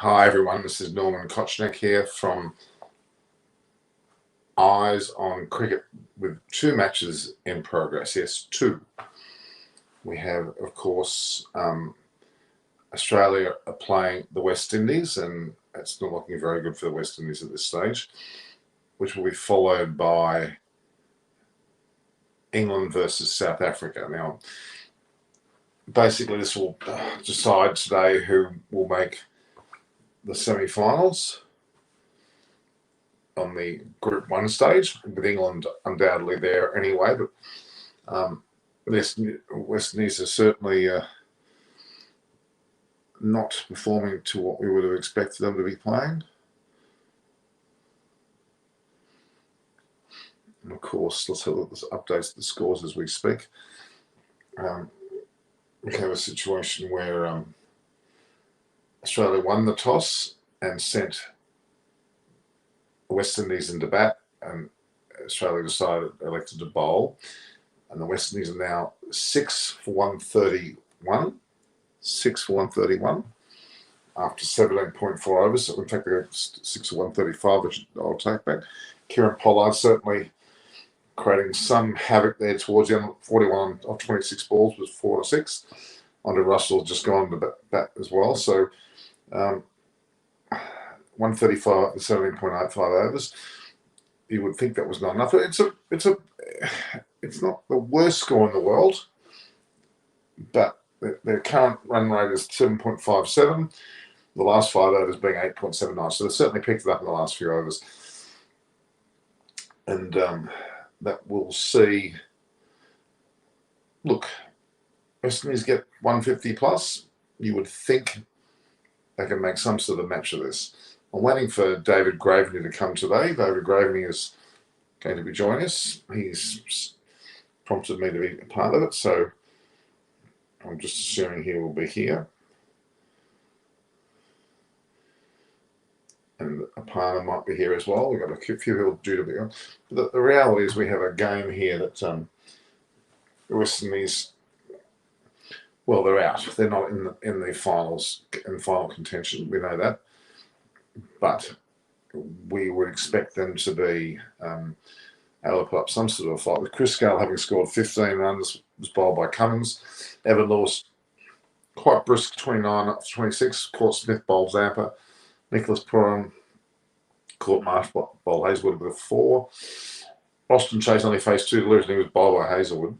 Hi everyone, this is Norman Kochnick here from Eyes on Cricket with two matches in progress. Yes, two. We have, of course, Australia are playing the West Indies, and it's not looking very good for the West Indies at this stage, which will be followed by England versus South Africa. Now, basically this will decide today who will make the semi-finals on the Group 1 stage, with England undoubtedly there anyway, but West Indies are certainly not performing to what we would have expected them to be playing. And of course, let's have a look at the updates of the scores as we speak. We have a situation where Australia won the toss and sent the West Indies into bat, and Australia elected to bowl, and the West Indies are now 6 for 131. 6 for 131 after 17.4 overs. So in fact, they got 6 for 135, which I'll take back. Kieran Pollard certainly creating some havoc there towards the end. 41 of 26 balls was 4 to 6. Andre Russell just gone to bat as well. So 135 and 17.85 overs. You would think that was not enough. It's not the worst score in the world, but their current run rate is 7.57. The last 5 overs being 8.79. So they've certainly picked it up in the last few overs, and that we'll see. Look, West Indies get 150 plus. You would think they can make some sort of match of this. I'm waiting for David Graveney to come today. David Graveney is going to be joining us. He's prompted me to be a part of it, so I'm just assuming he will be here. And Apana might be here as well. We've got a few people due to be on. But the reality is we have a game here that the West Indies, well, they're out. They're not in the finals, in final contention. We know that. But we would expect them to be able to put up some sort of a fight. With Chris Gale having scored 15 runs, was bowled by Cummins. Evan Lewis, quite brisk, 29 up to 26. Caught Smith, bowled Zampa. Nicholas Puran caught Marsh, bowled Hazelwood with a 4. Boston Chase only faced 2 deliveries, and he was bowled by Hazelwood.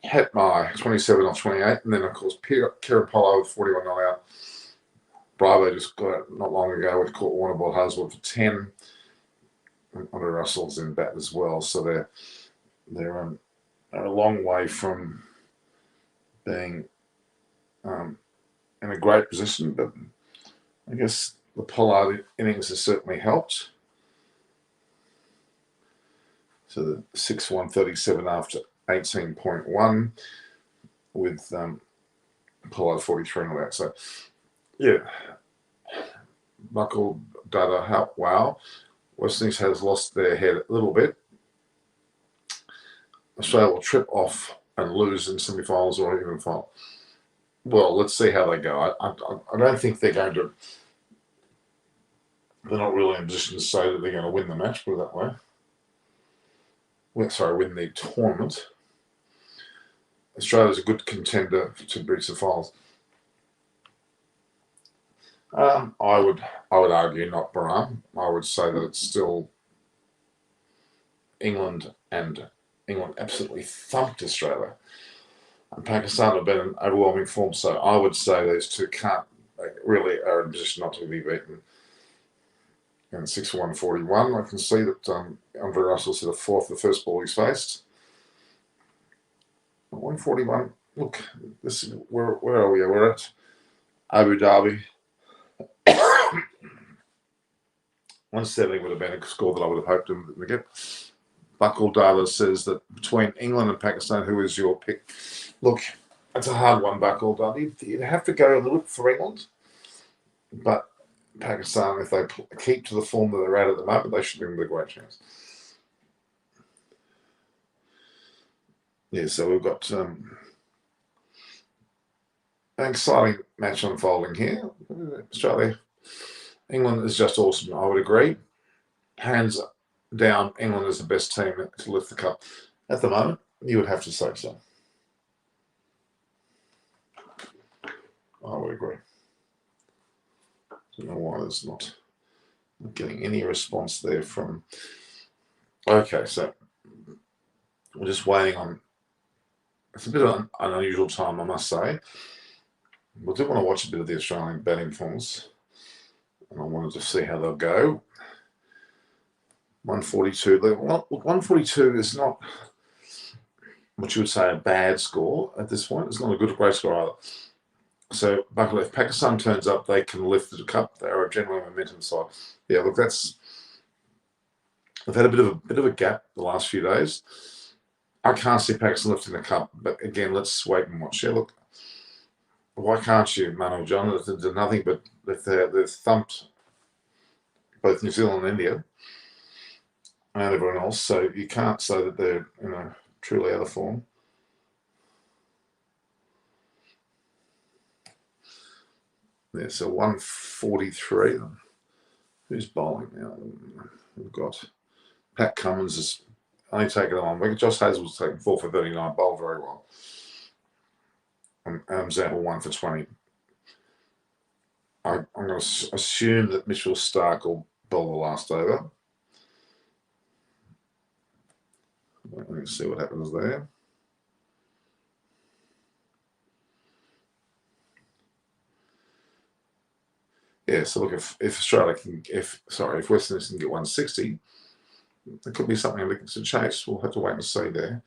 Hetmai, 27 off 28. And then, of course, Kieran Pollard with 41 not out. Bravo just got it not long ago with caught Warner ball Hazelwood for 10. And Andre Russell's in bat as well. So they're a long way from being in a great position, but I guess the Pollard innings has certainly helped. So the 6 for 137 after 18.1 with Pollard 43 and all that. So yeah, Buckle Dada, wow. West Indies has lost their head a little bit. Australia will trip off and lose in semi-finals or even final. Well, let's see how they go. I don't think they're going to. They're not really in a position to say that they're going to win the match, put it that way. Win the tournament. Australia's a good contender to reach the finals. I would argue not Baram. I would say that it's still England, and England absolutely thumped Australia. And Pakistan have been in overwhelming form, so I would say those two really are in a position not to be beaten. And 6 for 141, I can see that Andre Russell's hit a 4 for the first ball he's faced. 141, look, this is, where are we? We're at Abu Dhabi. 170 would have been a score that I would have hoped them to get. Buckle Data says that between England and Pakistan, who is your pick? Look, it's a hard one, Buckle Data. You'd have to go a little for England, but Pakistan, if they keep to the form that they're at the moment, they should be with a great chance. Yeah, so we've got An exciting match unfolding here. Australia, England is just awesome. I would agree. Hands down, England is the best team to lift the cup at the moment. You would have to say so. I would agree. I don't know why there's not getting any response there from. Okay, so we're just waiting on. It's a bit of an unusual time, I must say. We do want to watch a bit of the Australian batting forms, and I wanted to see how they'll go. 142. 142 is not what you would say a bad score at this point. It's not a great score either. So, Buckle, if Pakistan turns up, they can lift the cup. They are a generally momentum side. Yeah, look, they've had a bit of a gap the last few days. I can't see Pakistan lifting the cup, but again, let's wait and watch. Yeah, look, why can't you, Manu John? They're nothing but they've thumped both New Zealand and India and everyone else. So you can't say that they're truly out of form. Yeah, so 143. Who's bowling now? We've got Pat Cummins is only taking them on wicket. Josh Hazel's taking 4 for 39, bowled very well. And Zample 1 for 20. I'm going to assume that Mitchell Stark will bowl the last over. Let me see what happens there. Yeah, so look, if Australia can, if West Indies can get 160, there could be something to chase. We'll have to wait and see there.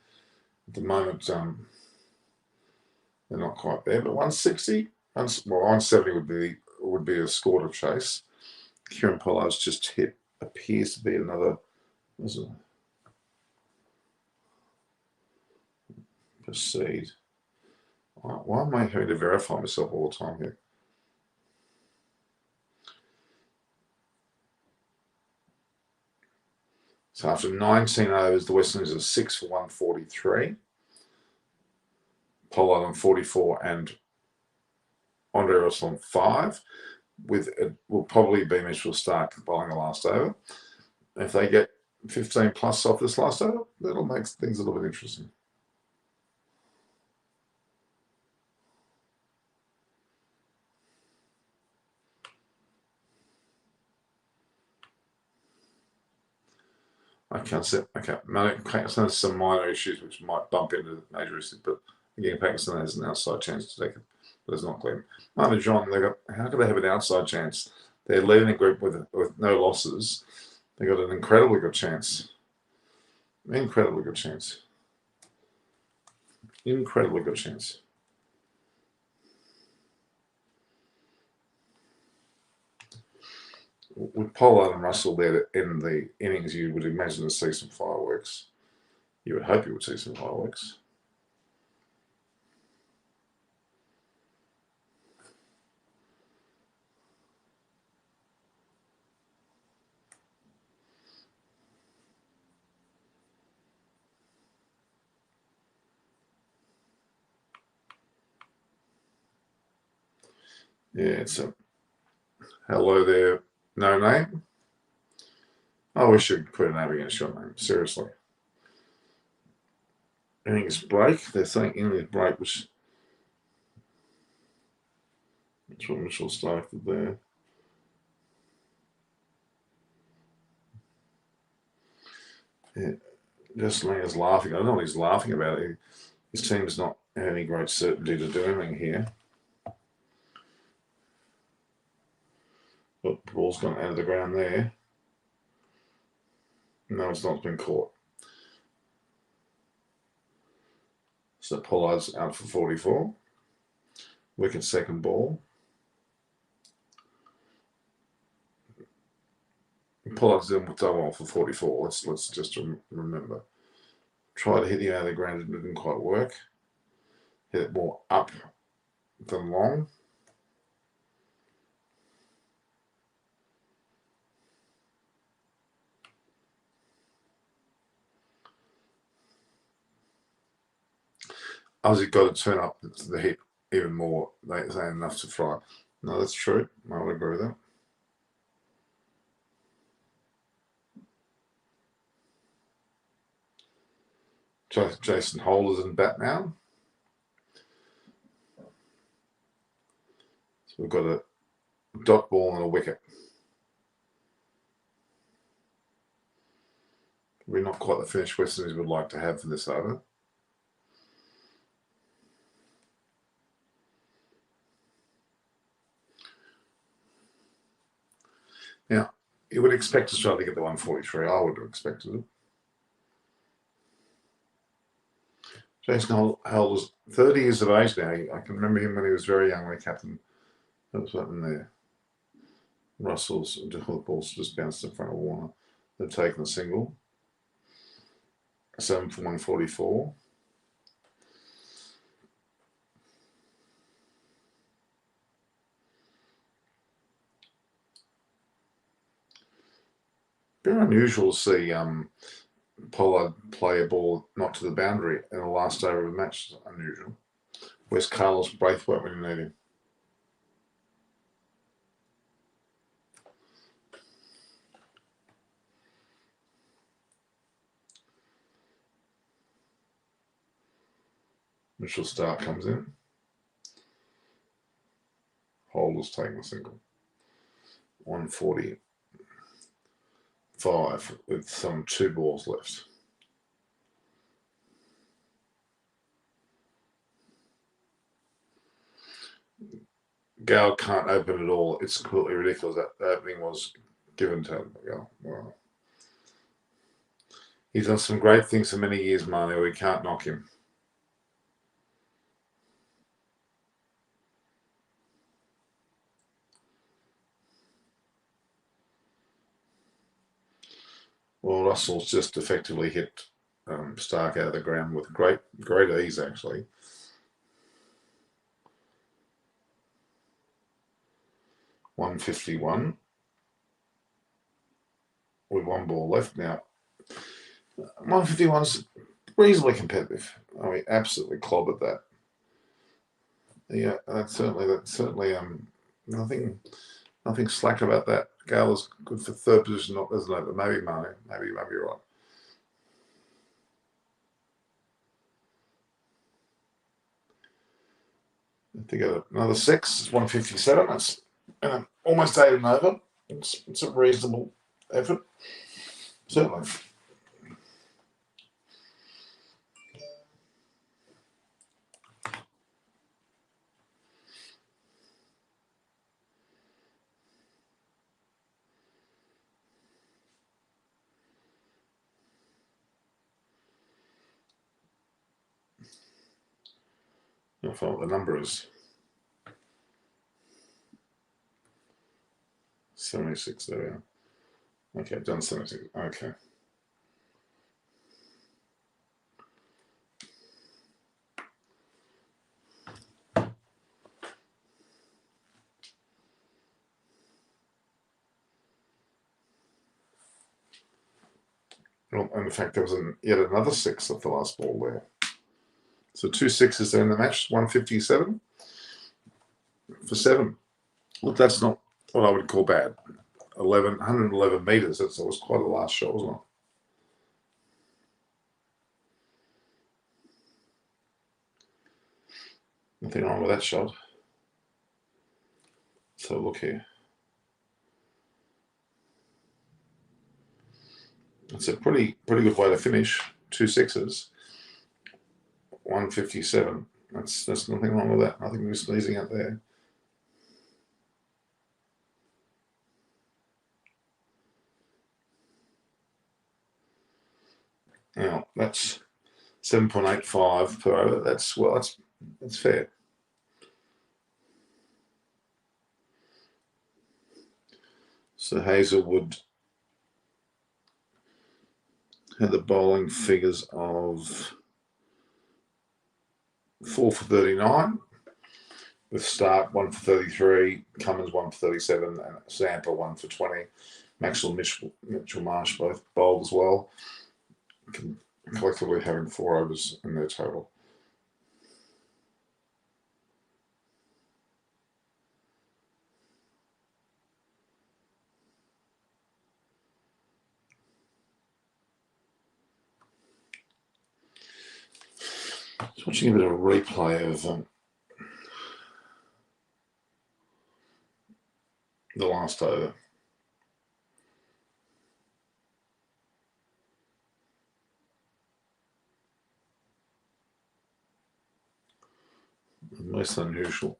At the moment, they're not quite there, but 160, 170 would be a score to chase. Kieran Pollard's just hit appears to be another. Proceed. Why am I having to verify myself all the time here? So after 19 overs, the West Indies are 6 for 143. Pollard on 44 and Andre Russell on 5. With it will probably be Mitchell Stark bowling the last over. If they get 15 plus off this last over, that'll make things a little bit interesting. I can't say. Okay, Pakistan has some minor issues which might bump into major issues, but again, Pakistan has an outside chance to take it, but it's not clear. Manu John, how could they have an outside chance? They're leading the group with no losses. They got an incredibly good chance. Incredibly good chance. Incredibly good chance. With Pollard and Russell there in the innings, you would imagine to see some fireworks. You would hope you would see some fireworks. Yeah, it's a hello there, no name. I wish you'd put a name against your name, seriously. Innings break. They're saying innings break, which what Mitchell Stark did there. Yeah, Justin is laughing. I don't know what he's laughing about. His team's not had any great certainty to do anything here. But the ball's gone out of the ground there. No, it's not been caught. So Pollard's out for 44. Wicket second ball. Pollard's done well for 44. Let's just remember. Try to hit the out of the ground, it didn't quite work. Hit it more up than long. Ozzy got to turn up the hit even more. They say enough to fry. No, that's true. I would agree with that. Jason Holder's in bat now. So we've got a dot ball and a wicket. We're not quite the finish West Indies would like to have for this over. Now, you would expect Australia to get the 143. I would have expected it. Jason Holder's 30 years of age now. I can remember him when he was very young, when he captain. That was up in there. Russell's the ball's just bounced in front of Warner. They've taken a single. 7 for 144. Very unusual to see Pollard play a ball not to the boundary in the last over of the match. It's unusual. Where's Carlos Braithwaite when you need him? Mitchell Stark comes in. Holder's taking a single. 145 with some 2 balls left. Gale can't open it all. It's completely ridiculous. That opening was given to him. Wow. He's done some great things for many years, Manu. We can't knock him. Well, Russell's just effectively hit Stark out of the ground with great ease, actually. $151 with 1 ball left now. 151's reasonably competitive. I mean, absolutely clobbered that. Yeah, that's certainly nothing slack about that. Gale is good for 3rd position, not isn't it? But maybe Manu, maybe you're right. I think another 6 is 157. That's almost 8 and over. It's a reasonable effort, certainly. I'll find what the number is. 76, there we are. Okay, done 76. Okay. Well, and in fact, there was yet another 6 at the last ball there. So 2 6s there in the match, 157 for 7. Look, that's not what I would call bad. 111 metres. That was quite a last shot, wasn't it? Nothing wrong with that shot. So look here. It's a pretty good way to finish. 2 6s. 157. That's nothing wrong with that. Nothing was sneezing out there. Now that's 7.85 per over. That's fair. So Hazelwood had the bowling figures of 4 for 39, with Stark 1 for 33, Cummins 1 for 37, and Zampa 1 for 20. Maxwell Mitchell Marsh both bowled as well, collectively having 4 overs in their total. Just watching a bit of a replay of the last over. Most unusual.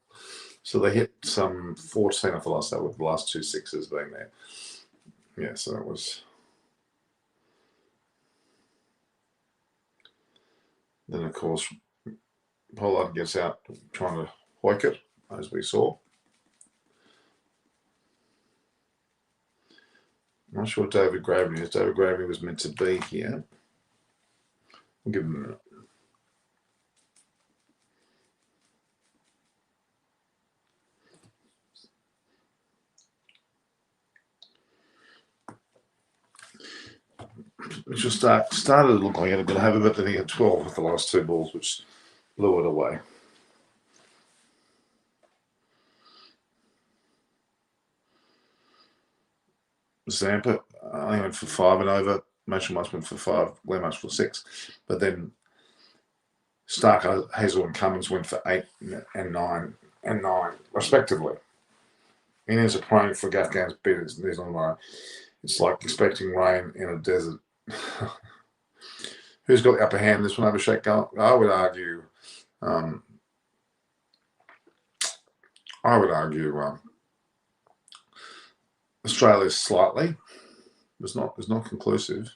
So they hit some 14 off the last over, with the last 2 sixes being there. Yeah, so that was. Then, of course, Pollard gets out trying to hoik it, as we saw. I'm not sure what David Gravity is. David Gravity was meant to be here. We'll give him a minute. It just started to look like it had going to have a bit, then he had 12 with the last 2 balls, which blew it away. Zampa, I think went for 5 and over. Motion Much went for 5, Glenn Much for 6. But then Stark, Hazel, and Cummins went for 8 and 9 respectively. Indians are praying for Afghans beat. There's not right. It's like expecting rain in a desert. Who's got the upper hand? This one, Abhishek? I would argue. Australia slightly. It's not conclusive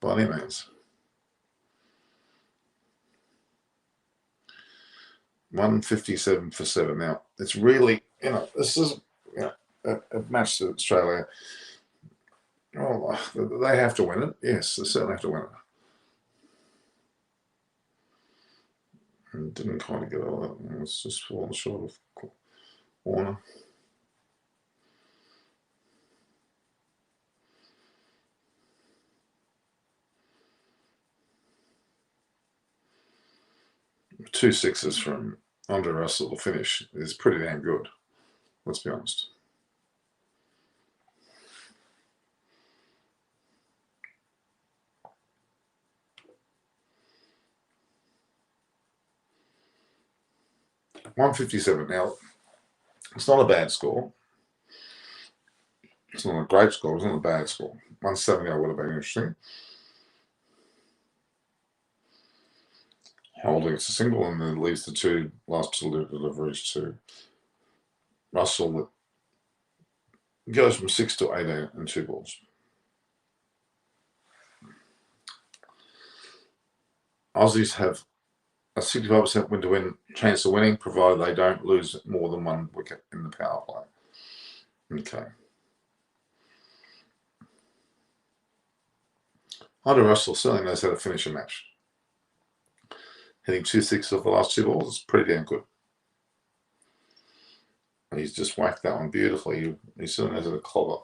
by any means. 157 for 7. Now it's really, this is a match that Australia. Oh, they have to win it. Yes, they certainly have to win it. And didn't kind of get all that. It's just falling short of Warner. Two sixes from Andre Russell to finish is pretty damn good. Let's be honest. $157. Now, it's not a bad score. It's not a great score. It's not a bad score. 170 would have been interesting. Holding it's a single, and then leaves the last 2 deliveries to Russell. That goes from 6 to 18 and 2 balls. Aussies have a 65% win-to-win chance of winning, provided they don't lose more than 1 wicket in the power play. Okay. Andre Russell certainly knows how to finish a match. Hitting 2 sixes off the last 2 balls is pretty damn good. And he's just whacked that one beautifully. He certainly knows how to clobber.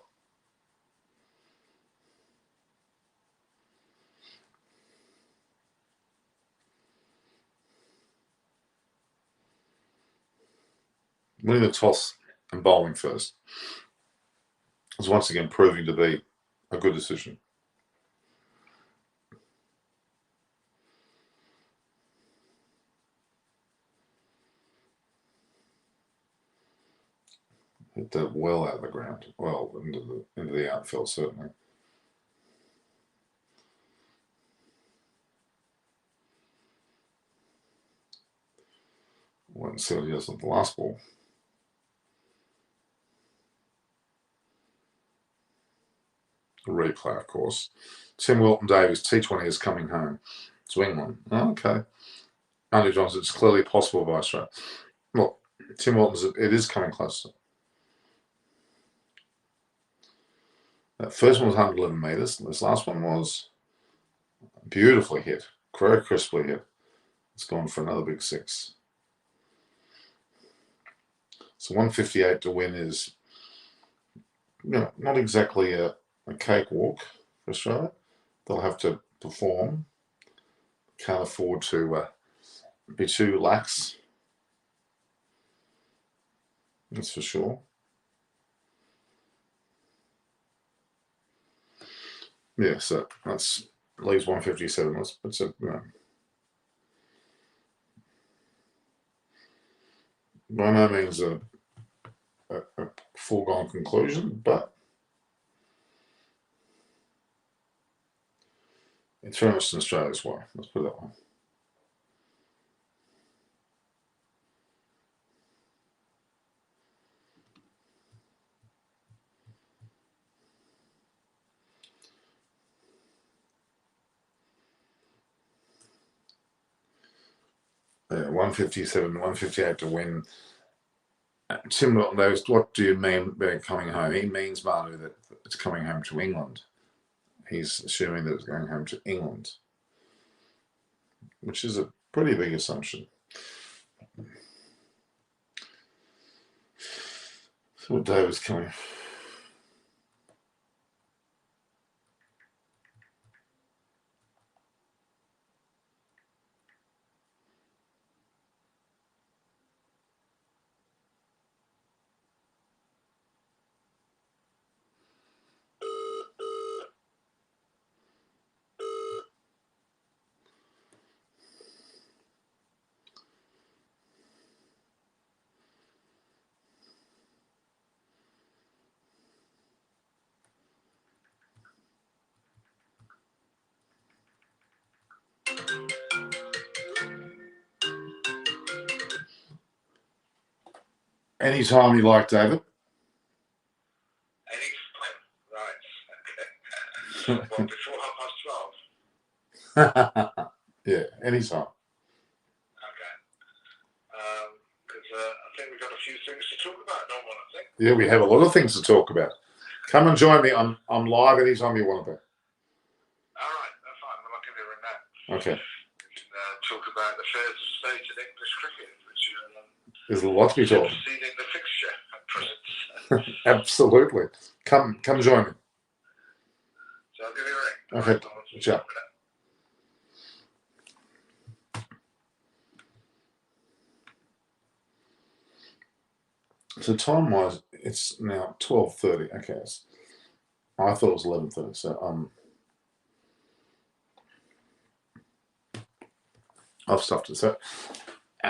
Winning the toss and bowling first is once again proving to be a good decision. Hit that well out of the ground, well into the outfield certainly. Wait and see what he does with the last ball. The replay, of course. Tim Wilton Davies, T20 is coming home to England. Oh, okay. Andy Johnson, it's clearly possible by Australia. Look, Tim Wilton's, it is coming closer. That first one was 111 metres. This last one was beautifully hit, very crisply hit. It's gone for another big 6. So 158 to win is, not exactly a cakewalk for Australia. They'll have to perform. Can't afford to be too lax. That's for sure. Yeah, so that's leaves 157. That's by no means a foregone conclusion, but it's very much in Australia's way. Let's put it that way. Yeah, 157, 158 to win. Tim knows, what do you mean by coming home? He means, Manu, that it's coming home to England. He's assuming that it's going home to England, which is a pretty big assumption. So what day was coming? Anytime you like, David. Anytime, right. Okay. Well, before 12:30. Yeah, anytime. Okay. Because I think we've got a few things to talk about, don't we? I think. Yeah, we have a lot of things to talk about. Come and join me. I'm live anytime you want to be. All right, that's fine. Well, I'll give you a ring now. Okay. We can talk about the affairs of state in English cricket, which there's a lot to be talking. Superseding the fixture at present. Absolutely. Come join me. So I'll give you a ring. Okay. Right, ciao. So time-wise, it's now 12:30. Okay. I thought it was 11:30. So I've stuffed it. So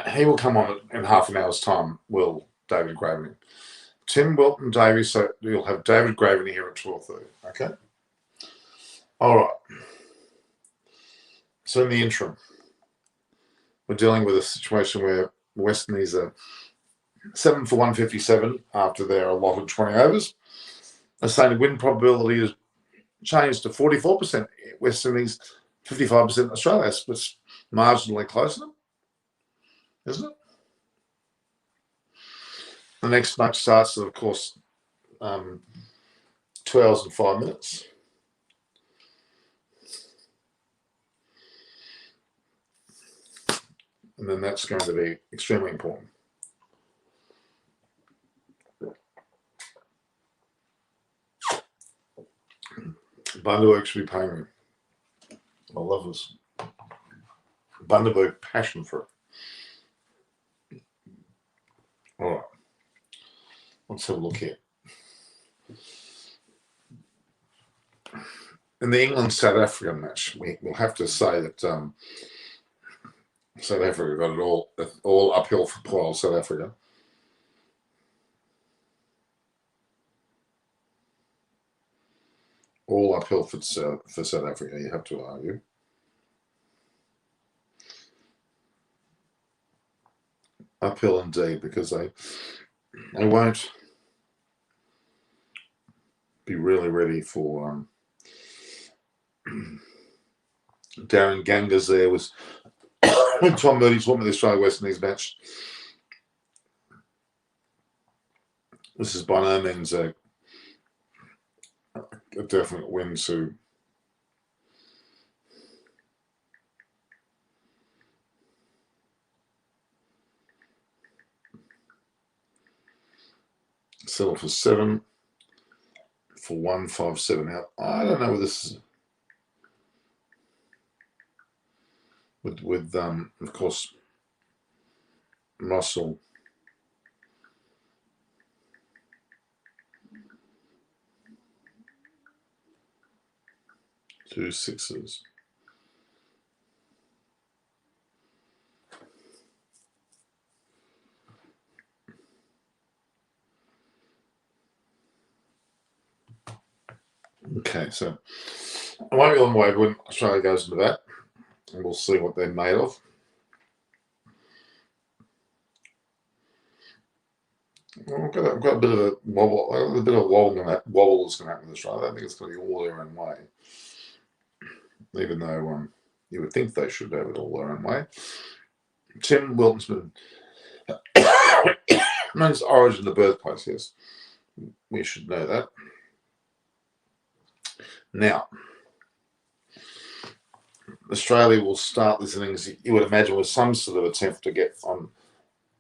he will come on in half an hour's time. Will David Graveney, Tim Wilton Davies. So you'll have David Graveney here at 12:30. Okay. All right. So in the interim, we're dealing with a situation where West Indies are 7 for 157 after their allotted 20 overs. A stated win probability has changed to 44% West Indies, 55% Australia. It's marginally closer, isn't it? The next match starts at, of course, 2 hours and 5 minutes. And then that's going to be extremely important. Bundaberg should be paying me. I love this. Bundaberg passion for it. All right. Let's have a look here. In the England-South Africa match, we'll have to say that South Africa got it all uphill for poor old South Africa. All uphill for South Africa, you have to argue. Uphill indeed, because they won't be really ready for Darren Gangas there was when Tom Moody's won with the Australia West Indies match. This is by no means a definite win to settle for 7 for 157. Now, I don't know whether this is with of course Russell. Two sixes. Okay, so I won't be a long way when Australia goes into that, and we'll see what they're made of. Well, I've got a bit of a wobble, a bit of wobble that's going to happen with Australia. I don't think it's going to be all their own way, even though you would think they should have it all their own way. Tim Wilton's Man's origin, the birthplace, yes. We should know that. Now, Australia will start this innings, you would imagine, with some sort of attempt to get on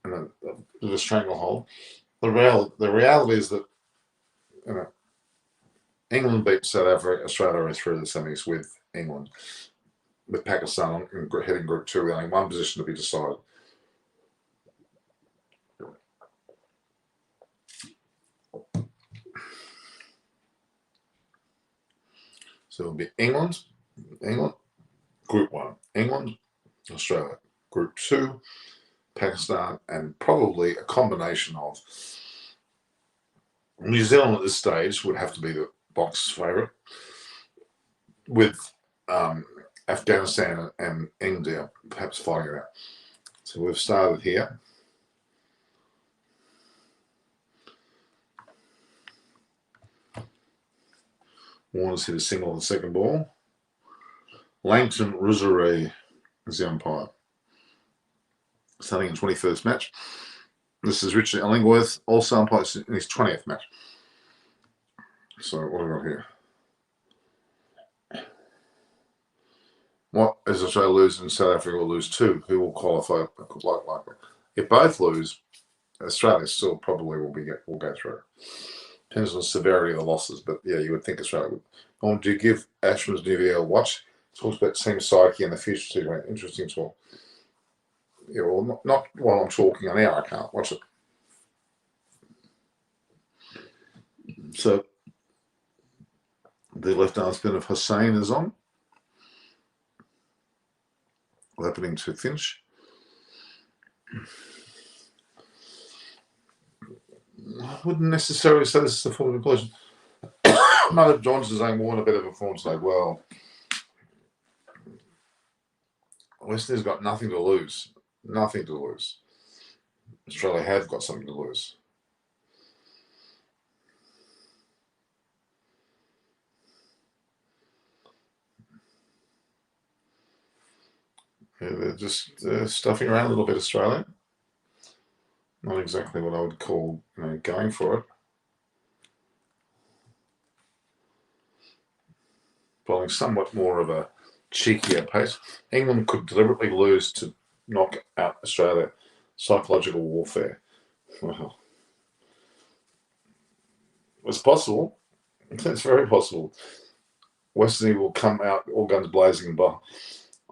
a stranglehold. The reality is that England beat South Africa, Australia through the semis with England, with Pakistan heading Group 2 with only one position to be decided. So it'll be England, Group 1, England, Australia, Group 2, Pakistan, and probably a combination of New Zealand at this stage would have to be the box favourite, with Afghanistan and India perhaps fighting it out. So we've started here. Warner's hit a single on the second ball. Langton Rosary is the umpire. Starting in 21st match. This is Richard Ellingworth, also umpires in his 20th match. So what have I got here? What is Australia lose and South Africa will lose too? Who will qualify likely? If both lose, Australia still probably will go through. Depends on the severity of the losses, but yeah, you would think Australia would. Oh, do you give Ashman's New Year a watch? Talks about team psyche and the future too. Right? Interesting talk. Yeah, well, not while I'm talking on air. I can't watch it. So the left arm spin of Hussain is on. Happening to Finch. I wouldn't necessarily say this is the full conclusion. Mother Johnson's saying Warner a bit of a performance today. Well, West Indies got nothing to lose. Nothing to lose. Australia have got something to lose. Yeah, they're just stuffing around a little bit, Australia. Not exactly what I would call going for it. Bowling somewhat more of a cheekier pace. England could deliberately lose to knock out Australia. Psychological warfare. Well, it's possible. It's very possible. West Indies will come out all guns blazing, but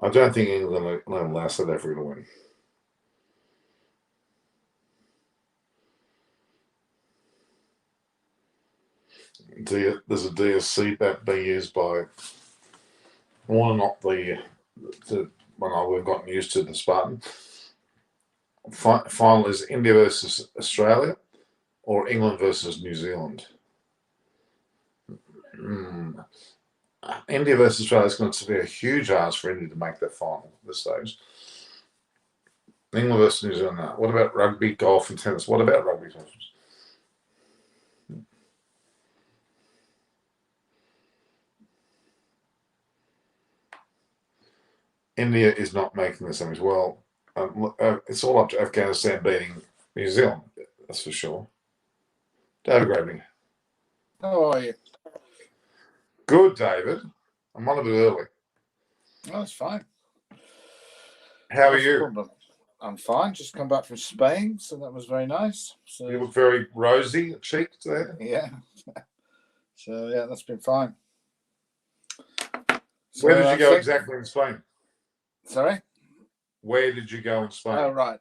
I don't think England will allow South Africa to win. There's a DSC bat being used by one, not the one we've gotten used to, the Spartan. Final is India versus Australia or England versus New Zealand. India versus Australia is going to be a huge ask for India to make that final at this stage. England versus New Zealand. What about rugby, golf, and tennis? What about rugby? India is not making the semis. Well, it's all up to Afghanistan beating New Zealand. That's for sure. David Gravely. How are you? Good, David. I'm on a bit early. Oh, that's fine. How are you? I'm fine. Just come back from Spain, so that was very nice. So you look very rosy cheeked there. Yeah. So yeah, that's been fine. So where did you go exactly in Spain? Sorry? Where did you go in Spain? Oh, right.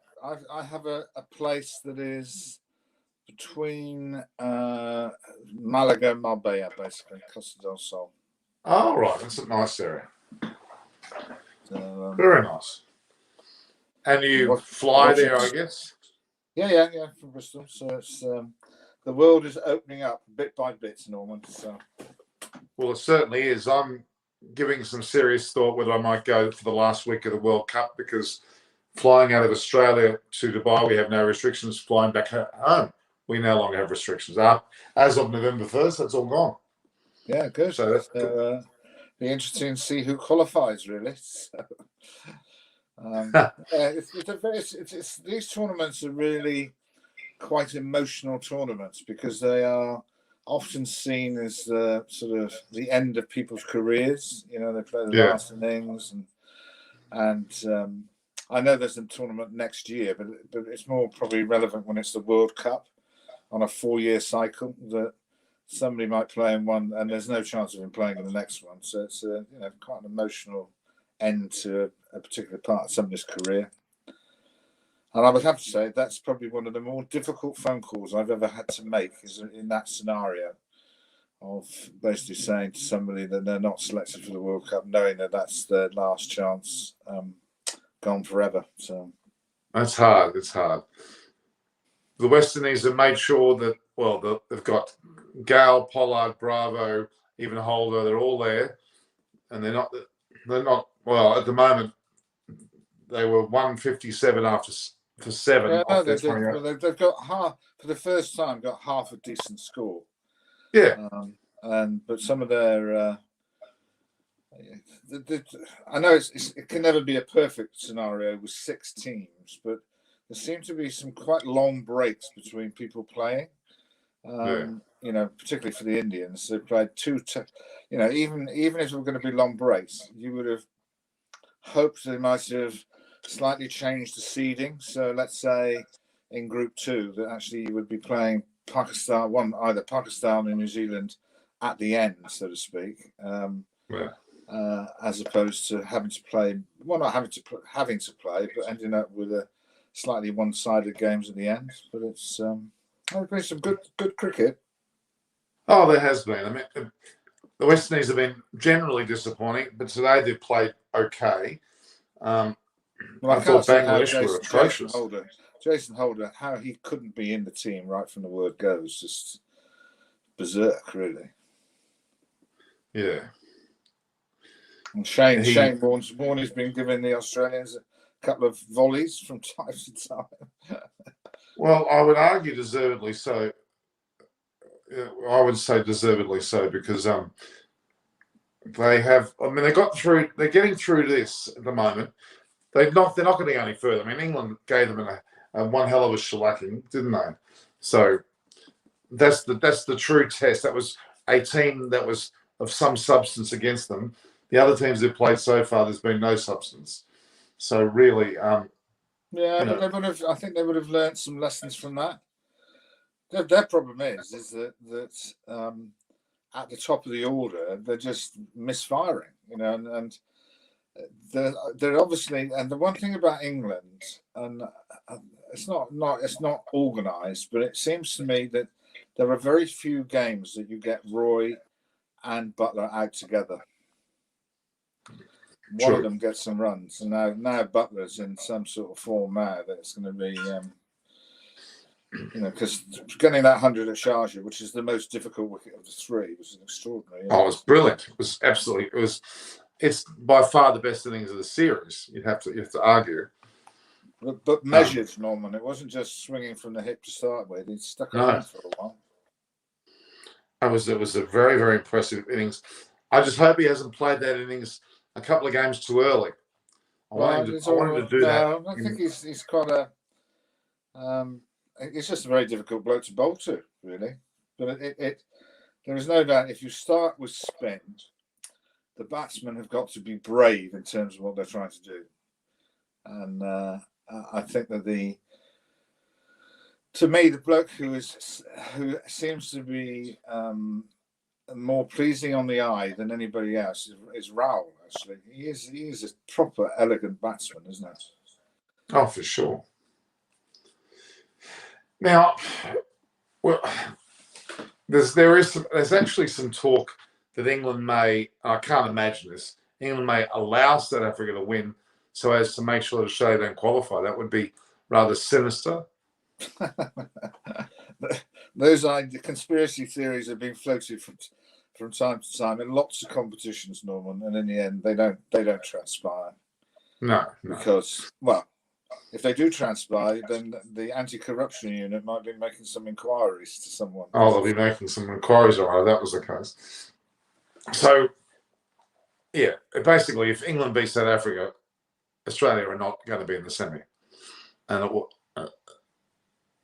I have a place that is between Malaga and Marbella, basically, Costa del Sol. Oh, right. That's a nice area. So, very nice. And you fly there, I guess? Yeah, from Bristol. So it's the world is opening up bit by bit, Norman. So Well, it certainly is. I'm giving some serious thought whether I might go for the last week of the World Cup, because flying out of Australia to Dubai, we have no restrictions. Flying back home, we no longer have restrictions. As of November 1st, that's all gone. Yeah, good. So that's be interesting to see who qualifies, really. So, yeah, these tournaments are really quite emotional tournaments because they are often seen as the sort of the end of people's careers. You know, they play the yeah, last innings, and I know there's a tournament next year, but it's more probably relevant when it's the World Cup on a 4-year cycle that somebody might play in one and there's no chance of him playing in the next one. So it's quite an emotional end to a particular part of somebody's career. And I would have to say that's probably one of the more difficult phone calls I've ever had to make, is in that scenario of basically saying to somebody that they're not selected for the World Cup, knowing that that's their last chance, gone forever. So that's hard. It's hard. The West Indies have made sure that, well, they've got Gale, Pollard, Bravo, even Holder. They're all there, and they're not. Well, at the moment, they were 157 for 7 yeah, off their 28. they've got half for the first time, got half a decent score. Yeah, But some of their I know it can never be a perfect scenario with 6 teams, but there seem to be some quite long breaks between people playing. You know, particularly for the Indians, they played you know, even if it were going to be long breaks, you would have hoped they might have slightly changed the seeding. So let's say in Group 2 that actually you would be playing either Pakistan or New Zealand at the end, so to speak. As opposed to having to play, well, not having to play, but ending up with a slightly one-sided games at the end. But it's there's been some good cricket. Oh, there has been. I mean, the West Indies have been generally disappointing, but today they've played okay. Well, I thought Bangladesh were atrocious. Jason Holder, how he couldn't be in the team right from the word go was just berserk, really. Yeah. And Shane Warne's been giving the Australians a couple of volleys from time to time. Well, I would argue deservedly so. I would say deservedly so because they have. I mean, they got through. They're getting through this at the moment. They're not going to go any further. I mean, England gave them a one hell of a shellacking, didn't they? So that's the true test. That was a team that was of some substance against them. The other teams they've played so far, there's been no substance. So really, yeah, but they would have. I think they would have learned some lessons from that. Their problem is that at the top of the order they're just misfiring, you know, and they're obviously. And the one thing about England, and it's not organised, but it seems to me that there are very few games that you get Roy and Butler out together. One of them gets some runs, and now Butler's in some sort of form now that it's going to be, you know, because getting that 100 at Sharjah, which is the most difficult wicket of the 3, was extraordinary. Oh, it was brilliant. It was absolutely. It's by far the best innings of the series. You have to argue. But measured, Norman. It wasn't just swinging from the hip to start with. He stuck around for a while. It was a very, very impressive innings. I just hope he hasn't played that innings a couple of games too early. I want him to do that. I think he's quite a. It's just a very difficult bloke to bowl to, really. But there is no doubt if you start with spin, the batsmen have got to be brave in terms of what they're trying to do. And I think that to me, the bloke who seems to be more pleasing on the eye than anybody else is Raul. Actually, he is a proper elegant batsman, isn't it? Oh, for sure. Now, well, there's actually some talk that England may. I can't imagine this. England may allow South Africa to win so as to make sure Australia don't qualify. That would be rather sinister. Those conspiracy theories have been floated from time to time in lots of competitions, Norman, and in the end they don't transpire. No. Because, well, if they do transpire, then the anti-corruption unit might be making some inquiries to someone. Oh, they'll be making some inquiries on it. That was the case. So, yeah, basically, if England beats South Africa, Australia are not going to be in the semi. And it will,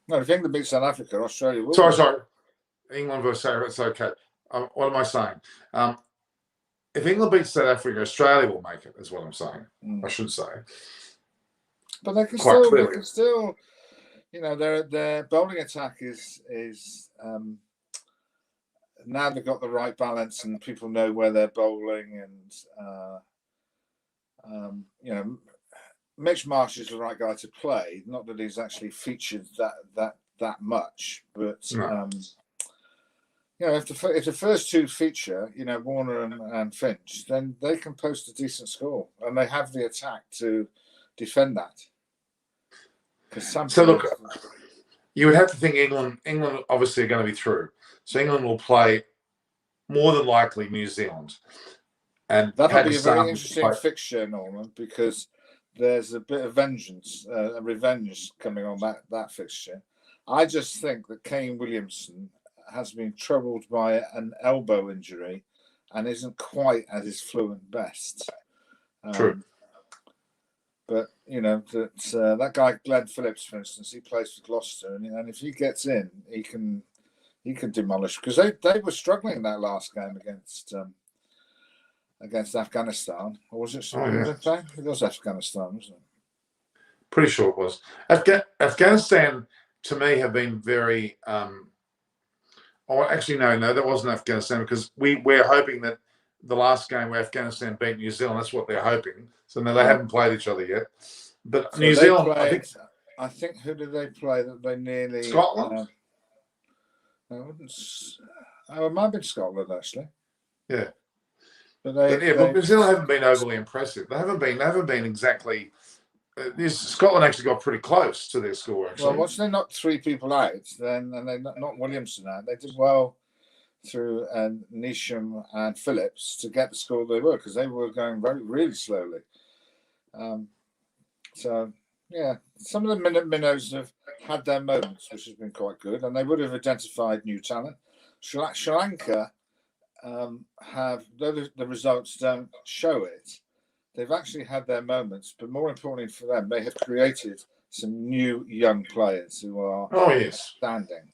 No, if England beats South Africa, Australia will. sorry. England versus South Africa, it's okay. What am I saying? If England beats South Africa, Australia will make it, is what I'm saying. I should say. But they can still, you know, their bowling attack is now they've got the right balance and people know where they're bowling, and you know, Mitch Marsh is the right guy to play. Not that he's actually featured that much, but No. you know, if the first two feature, you know, Warner and Finch, then they can post a decent score, and they have the attack to defend that. So look, you would have to think England obviously are going to be through. So England will play more than likely New Zealand. And that'll be a very interesting fixture, Norman, because there's a bit of a revenge coming on that fixture. I just think that Kane Williamson has been troubled by an elbow injury and isn't quite at his fluent best. True. But you know that guy Glenn Phillips, for instance, he plays for Gloucester, and if he gets in, he can demolish, because they were struggling in that last game against Afghanistan, or was it? It was Afghanistan, wasn't it? Pretty sure it was. Afghanistan to me have been very. Actually, no, that wasn't Afghanistan, because we're hoping that the last game where Afghanistan beat New Zealand, that's what they're hoping. So no, they haven't played each other yet. But so New Zealand, I think who did they play that they nearly Scotland? It might have been Scotland, actually. Yeah. But New Zealand haven't been overly impressive. They haven't been exactly. Scotland actually got pretty close to their score, actually. Well, once they knocked 3 people out, and they knocked Williamson out, they did well through Neesham and Phillips to get the score they were, because they were going really slowly. So, yeah, some of the minnows have had their moments, which has been quite good, and they would have identified new talent. Sri Lanka have, though the results don't show it, they've actually had their moments, but more importantly for them, they have created some new young players who are outstanding.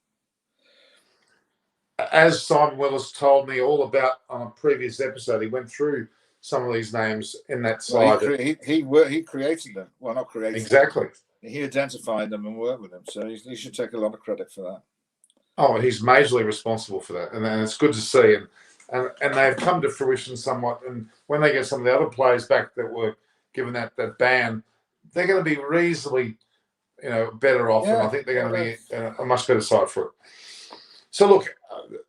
As Simon Willis told me all about on a previous episode, he went through some of these names in that slide. Well, he created them. Well, not created exactly. Them. He identified them and worked with them, so he should take a lot of credit for that. Oh, he's majorly responsible for that, and it's good to see. And they've come to fruition somewhat. And when they get some of the other players back that were given that ban, they're going to be reasonably, better off. Yeah, and I think they're going to be a much better side for it. So look,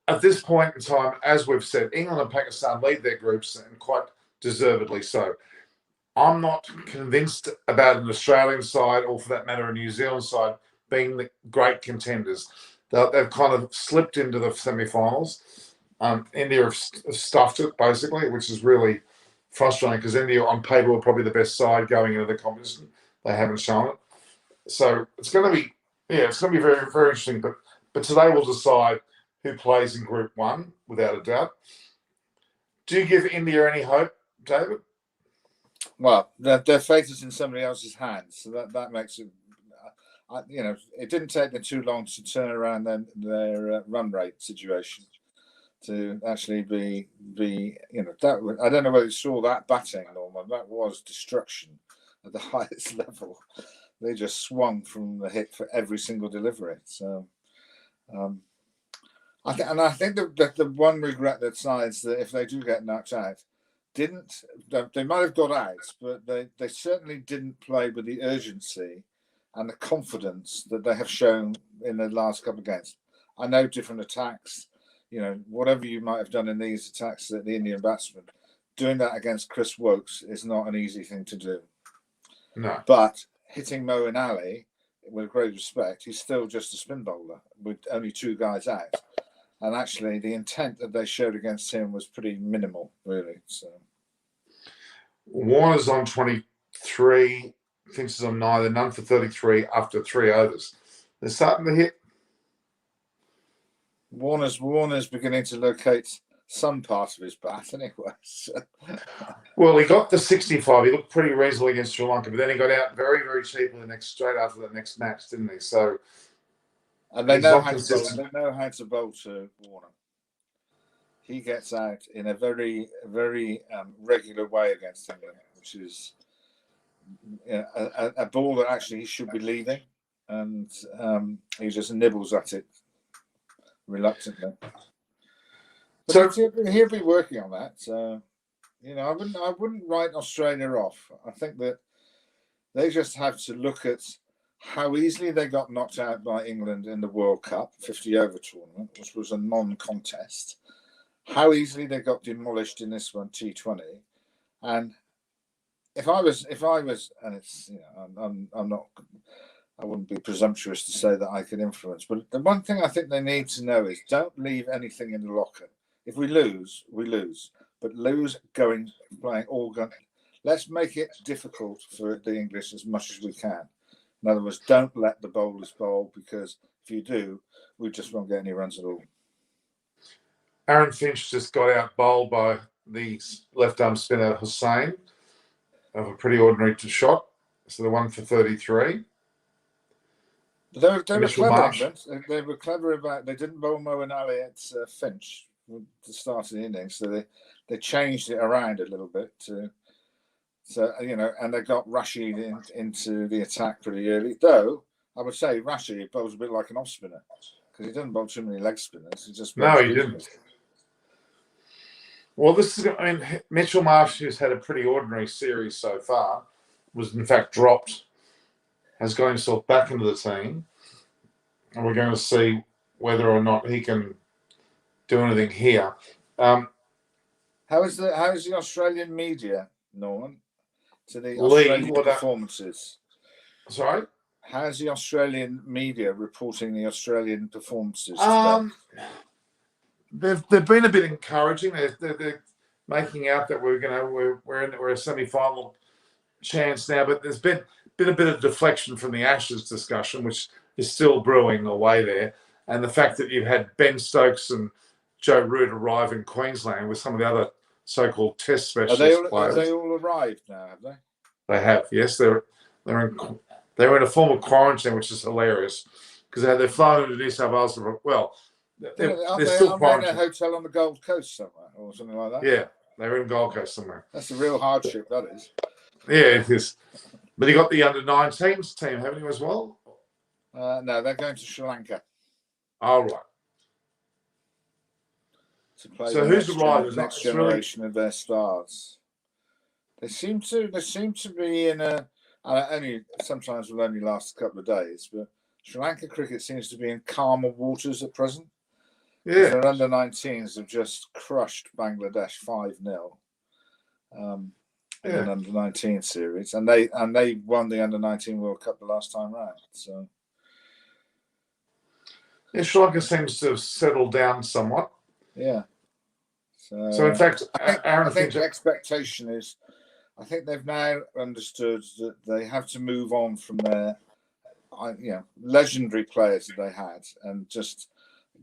at this point in time, as we've said, England and Pakistan lead their groups, and quite deservedly so. I'm not convinced about an Australian side, or for that matter, a New Zealand side, being the great contenders. They've kind of slipped into the semi-finals. India have stuffed it, basically, which is really frustrating, because India, on paper, were probably the best side going into the competition. They haven't shown it. So it's going to be, very, very interesting. But today we'll decide who plays in Group 1, without a doubt. Do you give India any hope, David? Well, their fate is in somebody else's hands, so that makes it. It didn't take them too long to turn around their run rate situation to actually be. That I don't know whether you saw that batting, Norman. That was destruction at the highest level. They just swung from the hip for every single delivery. So. I think that the one regret that sides that if they do get knocked out, they might have got out, but they certainly didn't play with the urgency and the confidence that they have shown in the last couple of games. I know different attacks, whatever you might have done in these attacks at the Indian batsmen, doing that against Chris Wokes is not an easy thing to do. No. But hitting Moeen Ali, with great respect, he's still just a spin bowler with only 2 guys out. and actually the intent that they showed against him was pretty minimal, really. So Warner's on 23, Finch is on 9. They're none for 33 after 3 overs. They're starting to hit. Warner's beginning to locate some part of his bat anyway. So. Well, he got the 65. He looked pretty reasonable against Sri Lanka, but then he got out very, very cheaply straight after the next match, didn't he? So, and they know how to bowl to Warner. He gets out in a very, very regular way against England, which is a ball that actually he should be leaving, and he just nibbles at it reluctantly. But so he'll be working on that. So, I wouldn't write Australia off. I think that they just have to look at how easily they got knocked out by England in the World Cup 50-over tournament, which was a non-contest. How easily they got demolished in this one, T20, and if I was, and it's I'm not. I wouldn't be presumptuous to say that I could influence, but the one thing I think they need to know is don't leave anything in the locker. If we lose, we lose. But playing all gun. Let's make it difficult for the English as much as we can. In other words, don't let the bowlers bowl, because if you do, we just won't get any runs at all. Aaron Finch just got out bowled by the left-arm spinner Hussain of a pretty ordinary shot. So they're 1 for 33. They were clever. They were clever about. They didn't bowl Moeen Ali at Finch at the start of the innings, so they changed it around a little bit and they got Rashid into the attack pretty early. Though I would say Rashid bowls a bit like an off spinner, because he doesn't bowl too many leg spinners. He didn't. Well, Mitchell Marsh, who's had a pretty ordinary series so far, was in fact dropped. Has got himself back into the team, and we're going to see whether or not he can do anything here. How is the Australian media, Norman, to the Australian performances? Sorry? How's the Australian media reporting the Australian performances? They've been a bit encouraging. They're making out that we're a semi-final chance now, but there's been a bit of deflection from the Ashes discussion, which is still brewing away there, and the fact that you've had Ben Stokes and Joe Root arrive in Queensland with some of the other so-called Test specialist players. Have they all arrived now? Have they? They have. Yes, they were in a form of quarantine, which is hilarious, because they're flown into New South Wales. Well, they're still quarantined. In a hotel on the Gold Coast somewhere or something like that. Yeah, they were in Gold Coast somewhere. That's a real hardship, that is. Yeah, it is. But you got the under-19s team, haven't you, as well? No, they're going to Sri Lanka. Oh, right. To play so who's the next generation of their stars? They seem to be in sometimes will only last a couple of days, but Sri Lanka cricket seems to be in calmer waters at present. Yeah. Their under-19s have just crushed Bangladesh 5-0 in an under-19 series, and they won the under-19 World Cup the last time round. So Sri Lanka seems to have settled down somewhat. Yeah. So in fact, I think the expectation is, I think they've now understood that they have to move on from their, legendary players that they had, and just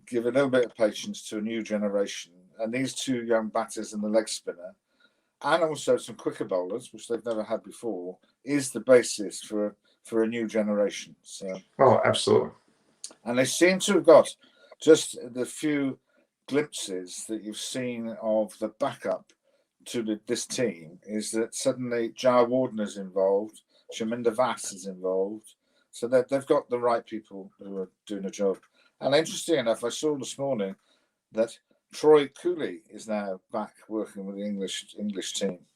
give a little bit of patience to a new generation. And these two young batters and the leg spinner, and also some quicker bowlers, which they've never had before, is the basis for a new generation. So. Oh, absolutely. And they seem to have got just the few glimpses that you've seen of the backup to this team, is that suddenly Jayawardene is involved, Chaminda Vass is involved, so that they've got the right people who are doing a job. And interesting enough, I saw this morning that Troy Cooley is now back working with the English team.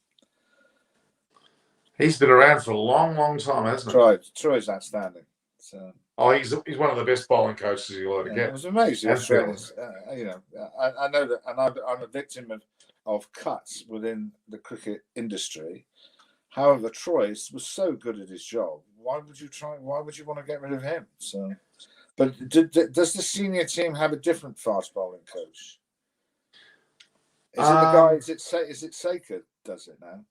He's been around for a long, long time, hasn't he? Troy's outstanding. So. Oh, he's one of the best bowling coaches you'll ever get. It was amazing. Australians, I know that, and I'm a victim of cuts within the cricket industry. However, Troy was so good at his job. Why would you want to get rid of him? So But does the senior team have a different fast bowling coach? Is it the guy? Is it Saker does it now?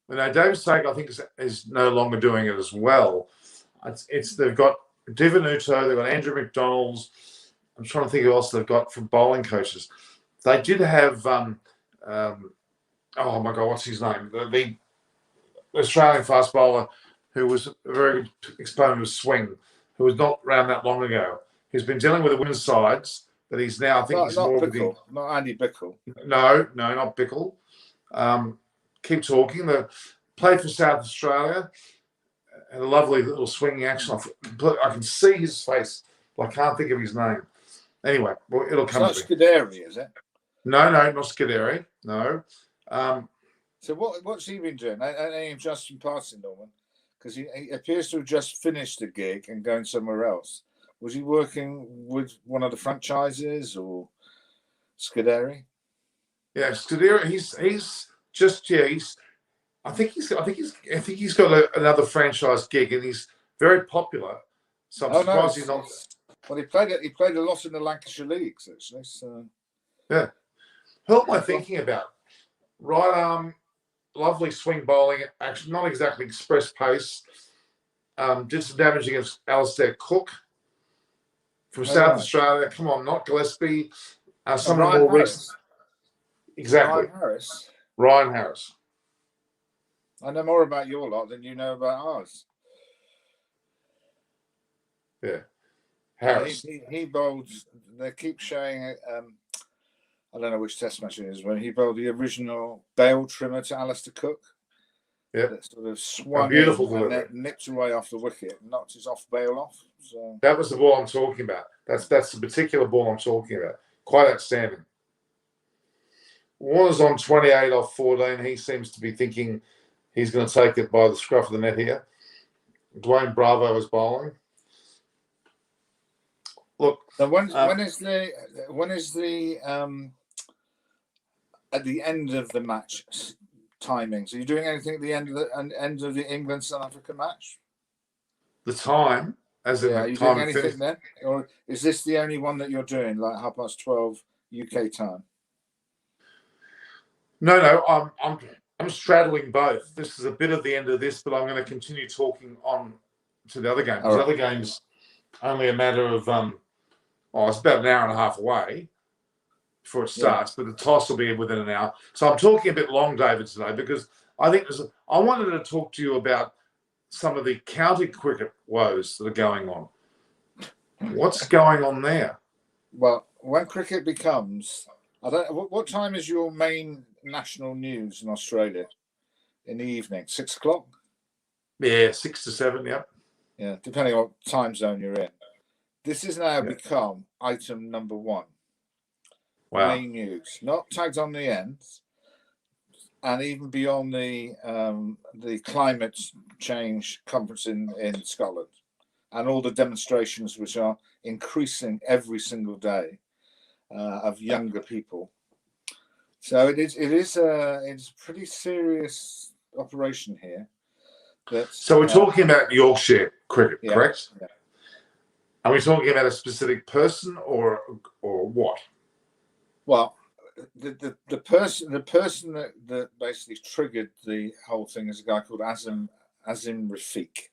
No, David Sager, I think, is no longer doing it as well. It's they've got Divenuto, they've got Andrew McDonald's. I'm trying to think who else they've got from bowling coaches. They did have oh my God, what's his name? The Australian fast bowler who was a very good exponent of swing, who was not around that long ago. He's been dealing with the women's sides, but he's now, I think, he's not more Bickle, not Andy Bickle. No, not Bickle. Keep talking. They played for South Australia. And a lovely little swinging action. I can see his face, but I can't think of his name. Anyway, well, it'll come to me. It's not Scuderi, is it? No, not Scuderi. No. So what's he been doing? I am just in passing, Norman, because he appears to have just finished the gig and going somewhere else. Was he working with one of the franchises or Scuderi? Yeah, Scuderi. He's just I think he's got another franchise gig, and he's very popular. So I'm surprised he's not. Well, he played a lot in the Lancashire leagues actually. So yeah, who am I thinking about? Right arm, lovely swing bowling. Actually, not exactly express pace. Did some damage against Alistair Cook from South Australia. Come on, not Gillespie. Someone more recent. Exactly. Ryan Harris. I know more about your lot than you know about ours. Yeah, Harris. He bowled. They keep showing. I don't know which test match it is when he bowled the original bail trimmer to Alistair Cook. Yeah, that sort of swung beautiful and then nipped away off the wicket, knocked his off bail off. So that was the ball I'm talking about. That's the particular ball I'm talking about. Quite outstanding. Warner's on 28 off 14. He seems to be thinking he's going to take it by the scruff of the net here. Dwayne Bravo is bowling. Look, so when is the at the end of the match timings? Are you doing anything at the end of the England South Africa match? The time, as in are you doing anything then, or is this the only one that you're doing, like 12:30 UK time? No, I'm straddling both. This is a bit of the end of this, but I'm going to continue talking on to the other game. Because the other game's only a matter of it's about an hour and a half away before it starts, but the toss will be within an hour. So I'm talking a bit long, David, today, because I think I wanted to talk to you about some of the county cricket woes that are going on. What's going on there? Well, when cricket becomes, what time is your main national news in Australia? In the evening, 6 o'clock? Yeah, 6 to 7, yep. Yeah, depending on what time zone you're in. This has now become item number one. Wow. Main news, not tagged on the ends, and even beyond the climate change conference in Scotland, and all the demonstrations which are increasing every single day of younger people. So it's a pretty serious operation here. So we're talking about Yorkshire cricket, correct? Yeah. Are we talking about a specific person or what? Well, the person that basically triggered the whole thing is a guy called Azim Rafiq,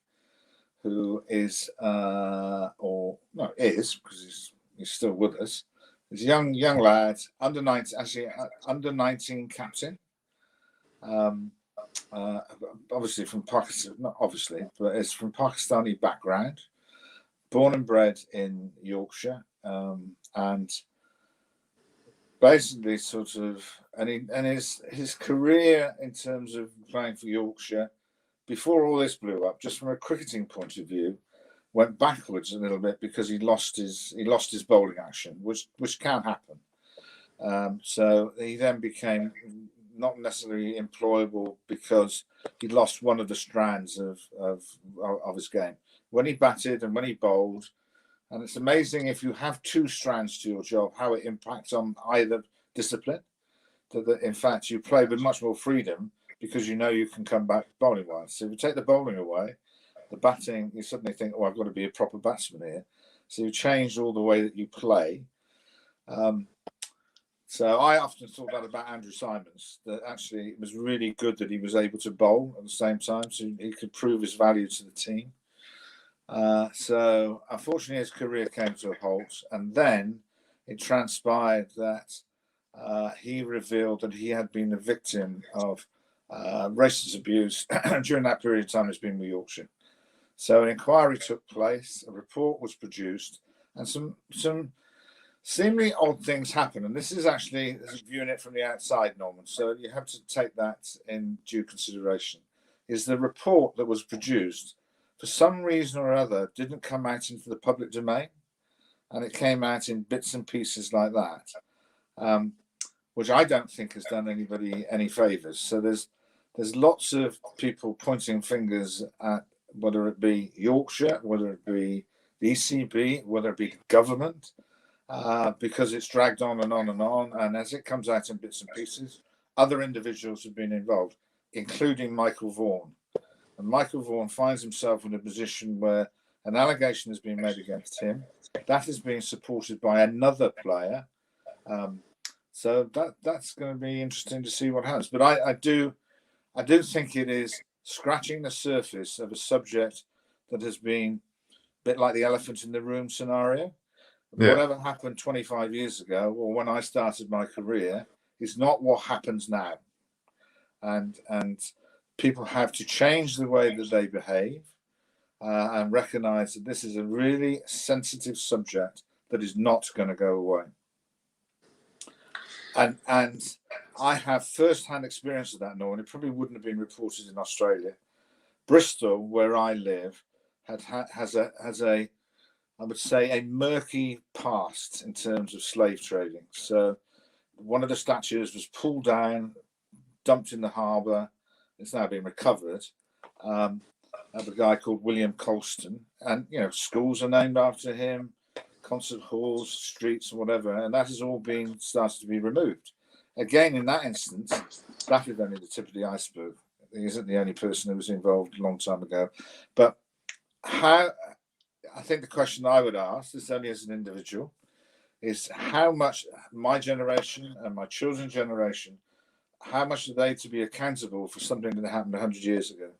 who is because he's still with us. He's a young lad, under 19 captain. Obviously from Pakistan, not obviously, but it's from Pakistani background. Born and bred in Yorkshire, and basically his career in terms of playing for Yorkshire before all this blew up, just from a cricketing point of view, went backwards a little bit because he lost his bowling action, which can happen. So he then became not necessarily employable because he lost one of the strands of his game. When he batted and when he bowled, and it's amazing if you have two strands to your job, how it impacts on either discipline. That in fact you play with much more freedom because you know you can come back bowling-wise. So if you take the bowling away, the batting, you suddenly think, oh, I've got to be a proper batsman here. So you changed all the way that you play. So I often thought that about Andrew Simons, that actually it was really good that he was able to bowl at the same time, so he could prove his value to the team. So unfortunately his career came to a halt, and then it transpired that he revealed that he had been a victim of racist abuse during that period of time he's been with Yorkshire. So an inquiry took place, a report was produced, and some seemingly odd things happen. And this is actually viewing it from the outside, Norman, so you have to take that in due consideration. Is the report that was produced, for some reason or other, didn't come out into the public domain, and it came out in bits and pieces like that, which I don't think has done anybody any favours. So there's lots of people pointing fingers at whether it be Yorkshire, whether it be the ECB, whether it be the government, because it's dragged on and on and on. And as it comes out in bits and pieces, other individuals have been involved, including Michael Vaughan. And Michael Vaughan finds himself in a position where an allegation has been made against him. That is being supported by another player. So that's going to be interesting to see what happens. But I do think it is scratching the surface of a subject that has been a bit like the elephant in the room scenario. Yeah. Whatever happened 25 years ago, or when I started my career, is not what happens now. And people have to change the way that they behave and recognise that this is a really sensitive subject that is not going to go away. And I have first-hand experience of that, Norman. It probably wouldn't have been reported in Australia. Bristol, where I live, has a I would say a murky past in terms of slave trading. So one of the statues was pulled down, dumped in the harbour. It's now been recovered. Of a guy called William Colston, and schools are named after him, concert halls, streets, and whatever, and that has all been started to be removed. Again, in that instance, that is only the tip of the iceberg. He isn't the only person who was involved a long time ago. But I think the question I would ask, this only as an individual, is how much my generation and my children's generation, how much are they to be accountable for something that happened 100 years ago?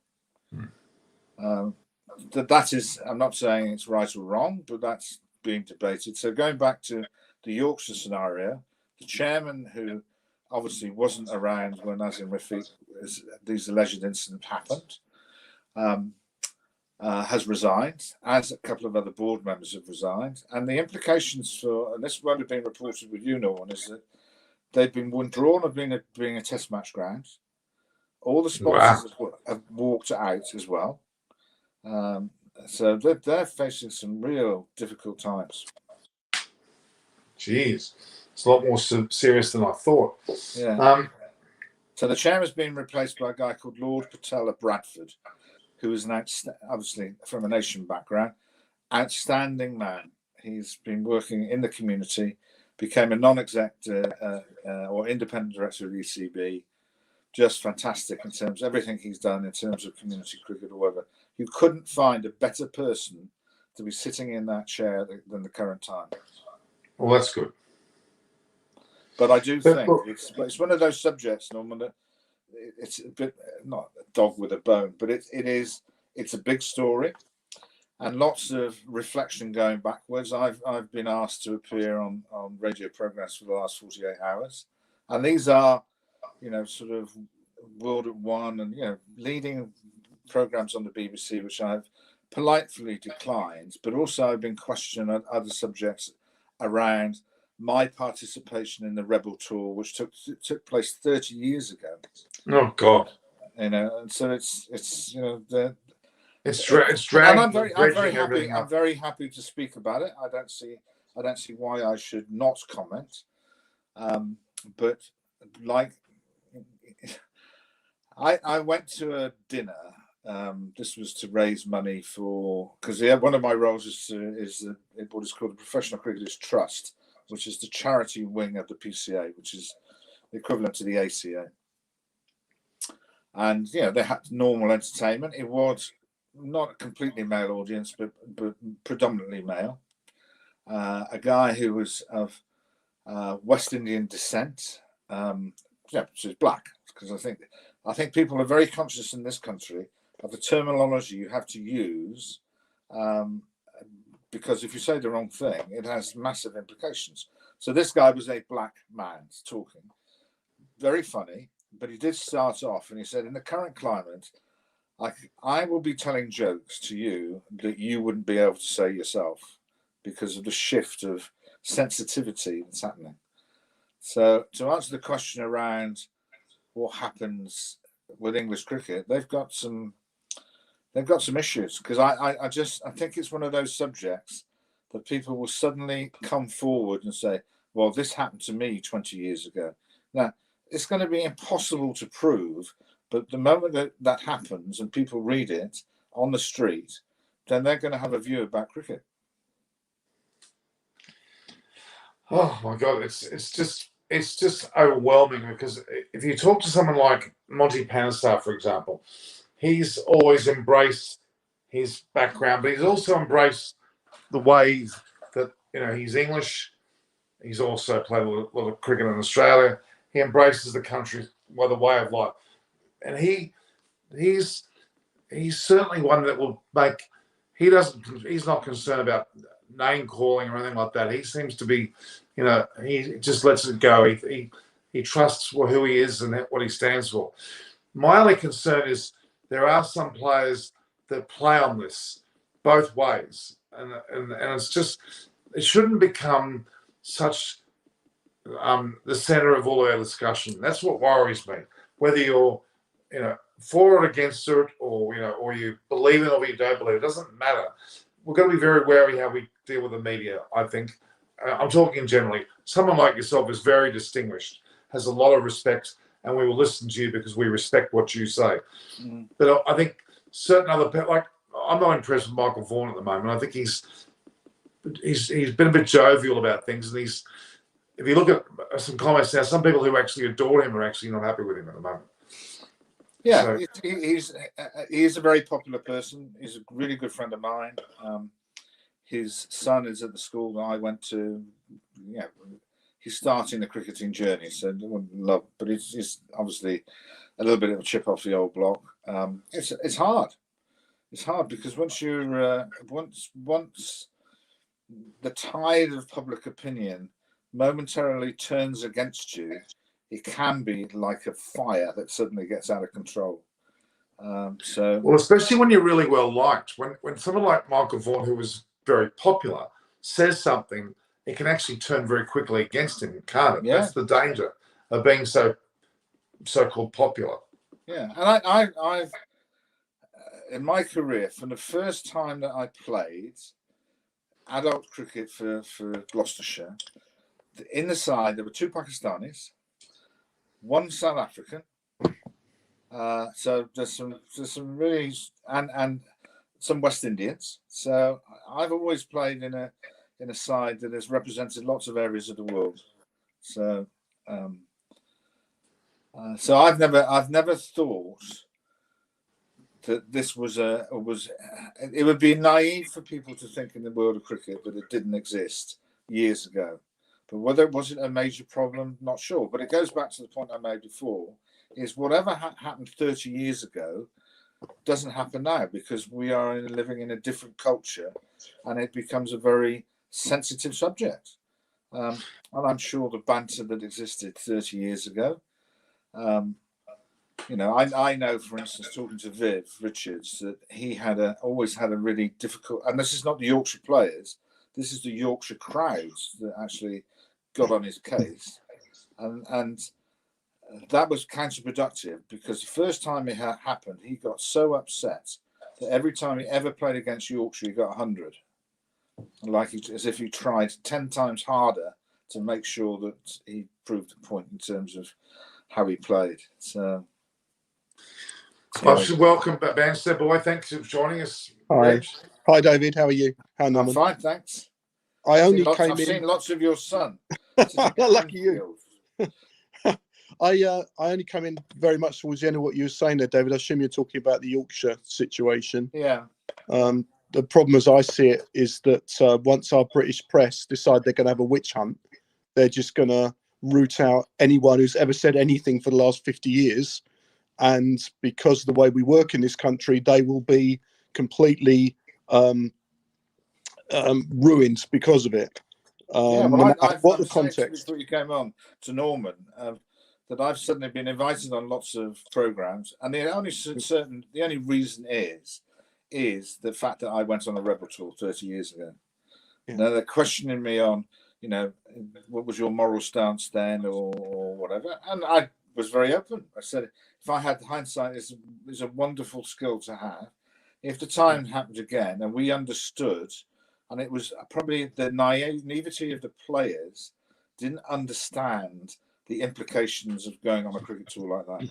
That is, I'm not saying it's right or wrong, but that's being debated. So going back to the Yorkshire scenario, the chairman, who obviously wasn't around when Nazim Rafiq, these alleged incidents happened, has resigned, as a couple of other board members have resigned. And the implications for, and this won't have been reported with you, Norman, is that they've been withdrawn of being a test match ground. All the sponsors have walked out as well. So they're facing some real difficult times. Jeez, it's a lot more serious than I thought. Yeah. So the chair has been replaced by a guy called Lord Patel of Bradford, who is obviously from a nation background, outstanding man. He's been working in the community, became a non-exec or independent director of the ECB. Just fantastic in terms of everything he's done in terms of community cricket or whatever. You couldn't find a better person to be sitting in that chair than the current time. Well, that's good. But I do think it's one of those subjects, Norman, that it's a bit, not a dog with a bone, but it's a big story and lots of reflection going backwards. I've been asked to appear on radio programs for the last 48 hours, and these are sort of World at One and leading programs on the BBC, which I've politely declined, but also I've been questioned on other subjects around my participation in the Rebel Tour, which took place 30 years ago. Oh God! And so it's it's dragging. I'm very happy. I'm very happy to speak about it. I don't see why I should not comment. But like, I went to a dinner. This was to raise money because one of my roles is what is called the Professional Cricketers Trust, which is the charity wing of the PCA, which is the equivalent to the ACA. And they had normal entertainment. It was not a completely male audience, but predominantly male. a guy who was of West Indian descent. Yeah, so he's black, because I think people are very conscious in this country of the terminology you have to use, because if you say the wrong thing, it has massive implications. So this guy was a black man talking, very funny, but he did start off and he said, in the current climate, I will be telling jokes to you that you wouldn't be able to say yourself because of the shift of sensitivity that's happening. So to answer the question around what happens with English cricket, they've got some issues, because I think it's one of those subjects that people will suddenly come forward and say, well, this happened to me 20 years ago. Now, it's going to be impossible to prove, but the moment that happens and people read it on the street, then they're going to have a view about cricket. Oh my God, it's just overwhelming, because if you talk to someone like Monty Panesar, for example, he's always embraced his background, but he's also embraced the ways that, he's English. He's also played a lot of cricket in Australia. He embraces the country, the way of life, and he's certainly one that will make. He's not concerned about name calling or anything like that. He seems to be, he just lets it go. He trusts who he is and what he stands for. My only concern is there are some players that play on this both ways, and it's just, it shouldn't become such the center of all our discussion. That's what worries me. Whether you're for or against it, or you believe it or you don't believe it, doesn't matter. We've got to be very wary how we deal with the media, I think. I'm talking generally. Someone like yourself is very distinguished, has a lot of respect, and we will listen to you because we respect what you say. Mm. But I think certain other people, like, I'm not impressed with Michael Vaughan at the moment. I think he's been a bit jovial about things, and if you look at some comments now, some people who actually adore him are actually not happy with him at the moment. Yeah, so, he's a very popular person. He's a really good friend of mine. His son is at the school that I went to. Yeah, he's starting the cricketing journey, so but it's obviously a little bit of a chip off the old block. It's hard. It's hard because once the tide of public opinion momentarily turns against you, it can be like a fire that suddenly gets out of control. Well, especially when you're really well liked. When someone like Michael Vaughan, who was very popular, says something, it can actually turn very quickly against him, can't it? Yeah. That's the danger of being so-called popular. Yeah, and I've in my career, from the first time that I played adult cricket for Gloucestershire, in the side there were 2 Pakistanis, 1 South African. So there's some really and some West Indians. So I've always played in a side that has represented lots of areas of the world. So so I've never thought that this was it would be naive for people to think in the world of cricket that it didn't exist years ago. But whether it wasn't a major problem, not sure. But it goes back to the point I made before, is whatever happened 30 years ago doesn't happen now, because we are living in a different culture and it becomes a very sensitive subject. And I'm sure the banter that existed 30 years ago, I know, for instance, talking to Viv Richards, that he always had a really difficult, and this is not the Yorkshire players, this is the Yorkshire crowds that actually got on his case, and that was counterproductive, because the first time it happened, he got so upset that every time he ever played against Yorkshire, he got 100, as if he tried 10 times harder to make sure that he proved a point in terms of how he played. So. I should welcome Banstead Boy. Thanks for joining us. Hi. Hi, David. How are you? How I'm fine, thanks. I've seen lots of your son. Lucky you. I only came in very much towards the end of what you were saying there, David. I assume you're talking about the Yorkshire situation. Yeah. the problem as I see it is that once our British press decide they're going to have a witch hunt, they're just going to root out anyone who's ever said anything for the last 50 years. And because of the way we work in this country, they will be completely ruined because of it. Yeah, No well, matter what the I've said context. before you came on to Norman that I've suddenly been invited on lots of programs, and the only reason is the fact that I went on a rebel tour 30 years ago. Yeah. Now they're questioning me on, what was your moral stance then, or whatever, and I was very open. I said, if I had hindsight, is a wonderful skill to have. If the time happened again, and we understood. And it was probably the naivety of the players didn't understand the implications of going on a cricket tour like that.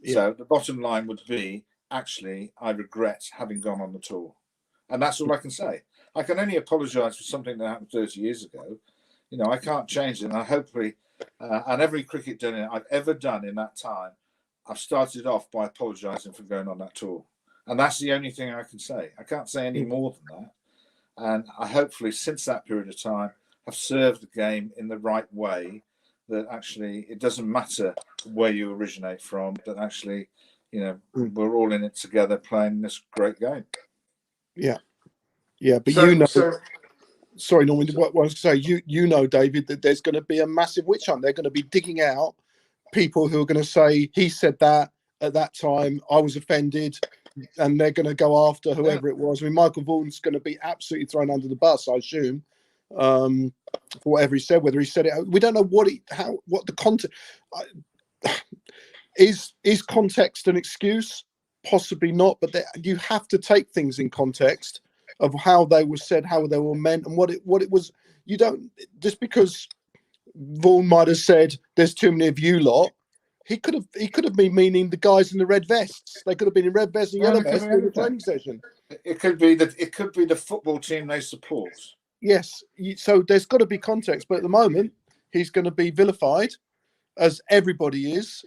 Yeah. So the bottom line would be, actually, I regret having gone on the tour. And that's all I can say. I can only apologise for something that happened 30 years ago. I can't change it. And I hopefully, and every cricket dinner I've ever done in that time, I've started off by apologising for going on that tour. And that's the only thing I can say. I can't say any more than that. And I hopefully, since that period of time, have served the game in the right way, that actually it doesn't matter where you originate from, that actually, we're all in it together playing this great game. Yeah. Yeah. But sorry, Norman, what I was to say, you know, David, that there's going to be a massive witch hunt. They're going to be digging out people who are going to say, he said that at that time, I was offended. And they're going to go after whoever it was. I mean, Michael Vaughan's going to be absolutely thrown under the bus, I assume, for whatever he said. Whether he said it, we don't know what the context is. Is context an excuse? Possibly not, but you have to take things in context of how they were said, how they were meant, and what it was. You don't just because Vaughan might have said there's too many of you lot. He could have been meaning the guys in the red vests. They could have been in red vests and yellow vests in the training session. It could be the football team they support. Yes, so there's got to be context. But at the moment, he's going to be vilified, as everybody is.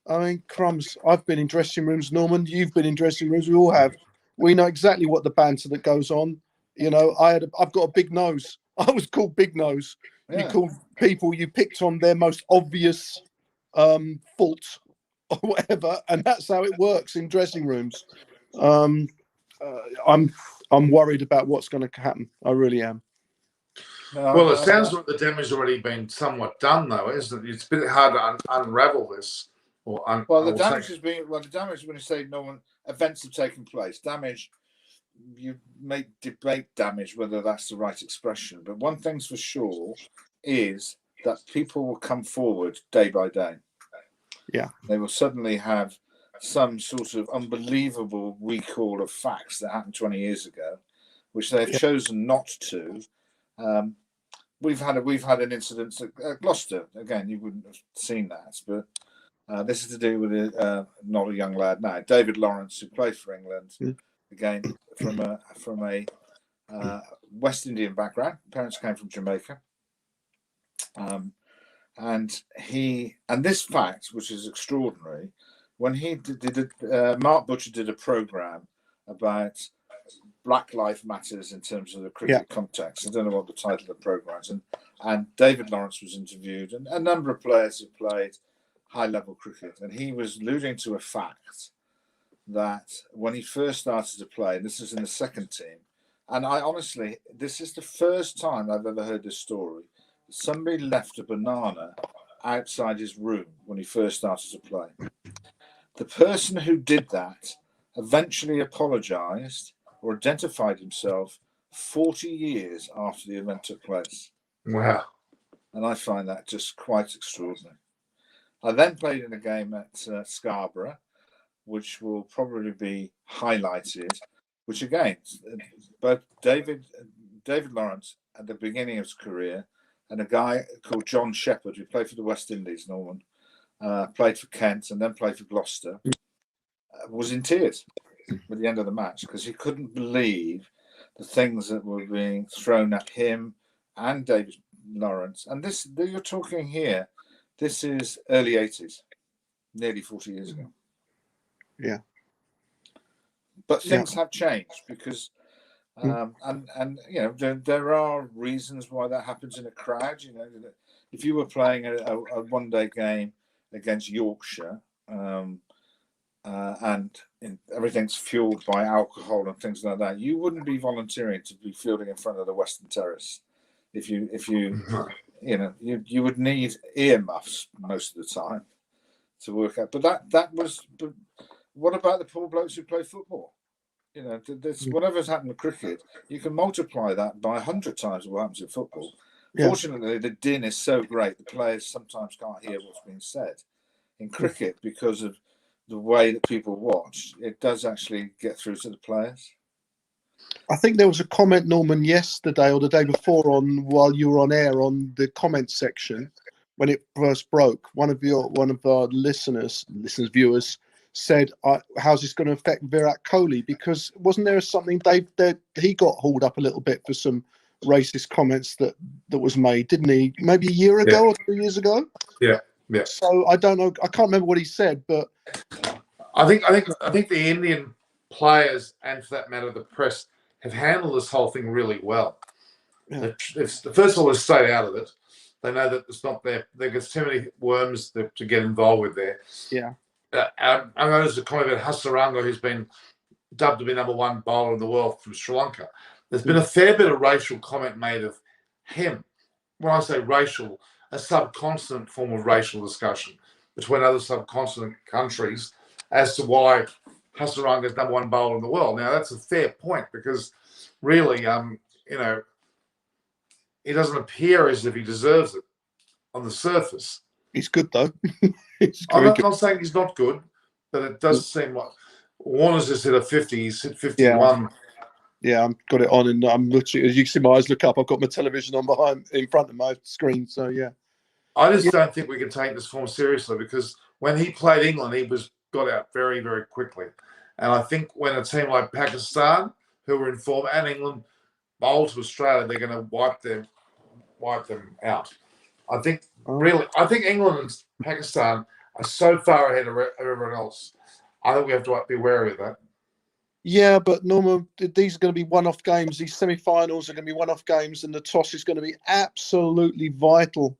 I mean, crumbs. I've been in dressing rooms, Norman. You've been in dressing rooms. We all have. We know exactly what the banter that goes on. I've got a big nose. I was called Big Nose. Yeah. You called people. You picked on their most obvious fault or whatever, and that's how it works in dressing rooms. I'm worried about what's going to happen. I really am. Well, it sounds like the damage has already been somewhat done, though, isn't it? It's a bit hard to unravel this. The damage has been. Well, the damage, when you say no events have taken place, damage. You may debate damage, whether that's the right expression, but one thing's for sure is that people will come forward day by day. Yeah. They will suddenly have some sort of unbelievable recall of facts that happened 20 years ago, which they've chosen not to. We've had an incident at Gloucester. Again, you wouldn't have seen that, but this is to do with not a young lad now, David Lawrence, who played for England. Again, from a West Indian background. Parents came from Jamaica. And this fact, which is extraordinary, when he Mark Butcher did a program about Black Lives Matters in terms of the cricket context. I don't know what the title of the program is, and David Lawrence was interviewed, and a number of players who played high-level cricket, and he was alluding to a fact that when he first started to play, and this is in the second team, and I honestly, this is the first time I've ever heard this story. Somebody left a banana outside his room when he first started to play. The person who did that eventually apologised or identified himself 40 years after the event took place. Wow. And I find that just quite extraordinary. I then played in a game at Scarborough, which will probably be highlighted, which again, both David Lawrence at the beginning of his career and a guy called John Shepherd, who played for the West Indies, Norman, played for Kent and then played for Gloucester, was in tears at the end of the match because he couldn't believe the things that were being thrown at him and David Lawrence. And this, you're talking here, this is early 80s, nearly 40 years ago. Yeah. But things have changed because And you know, there are reasons why that happens in a crowd. You know, if you were playing a one-day game against Yorkshire, and everything's fueled by alcohol and things like that, you wouldn't be volunteering to be fielding in front of the Western Terrace. If you you know, you would need earmuffs most of the time to work out. But that was. But what about the poor blokes who play football? You know, whatever's happened with cricket, you can multiply that by 100 times what happens in football. Yeah. Fortunately, the din is so great, the players sometimes can't hear what's being said. In cricket, because of the way that people watch, it does actually get through to the players. I think there was a comment, Norman, yesterday or the day before, while you were on air on the comment section when it first broke. One of our viewers said, "How's this going to affect Virat Kohli?" Because wasn't there something that he got hauled up a little bit for some racist comments that was made, didn't he? Maybe a year ago or 2 years ago. Yeah. So I don't know. I can't remember what he said, but I think the Indian players, and for that matter, the press, have handled this whole thing really well. Yeah. First of all, they've stayed out of it. They know that it's not there. There's too many worms to get involved with there. Yeah. I know there's a comment about Hasaranga, who's been dubbed to be #1 bowler in the world from Sri Lanka. There's been a fair bit of racial comment made of him. When I say racial, a subcontinent form of racial discussion between other subcontinent countries as to why Hasaranga is #1 bowler in the world. Now, that's a fair point because really, you know, he doesn't appear as if he deserves it on the surface. he's good though. I'm not saying he's not good, but it does seem like Warner's just hit a 50. He's hit 51. Yeah, I've got it on, and I'm looking. As you can see, my eyes look up. I've got my television on in front of my screen. So yeah, I just don't think we can take this form seriously because when he played England, he got out very, very quickly. And I think when a team like Pakistan, who were in form, and England bowl to Australia, they're going to wipe them out. I think England and Pakistan are so far ahead of everyone else. I think we have to be wary of that. Yeah, but Norman, these are going to be one-off games. These semi-finals are going to be one-off games, and the toss is going to be absolutely vital,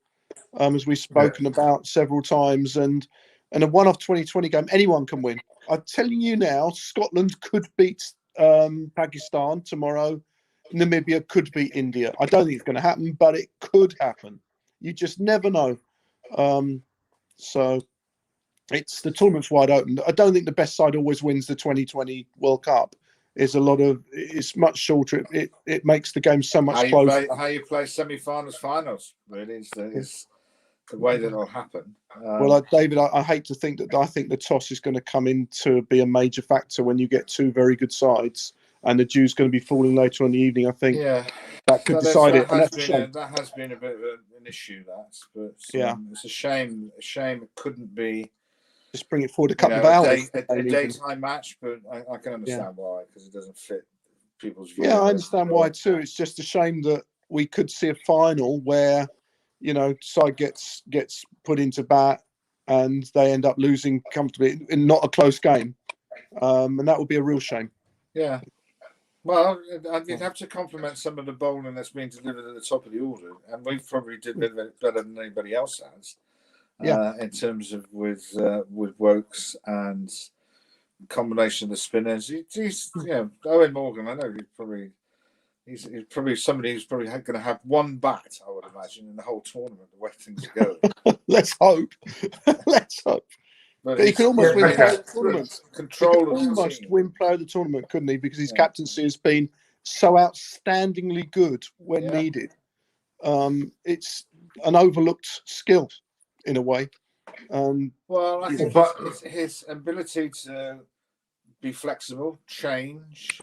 as we've spoken about several times. And a one-off 2020 game, anyone can win. I'm telling you now, Scotland could beat Pakistan tomorrow. Namibia could beat India. I don't think it's going to happen, but it could happen. You just never know. So the tournament's wide open. I don't think the best side always wins the 2020 World Cup. It's much shorter. It makes the game so much closer. How you play semi-finals, finals, really, is the way that it'll happen. David, I hate to think that. I think the toss is going to come in to be a major factor when you get two very good sides, and the dew's going to be falling later on in the evening. I think that could decide it. That has been a bit of an issue. But it's a shame. It couldn't be. Just bring it forward a couple of hours. A daytime match, but I can understand why, because it doesn't fit people's view. Yeah, I understand why too. It's just a shame that we could see a final where, you know, side gets put into bat and they end up losing comfortably in not a close game, and that would be a real shame. Yeah. Well, you'd have to compliment some of the bowling that's been delivered at the top of the order, and we've probably did better than anybody else has. In terms of with Wokes and combination of the spinners, Owen Morgan. I know he's probably somebody who's probably going to have one bat, I would imagine, in the whole tournament. The way things are going. Let's hope. Let's hope. But he could almost win player of the tournament. Win player of the tournament, couldn't he? Because his captaincy has been so outstandingly good when needed. It's an overlooked skill in a way. Well, I think his ability to be flexible, change,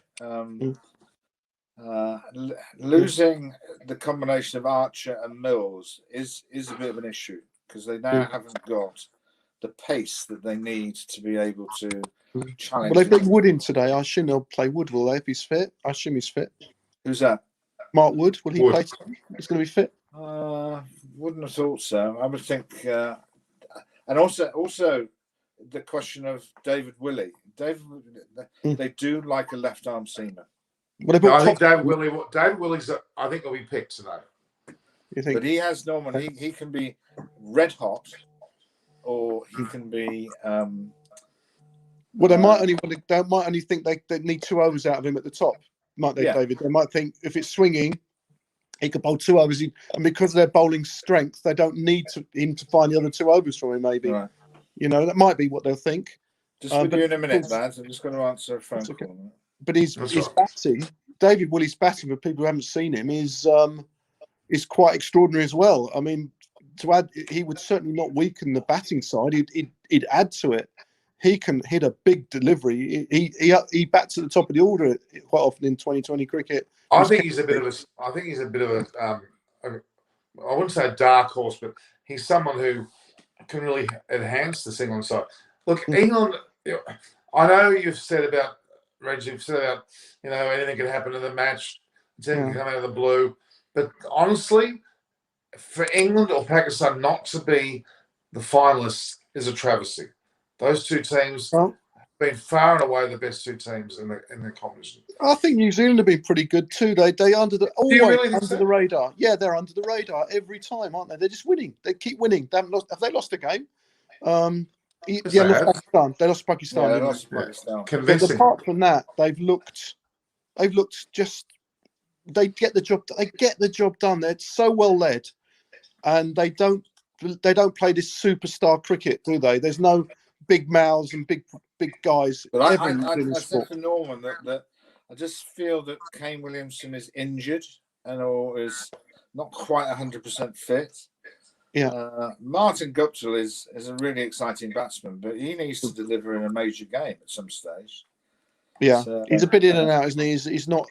losing the combination of Archer and Mills is a bit of an issue because they now haven't got the pace that they need to be able to challenge. Well, they bring Wood in today. I assume they'll play Wood, will they, if he's fit? I assume he's fit. Who's that? Mark Wood. Will he play today? He's going to be fit? Wouldn't have thought so. I would think... and also the question of David Willey. They do like a left-arm seamer. Well, they No, bought I think Top. David Willie's. I think will be picked today. You think? But he has Norman. He can be red hot, or he can be. Well, they might only think they need 2 overs out of him at the top, might they, Yeah. David? They might think if it's swinging, he could bowl 2 overs, and because of their bowling strength, they don't need him to find the other 2 overs from him. Maybe, Right. that might be what they'll think. Just with you in a minute, lads. I'm just going to answer a phone okay. call. But his right. batting, David Willie's batting, for people who haven't seen him, is quite extraordinary as well. I mean, to add, he would certainly not weaken the batting side. He'd add to it. He can hit a big delivery. He bats at the top of the order quite often in 2020 cricket. I think he's a bit of a. I wouldn't say a dark horse, but he's someone who can really enhance the England side. Look, England. I know you've said about Reggie. You've said about anything can happen in the match. Anything can come out of the blue. But honestly, for England or Pakistan not to be the finalists is a travesty. Those 2 teams have been far and away the best 2 teams in the competition. I think New Zealand have been pretty good too. They always under the radar. Yeah, they're under the radar every time, aren't they? They're just winning. They keep winning. They haven't lost. Have they lost a game? They lost Pakistan. They lost Pakistan. Yeah, they lost Pakistan. Convincing. But apart from that, they've looked just. They get the job done. They're so well led, and they don't play this superstar cricket, do they? There's no big mouths and big guys. But I said to Norman that I just feel that Kane Williamson is injured or is not quite 100% fit. Yeah. Martin Guptill is a really exciting batsman, but he needs to deliver in a major game at some stage. Yeah, so, he's a bit in and out, isn't he? He's not.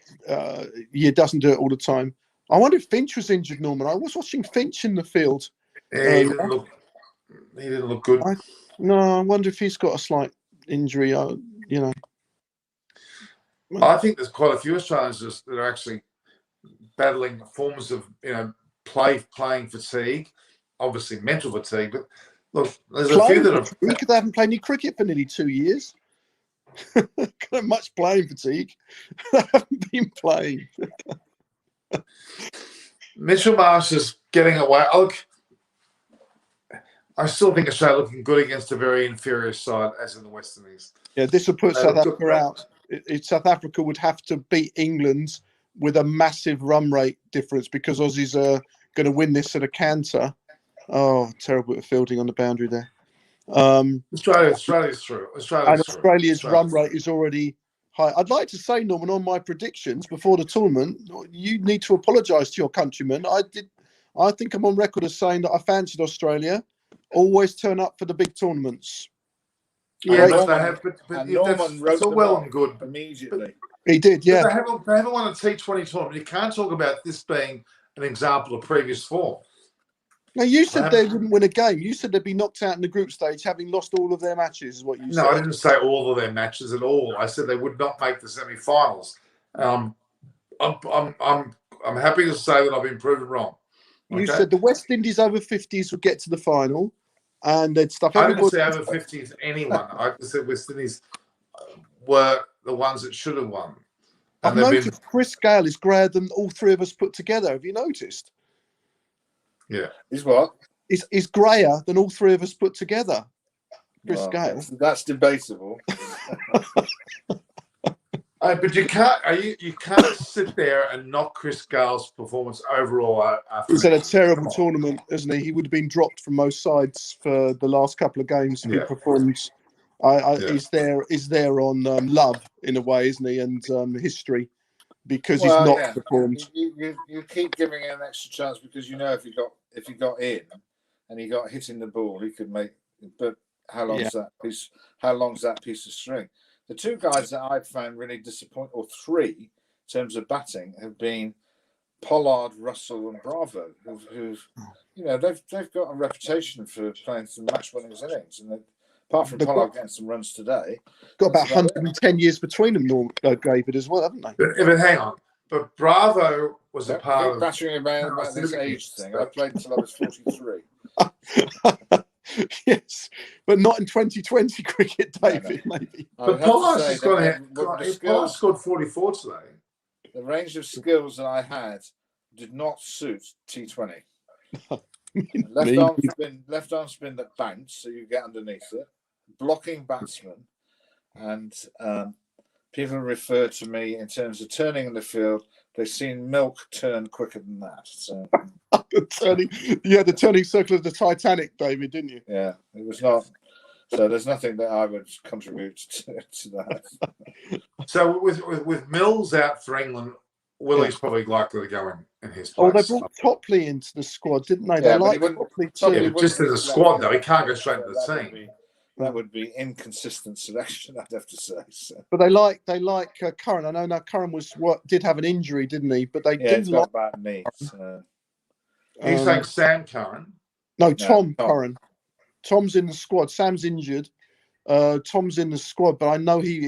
He doesn't do it all the time. I wonder if Finch was injured, Norman. I was watching Finch in the field. Yeah, he didn't look good. I wonder if he's got a slight injury. I think there's quite a few Australians that are actually battling forms of playing fatigue, obviously mental fatigue. But look, there's a few that they haven't played any cricket for nearly 2 years. Got much playing fatigue. They haven't been playing. Mitchell Marsh is getting away. Look, I still think Australia looking good against a very inferior side, as in the West Indies. Yeah, this will put South Africa out. South Africa would have to beat England with a massive run rate difference because Aussies are going to win this at a canter. Oh, terrible bit of fielding on the boundary there. Australia's through. Australia's run rate is already high. I'd like to say, Norman, on my predictions before the tournament, you need to apologise to your countrymen. I think I'm on record as saying that I fancied Australia. Always turn up for the big tournaments. Yeah, but they have. But Norman that's all well and good. Immediately. He did, yeah. They haven't won a T20 tournament. You can't talk about this being an example of previous form. Now, you said they wouldn't win a game. You said they'd be knocked out in the group stage, having lost all of their matches, is what you said. No, I didn't say all of their matches at all. I said they would not make the semi-finals. I'm happy to say that I've been proven wrong. Okay? You said the West Indies over 50s would get to the final, and they'd stuff I didn't everybody. say over 50s anyone. I said West Indies were the ones that should have won. I've noticed Chris Gale is greyer than all 3 of us put together. Have you noticed? Yeah. He's what? He's greyer than all 3 of us put together. Chris Gale. That's debatable. But you can't sit there and knock Chris Gale's performance overall. He's had a terrible tournament, hasn't he? He would have been dropped from most sides for the last couple of games. He performed. He's there on love in a way, isn't he? And history, because he's not performed. You keep giving him an extra chance because if he got in and he got hitting the ball, he could make. But how long's that piece? How long's that piece of string? The 2 guys that I've found really disappointing, or 3 in terms of batting, have been Pollard, Russell, and Bravo, who've they've got a reputation for playing some match-winning innings, and apart from Pollard getting some runs today, got about 110 years between them, David, as well, haven't they? But hang on, but Bravo was a part of battering about this age thing. I played until I was 43. Yes, but not in 2020 cricket, David. Maybe. But Pollard scored 44 today. the range of skills that I had did not suit T20. Left arm spin that bounced, so you get underneath it. Blocking batsman, and people refer to me in terms of turning in the field. They've seen milk turn quicker than that. So you had the turning circle of the Titanic, David, didn't you? yeah, it was not. So there's nothing that I would contribute to that. So with Mills out for England, Willie's probably likely to go in his Oh, they place. brought Topley into the squad, didn't they? Yeah, They but liked he wouldn't- Topley Topley too. Yeah, but just as a squad, though, he can't go straight to the team. That would be inconsistent selection, I'd have to say. So. But they like Curran. I know now Curran did have an injury, didn't he? But they do He's like got bad knee. So. Are you saying Sam Curran? no Tom Tom. Curran. Tom's in the squad. Sam's injured. Tom's in the squad, but I know he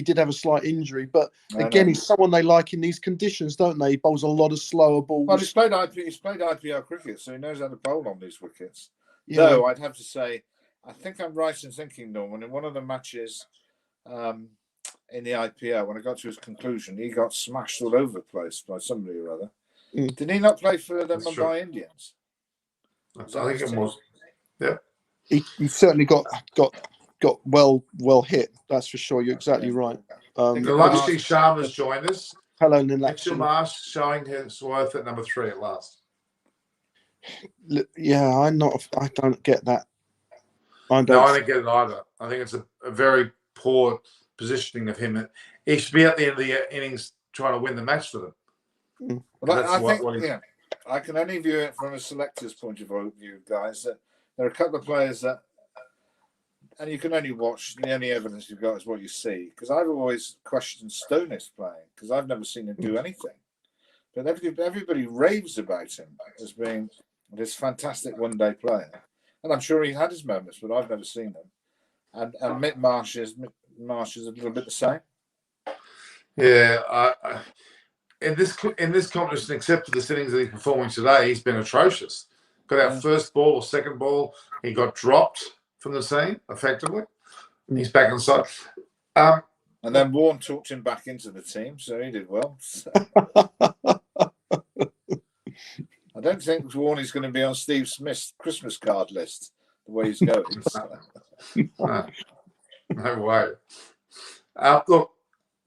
did have a slight injury. But again, he's someone they like in these conditions, don't they? He bowls a lot of slower balls. Well, he's played IPL cricket, so he knows how to bowl on these wickets. Yeah. Though I'd have to say, I think I'm right in thinking, Norman, in one of the matches in the IPL, when I got to his conclusion, he got smashed all over the place by somebody or other. Did he not play for the Mumbai Indians? I think it was. Yeah. He certainly got well hit. That's for sure. You're exactly right. Nilanshi Sharma's joined us. Hello, Mitchell Nilanshi. Marsh showing his worth at number 3 at last. Yeah, I don't get that. I don't get it either. I think it's a very poor positioning of him. He should be at the end of the innings trying to win the match for them. Well, I can only view it from a selector's point of view, guys. That there are a couple of players that, and you can only watch, the only evidence you've got is what you see. Because I've always questioned Stone's playing, because I've never seen him do anything. But everybody raves about him as being this fantastic one-day player. And I'm sure he had his moments, but I've never seen him. And Mitt Marsh is a little bit the same. Yeah, in this competition, except for the innings that he's performing today, he's been atrocious. Got our first ball or second ball, he got dropped from the team effectively. He's back inside. And then Warren talked him back into the team, so he did well. So. I don't think Warney's going to be on Steve Smith's Christmas card list the way he's going. So. No way. Look,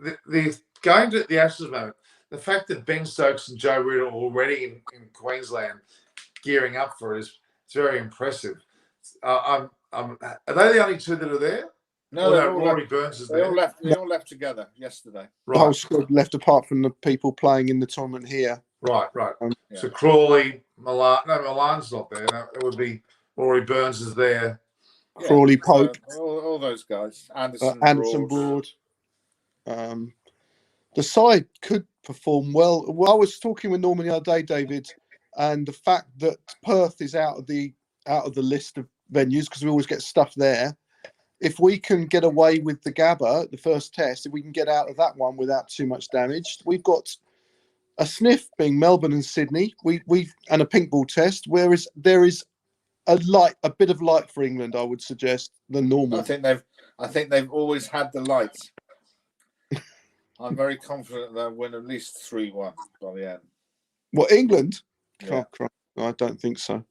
the going to the Ashes moment, the fact that Ben Stokes and Joe Root are already in Queensland gearing up for it is very impressive. Are they the only two that are there? No, Rory Burns is there. They all left together yesterday. The whole squad left apart from the people playing in the tournament here. Right. So Crawley, Milan's not there. No, it would be Rory Burns is there. Crawley, Pope, all those guys. Anderson, Broad. The side could perform well. I was talking with Norman the other day, David, and the fact that Perth is out of the list of venues because we always get stuff there. If we can get away with the Gabba, the first test, if we can get out of that one without too much damage, we've got a sniff being Melbourne and Sydney. And a pink ball test, whereas there is a bit of light for England, I would suggest, than normal. I think they've always had the light. I'm very confident they'll win at least 3-1 by the end. What, England? Yeah. No, I don't think so.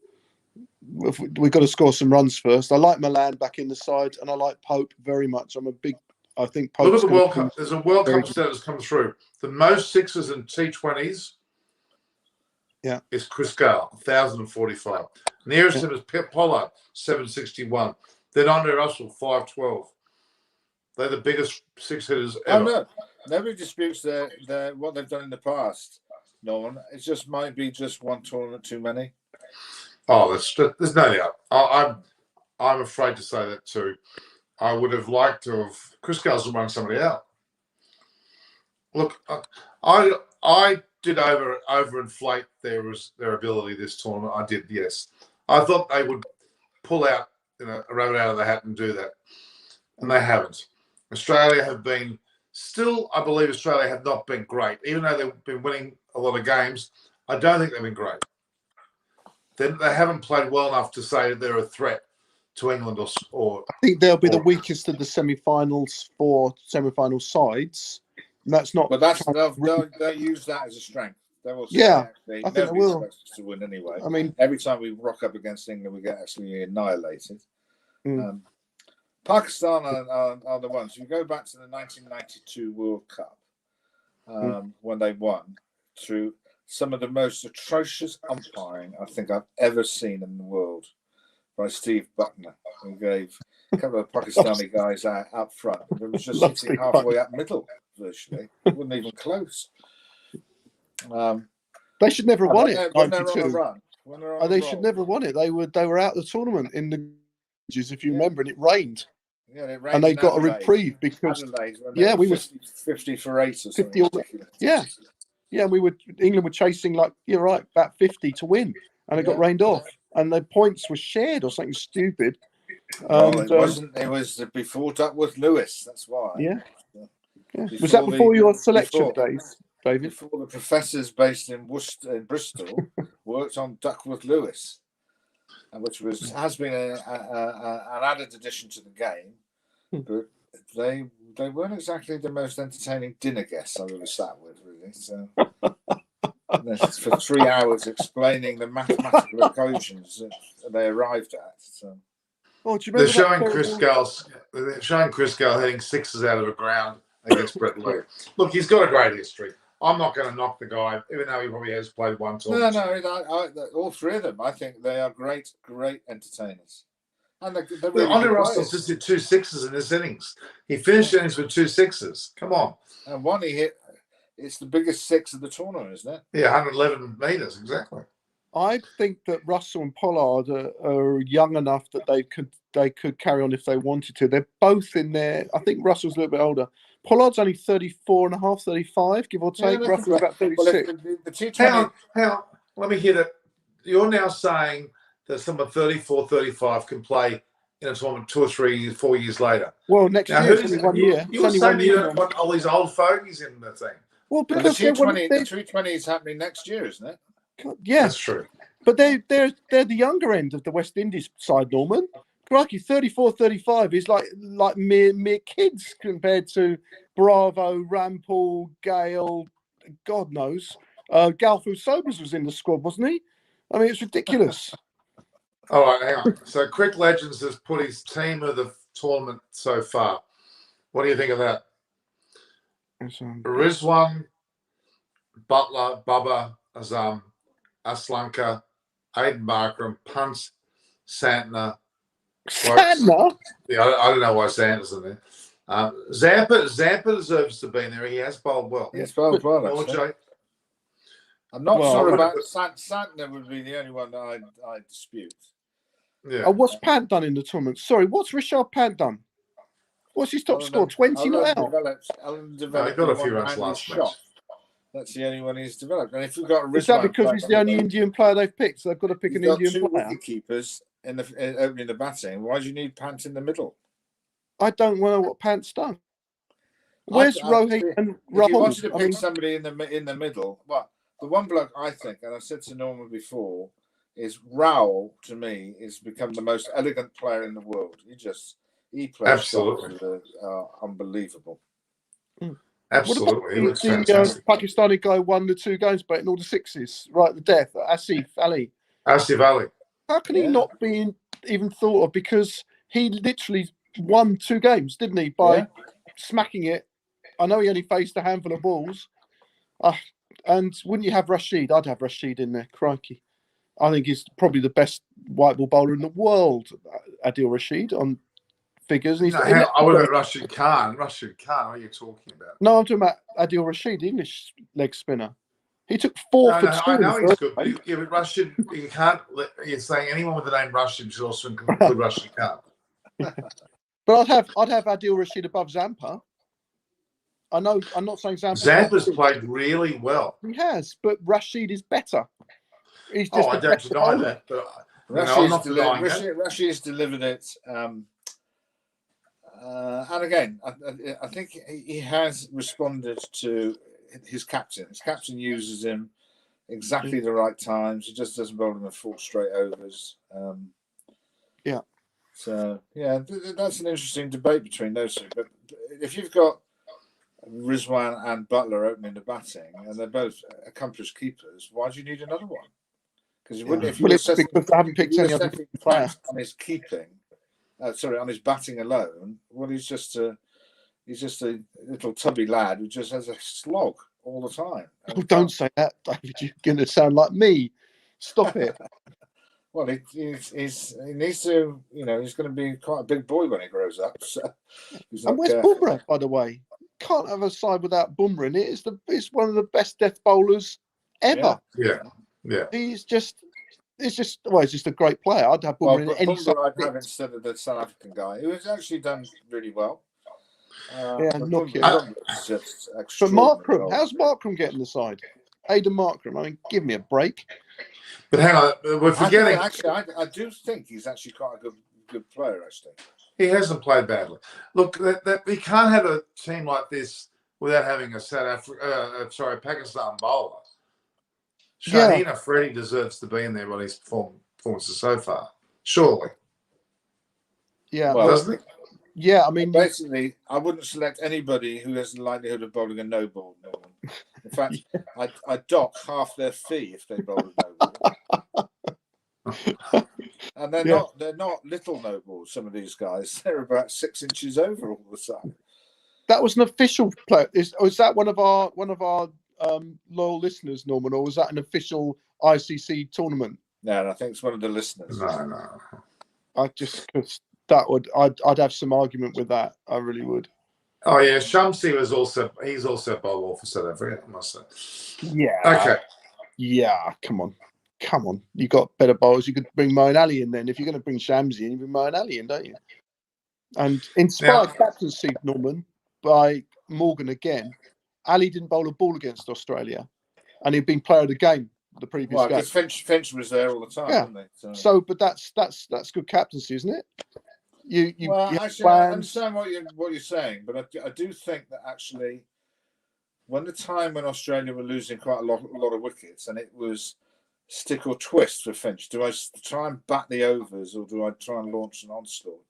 We've got to score some runs first. I like Milan back in the side, and I like Pope very much. I think Pope. Look at the World Cup. There's a World Cup stat that's come through. The most sixes in T20s is Chris Gale, 1,045. Nearest him is Pip Pollard, 761. Then Andre Russell, 512. They're the biggest six hitters ever. Oh, no. Nobody disputes what they've done in the past, Norman. It just might be just one tournament too many. Oh, there's no doubt. I'm afraid to say that too. I would have liked to have. Chris Gale's run somebody out. Look, I did overinflate their ability this tournament. I did, yes. I thought they would pull out a rabbit out of the hat and do that, and they haven't. Australia have been still. I believe Australia have not been great, even though they've been winning a lot of games. I don't think they've been great. They haven't played well enough to say that they're a threat to England or I think they'll be the weakest of the semi-finals for semi-final sides And that's not. But they'll use that as a strength. They will say, Yeah, actually, I think they nobody will. expects us to win anyway. I mean, Every time we rock up against England, we get actually annihilated. Mm. Pakistan are the ones. You go back to the 1992 World Cup when they won through some of the most atrocious umpiring I think I've ever seen in the world by Steve Buckner, who gave a couple of Pakistani guys out up front. It was just Love sitting Steve halfway Buckner. up middle, virtually. It wasn't even close. They should never have won it. When they're on a 92. run. When they're on a They roll. should never have won it. They were out of the tournament in the, if you remember, and it rained. Yeah, it rained And they in got a Adelaide. reprieve because Adelaide, when yeah, they we were were 50 for 8 or something 50 all, ridiculous. yeah, England were chasing, like, you're right, about 50 to win, and it got rained off, and the points were shared or something stupid. Well, And, it wasn't. It was before Duckworth Lewis. That's why. Yeah. Was that before your selection days, David? Before the professors based in Bristol worked on Duckworth Lewis, which has been an added addition to the game, but they weren't exactly the most entertaining dinner guests I've ever sat with, really. So for 3 hours explaining the mathematical equations that they arrived at. So. Oh, do you They're remember showing Chris Gale hitting sixes out of the ground against Brett Lee. Look, he's got a great history. I'm not going to knock the guy, even though he probably has played one tournament. No, all three of them. I think they are great entertainers. And they're really Andre good Russell's players. just hit 2 sixes in this innings. He finished innings with 2 sixes. Come on. And one he hit, it's the biggest 6 of the tournament, isn't it? Yeah, 111 metres, exactly. I think that Russell and Pollard are young enough that they could carry on if they wanted to. They're both in there. I think Russell's a little bit older. Pollard's only 34 and a half, 35, give or take. Russell's about 36. Well, the T20... Hang on. Let me hear that. You're now saying that someone 34, 35 can play in a tournament 2 or 3, 4 years later. Well, next year, it's only 1 year. You're saying you don't want all these old fogies in the thing. Well, because the T20 is happening next year, isn't it? Yeah, that's true. But they're the younger end of the West Indies side, Norman. Crikey, 34, 35 is like mere kids compared to Bravo, Rampal, Gale, God knows. Galfu Sobers was in the squad, wasn't he? I mean, it's ridiculous. All right, hang on. So Crick Legends has put his team of the tournament so far. What do you think of that? Rizwan, Butler, Bubba, Azam, Aslanka, Aiden Markram, Punt, Santner. Santner? Yeah, I don't know why Santner's in there. Zampa deserves to be in there. He has bowled well. Yes, bowled well. I'm not sure about Santner. Would be the only one that I dispute. Yeah. What's Pant done in the tournament? Sorry, what's Richard Pant done? What's his top score? 20 not out. He got a few runs last match. That's the only one he's developed. And if we've got a is that because he's the only Indian player they've picked? So they've got to pick an Indian player. Keepers in opening the batting. Why do you need Pant in the middle? I don't know what Pant's done. Where's Rohit and Rahul? If you wanted to pick somebody in the middle, well, the one bloke I think, and I've said to Norman before, is Rahul. To me, has become the most elegant player in the world. He plays absolutely unbelievable. Absolutely, he looks fantastic. Pakistani guy won the 2 games, but in all the 6s, right? The death, Asif Ali. How can he not be even thought of? Because he literally won 2 games, didn't he? By smacking it. I know he only faced a handful of balls. And wouldn't you have Rashid? I'd have Rashid in there. Crikey. I think he's probably the best white ball bowler in the world, Adil Rashid, on figures. And I would have Rashid Khan. Rashid Khan, what are you talking about? No, I'm talking about Adil Rashid, the English leg spinner. He took 4 for 2. I know he's good. But Rashid, you can't. You're saying anyone with the name Rashid should also include Rashid Khan. But I'd have Adil Rashid above Zampa. I know. I'm not saying Zampa's played really well. He has, but Rashid is better. He's just I don't deny that. But Rashid's delivered it. And again, I think he has responded to his captain. His captain uses him exactly the right times. He just doesn't bowl him a 4 straight overs. So that's an interesting debate between those two. But if you've got Rizwan and Butler opening the batting, and they're both accomplished keepers. Why do you need another one? Because you wouldn't if you Well, were it's assessing, because they haven't if picked you were any other assessing player. Pratt on his keeping. On his batting alone. Well, he's just a little tubby lad who just has a slog all the time. Oh, don't say that, David. You're going to sound like me. Stop it. Well, he needs to, he's going to be quite a big boy when he grows up. So he's And not where's careful. Bumrah, by the way? Can't have a side without Bumrah in it. It's one of the best death bowlers ever. Yeah. He's just a great player. I'd have Bumrah in any side. Bumrah I'd have instead of the South African guy, who has actually done really well. Nokia. Just But Markram, how's Markram getting the side? Aidan Markram. I mean, give me a break. But hang on, we're forgetting. I do think he's actually quite a good player. Actually, He hasn't played badly. Look, that we can't have a team like this without having a Pakistan bowler. Shaheen Afridi deserves to be in there on his performances so far. Surely. Yeah. Well, doesn't it? Yeah, I mean, basically, I wouldn't select anybody who has the likelihood of bowling a no ball. In fact, I'd dock half their fee if they bowled a no ball. And they're not little no balls. Some of these guys, they're about 6 inches over all the time. that was an official play. Is that one of our loyal listeners, Norman, or was that an official ICC tournament? No, I think it's one of the listeners. No. Because I'd have some argument with that. I really would. Oh yeah, Shamsi he's also a bowler for South Africa, I must say. Yeah. Okay. Yeah, come on. You got better bowlers. You could bring Moeen Ali in then. If you're going to bring Shamsi in, you bring Moeen Ali in, don't you? And inspired captaincy, Norman, by Morgan again. Ali didn't bowl a ball against Australia, and he'd been player of the game the previous game. Because Finch was there all the time, wasn't he? So, but that's good captaincy, isn't it? I understand what you're saying, but I do think that actually, when Australia were losing quite a lot of wickets, and it was stick or twist for Finch, do I try and bat the overs or do I try and launch an onslaught?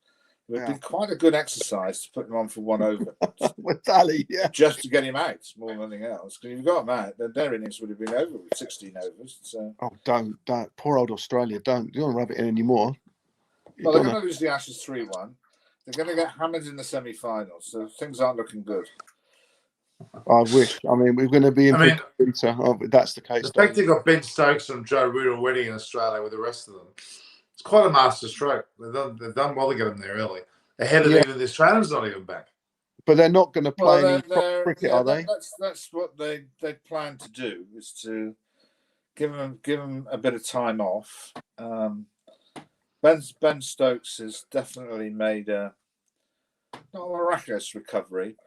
It would be quite a good exercise to put him on for one over. With Ali, just to get him out more than anything else. Because if you got him out, then their innings would have been over with 16 overs. So. Oh, don't! Poor old Australia, don't! You don't rub it in anymore. Well, they're going to lose the Ashes 3-1. They're going to get hammered in the semi-finals, so things aren't looking good. I wish. I mean, we're going to be in winter. That's the case. The fact you've got Ben Stokes and Joe Root already in Australia with the rest of them, it's quite a master stroke. They've done well to get them there early. Ahead of even the Australians not even back. But they're not going to play any cricket, are they? That's what they plan to do, is to give them a bit of time off. Ben Stokes has definitely made not a miraculous recovery,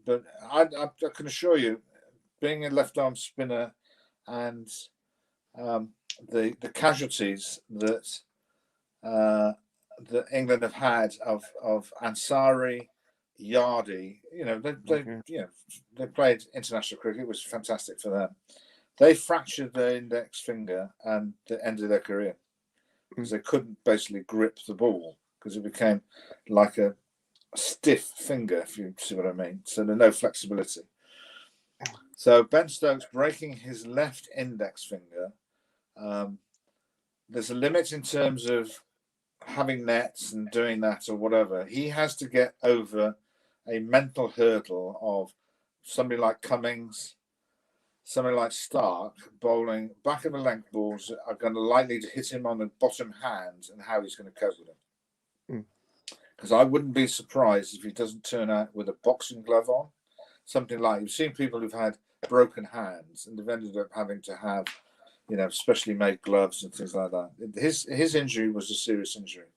but I can assure you, being a left arm spinner and the casualties that England have had of Ansari, Yardi, they played international cricket. It was fantastic for them. They fractured their index finger and the end of their career because they couldn't basically grip the ball because it became like a stiff finger, if you see what I mean. So there's no flexibility. So Ben Stokes breaking his left index finger. There's a limit in terms of having nets and doing that or whatever. He has to get over a mental hurdle of somebody like Cummings, somebody like Stark bowling back of the length balls that are going to likely to hit him on the bottom hand and how he's going to cope with them. Because I wouldn't be surprised if he doesn't turn out with a boxing glove on. Something like, you've seen people who've had broken hands and they've ended up having to have, specially made gloves and things like that. His injury was a serious injury.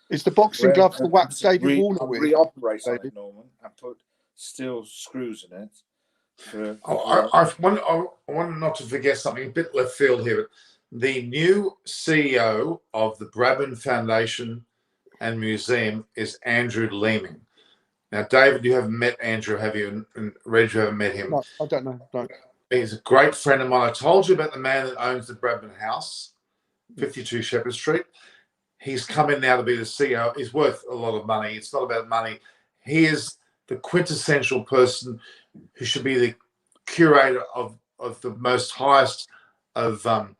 Is the boxing glove to whack David Warner with? Reoperate on it, Norman, and put steel screws in it. I want not to forget something a bit left field here. But the new CEO of the Brabham Foundation and Museum is Andrew Leeming. Now, David, you haven't met Andrew, have you? And Reg, you haven't met him. No, I don't know. No. He's a great friend of mine. I told you about the man that owns the Brabham House, 52 Shepherd Street. He's come in now to be the CEO. He's worth a lot of money. It's not about money. He is the quintessential person who should be the curator of the most highest of the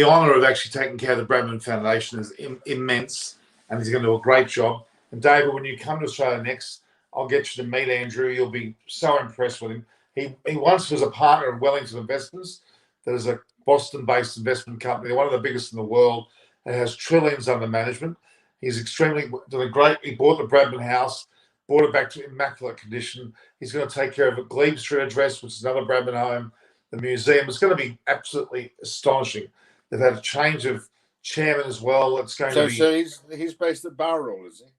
honour of actually taking care of the Bradman Foundation is immense, and he's going to do a great job. And David, when you come to Australia next, I'll get you to meet Andrew. You'll be so impressed with him. He once was a partner of Wellington Investments, that is a Boston-based investment company, one of the biggest in the world, and has trillions under management. He's extremely done a great. He bought the Bradman House, brought it back to immaculate condition. He's going to take care of a Glebe Street address, which is another Bradman home. The museum is going to be absolutely astonishing. They've had a change of chairman as well. It's going to be. So he's based at Bowral, is he?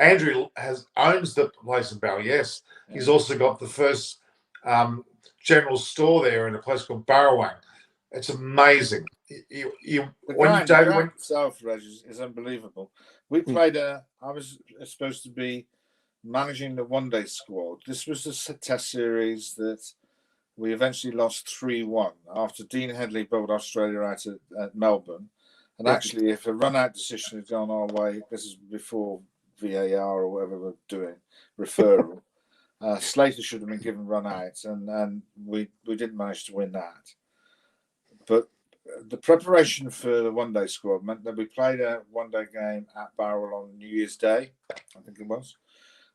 Andrew owns the place in Barrow. Yes, yeah. He's also got the first general store there in a place called Barrowang. It's amazing. The ground itself, Reg, is unbelievable. We played I was supposed to be managing the one-day squad. This was the test series that we eventually lost 3-1 after Dean Headley bowled Australia out at Melbourne. And actually, if a run-out decision had gone our way, this is before VAR or whatever we're doing, referral, Slater should have been given run-out, and we didn't manage to win that. But the preparation for the one-day squad meant that we played a one-day game at Bowral on New Year's Day, I think it was.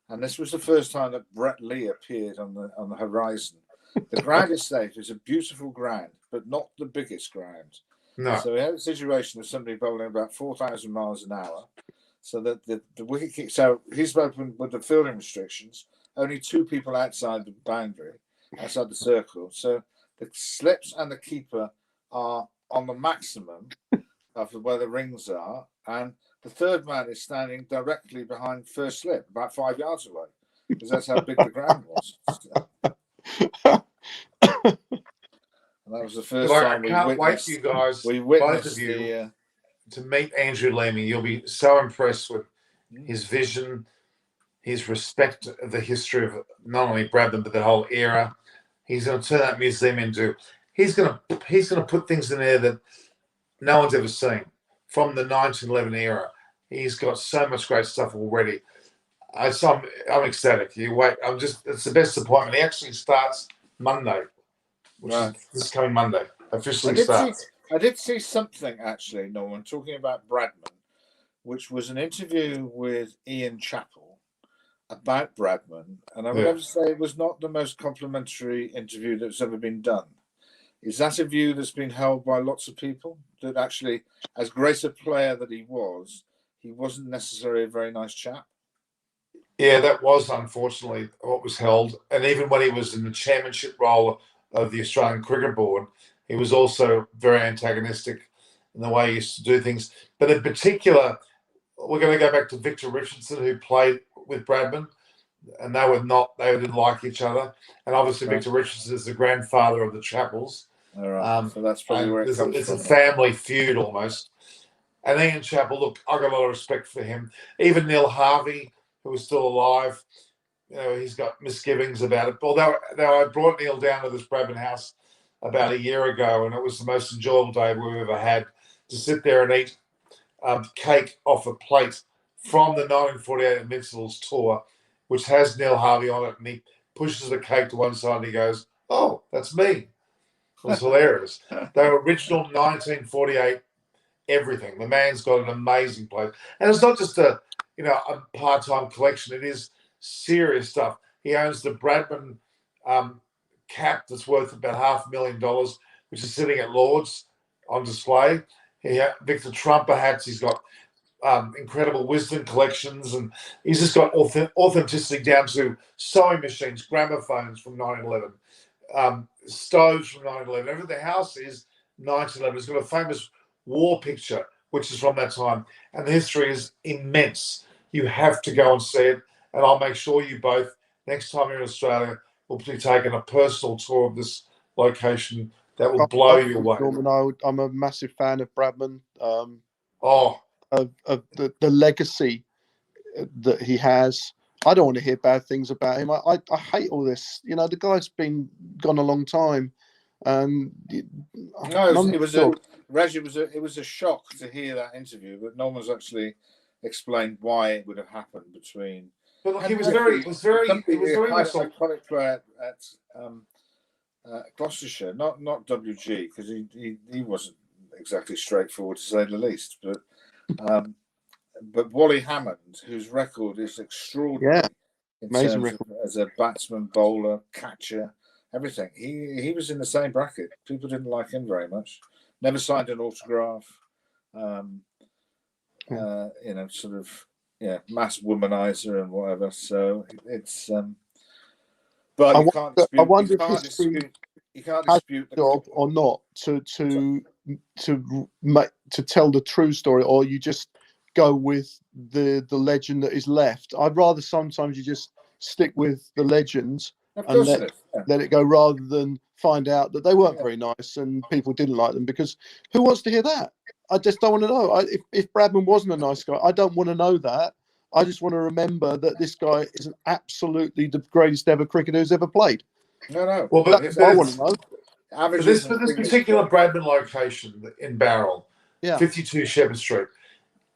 And this was the first time that Brett Lee appeared on the horizon. The ground estate is a beautiful ground, but not the biggest ground. No. So we had a situation of somebody bowling about 4,000 miles an hour. So that the wicket kick. So he's open with the fielding restrictions. Only 2 people outside the boundary, outside the circle. So the slips and the keeper are on the maximum of where the rings are, and the third man is standing directly behind first slip, about 5 yards away, because that's how big the ground was. And that was the first time I can't wait for you guys, both of you, to meet Andrew Leamy. You'll be so impressed with his vision, his respect of the history of not only Bradman but the whole era. He's going to turn that museum into. He's going to put things in there that no one's ever seen from the 1911 era. He's got so much great stuff already. I'm ecstatic. You wait. It's the best appointment. He actually starts Monday, which is this coming Monday. Officially starts. I did see something actually, Norman, talking about Bradman, which was an interview with Ian Chappell about Bradman, and I would have to say it was not the most complimentary interview that's ever been done. Is that a view that's been held by lots of people? That actually, as great a player that he wasn't necessarily a very nice chap? Yeah, that was unfortunately what was held. And even when he was in the chairmanship role of the Australian Cricket Board, he was also very antagonistic in the way he used to do things. But in particular, we're going to go back to Victor Richardson, who played with Bradman, and they didn't like each other. And obviously, Victor Richardson is the grandfather of the Chappells. All right. So that's probably where it comes from. It's a family feud almost. And Ian Chappell, look, I've got a lot of respect for him. Even Neil Harvey, who is still alive, he's got misgivings about it. Although I brought Neil down to this Bradman house about a year ago, and it was the most enjoyable day we've ever had to sit there and eat cake off a plate from the 1948 Invincibles tour, which has Neil Harvey on it, and he pushes the cake to one side and he goes, "Oh, that's me." It was hilarious. They were original 1948 everything. The man's got an amazing place. And it's not just a part-time collection. It is serious stuff. He owns the Bradman cap that's worth about $500,000, which is sitting at Lord's on display. Victor Trumper hats. He's got incredible wisdom collections, and he's just got authenticity down to sewing machines, gramophones from 1911. Stoves from 1911. Everything. The house is 1911. It's got a famous war picture, which is from that time. And the history is immense. You have to go and see it. And I'll make sure you both, next time you're in Australia, will be taking a personal tour of this location that will blow you away. Norman, I'm a massive fan of Bradman. Of the legacy that he has. I don't want to hear bad things about him. I hate all this. The guy's gone a long time. It was a shock to hear that interview, but Norman's actually explained why it would have happened between But look, And he was very, it was very, somebody it was very quite much. an iconic player at Gloucestershire, not WG, because he wasn't exactly straightforward to say the least. But Wally Hammond, whose record is extraordinary Yeah, in amazing terms record. of as a batsman, bowler, catcher, everything. He was in the same bracket. People didn't like him very much. Never signed an autograph. Sort of mass womanizer and whatever. So it's but you can't dispute. I wonder You if can't history dispute. You can't has dispute a job or not to tell the true story, or you just go with the legend that is left. I'd rather sometimes you just stick with the legends Of and course it is. Yeah. let it go, rather than find out that they weren't Yeah. very nice and people didn't like them. Because who wants to hear that? I just don't want to know. If Bradman wasn't a nice guy, I don't want to know that. I just want to remember that this guy is absolutely the greatest ever cricketer who's ever played. No. Well, That's what I want to know. for this particular Bradman location in Barrel, Yeah. 52 Shepherd Street,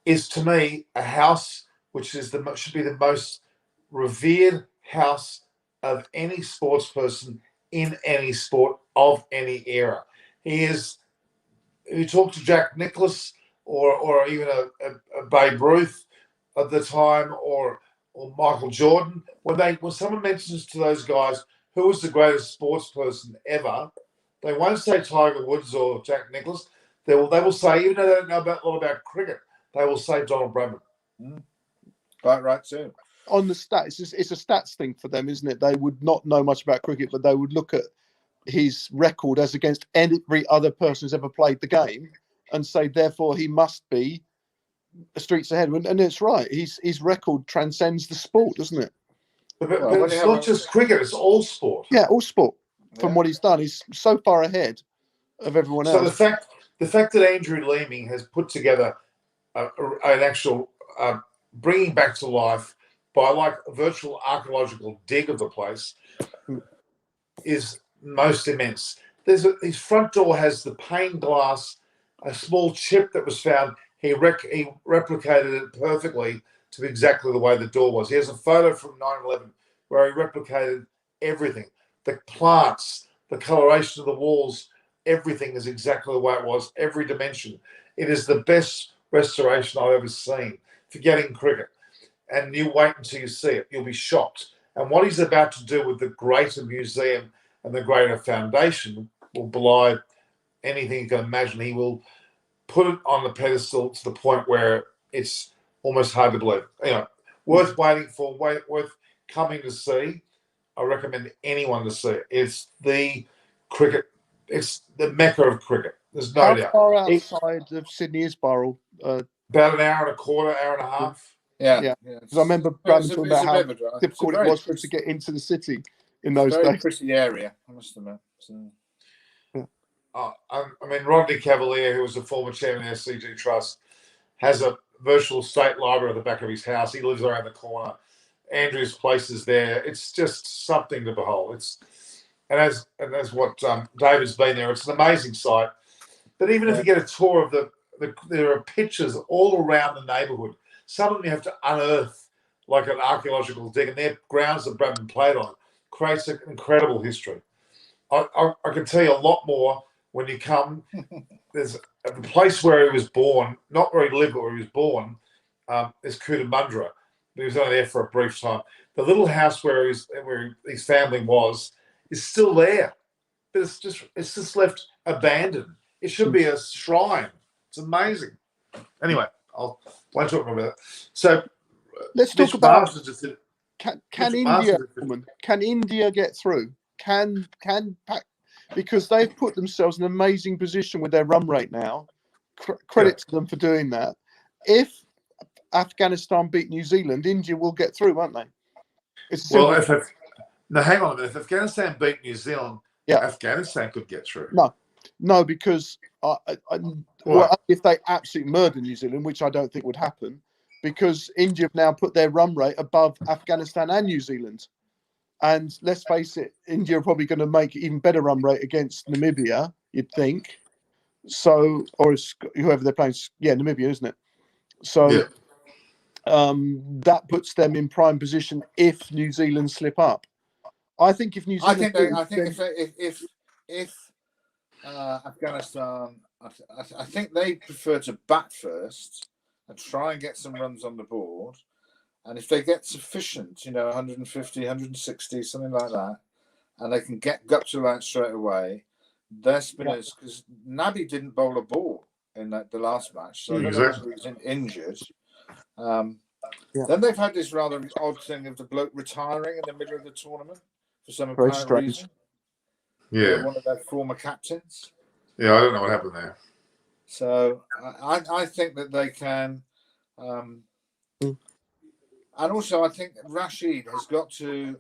is to me a house which is should be the most revered house of any sports person in any sport of any era. You talk to Jack Nicklaus or even a Babe Ruth at the time, or Michael Jordan, when someone mentions to those guys who was the greatest sports person ever, they won't say Tiger Woods or Jack Nicklaus. They will say, even though they don't know a lot about cricket, they will say Donald Bradman. Quite right too. On the stats, it's a stats thing for them, isn't it? They would not know much about cricket, but they would look at his record as against every other person who's ever played the game and say, therefore, he must be streets ahead. And it's right. His record transcends the sport, doesn't it? But it's not just cricket; it's all sport. Yeah, all sport. From what he's done, he's so far ahead of everyone else. So the fact that Andrew Leeming has put together an actual bringing back to life by like a virtual archaeological dig of the place is most immense. His front door has the pane glass, a small chip that was found. He replicated it perfectly to exactly the way the door was. He has a photo from 9/11 where he replicated everything. The plants, the coloration of the walls, everything is exactly the way it was, every dimension. It is the best restoration I've ever seen. Forgetting cricket. And you wait until you see it. You'll be shocked. And what he's about to do with the greater museum and the greater foundation will belie anything you can imagine. He will put it on the pedestal to the point where it's almost hard to believe. Worth waiting for, worth coming to see. I recommend anyone to see it. It's the cricket. It's the mecca of cricket. There's no doubt. How far outside of Sydney is Burrell? About an hour and a quarter, hour and a half. Yeah. Because I remember Bradman talking about how difficult it was for us to get into the city in those days. Very pretty area, I must admit. So. Rodney Cavalier, who was a former chairman of the SCG Trust, has a virtual state library at the back of his house. He lives around the corner. Andrew's place is there. It's just something to behold. And as what David's been there, it's an amazing site. But even if you get a tour of there are pictures all around the neighbourhood. Some of them you have to unearth like an archaeological dig, and they're grounds that Bradman played on. Creates an incredible history. I can tell you a lot more when you come. There's a place where he was born, not where he lived, but where he was born, is Cootamundra. He was only there for a brief time. The little house where his family was is still there, but it's just left abandoned. It should be a shrine. It's amazing. Anyway, I won't talk about that. So let's talk about can India get through? Because they've put themselves in an amazing position with their run rate now. Credit to them for doing that. If Afghanistan beat New Zealand, India will get through, won't they? Hang on a minute. If Afghanistan beat New Zealand, Afghanistan could get through. No, because if they absolutely murder New Zealand, which I don't think would happen, because India have now put their run rate above Afghanistan and New Zealand. And let's face it, India are probably going to make even better run rate against Namibia, you'd think. So, or whoever they're playing, Namibia, isn't it? So, that puts them in prime position if New Zealand slip up. I think if New I Zealand, think if Afghanistan, I think they prefer to bat first and try and get some runs on the board. And if they get sufficient, 150, 160, something like that, and they can get Guptill out straight away, their spinners, because Nabi didn't bowl a ball in the last match, so I don't know whether he was injured. Then they've had this rather odd thing of the bloke retiring in the middle of the tournament for some apparent reason. Yeah. One of their former captains. Yeah, I don't know what happened there. So I think that they can. And also, I think Rashid has got to.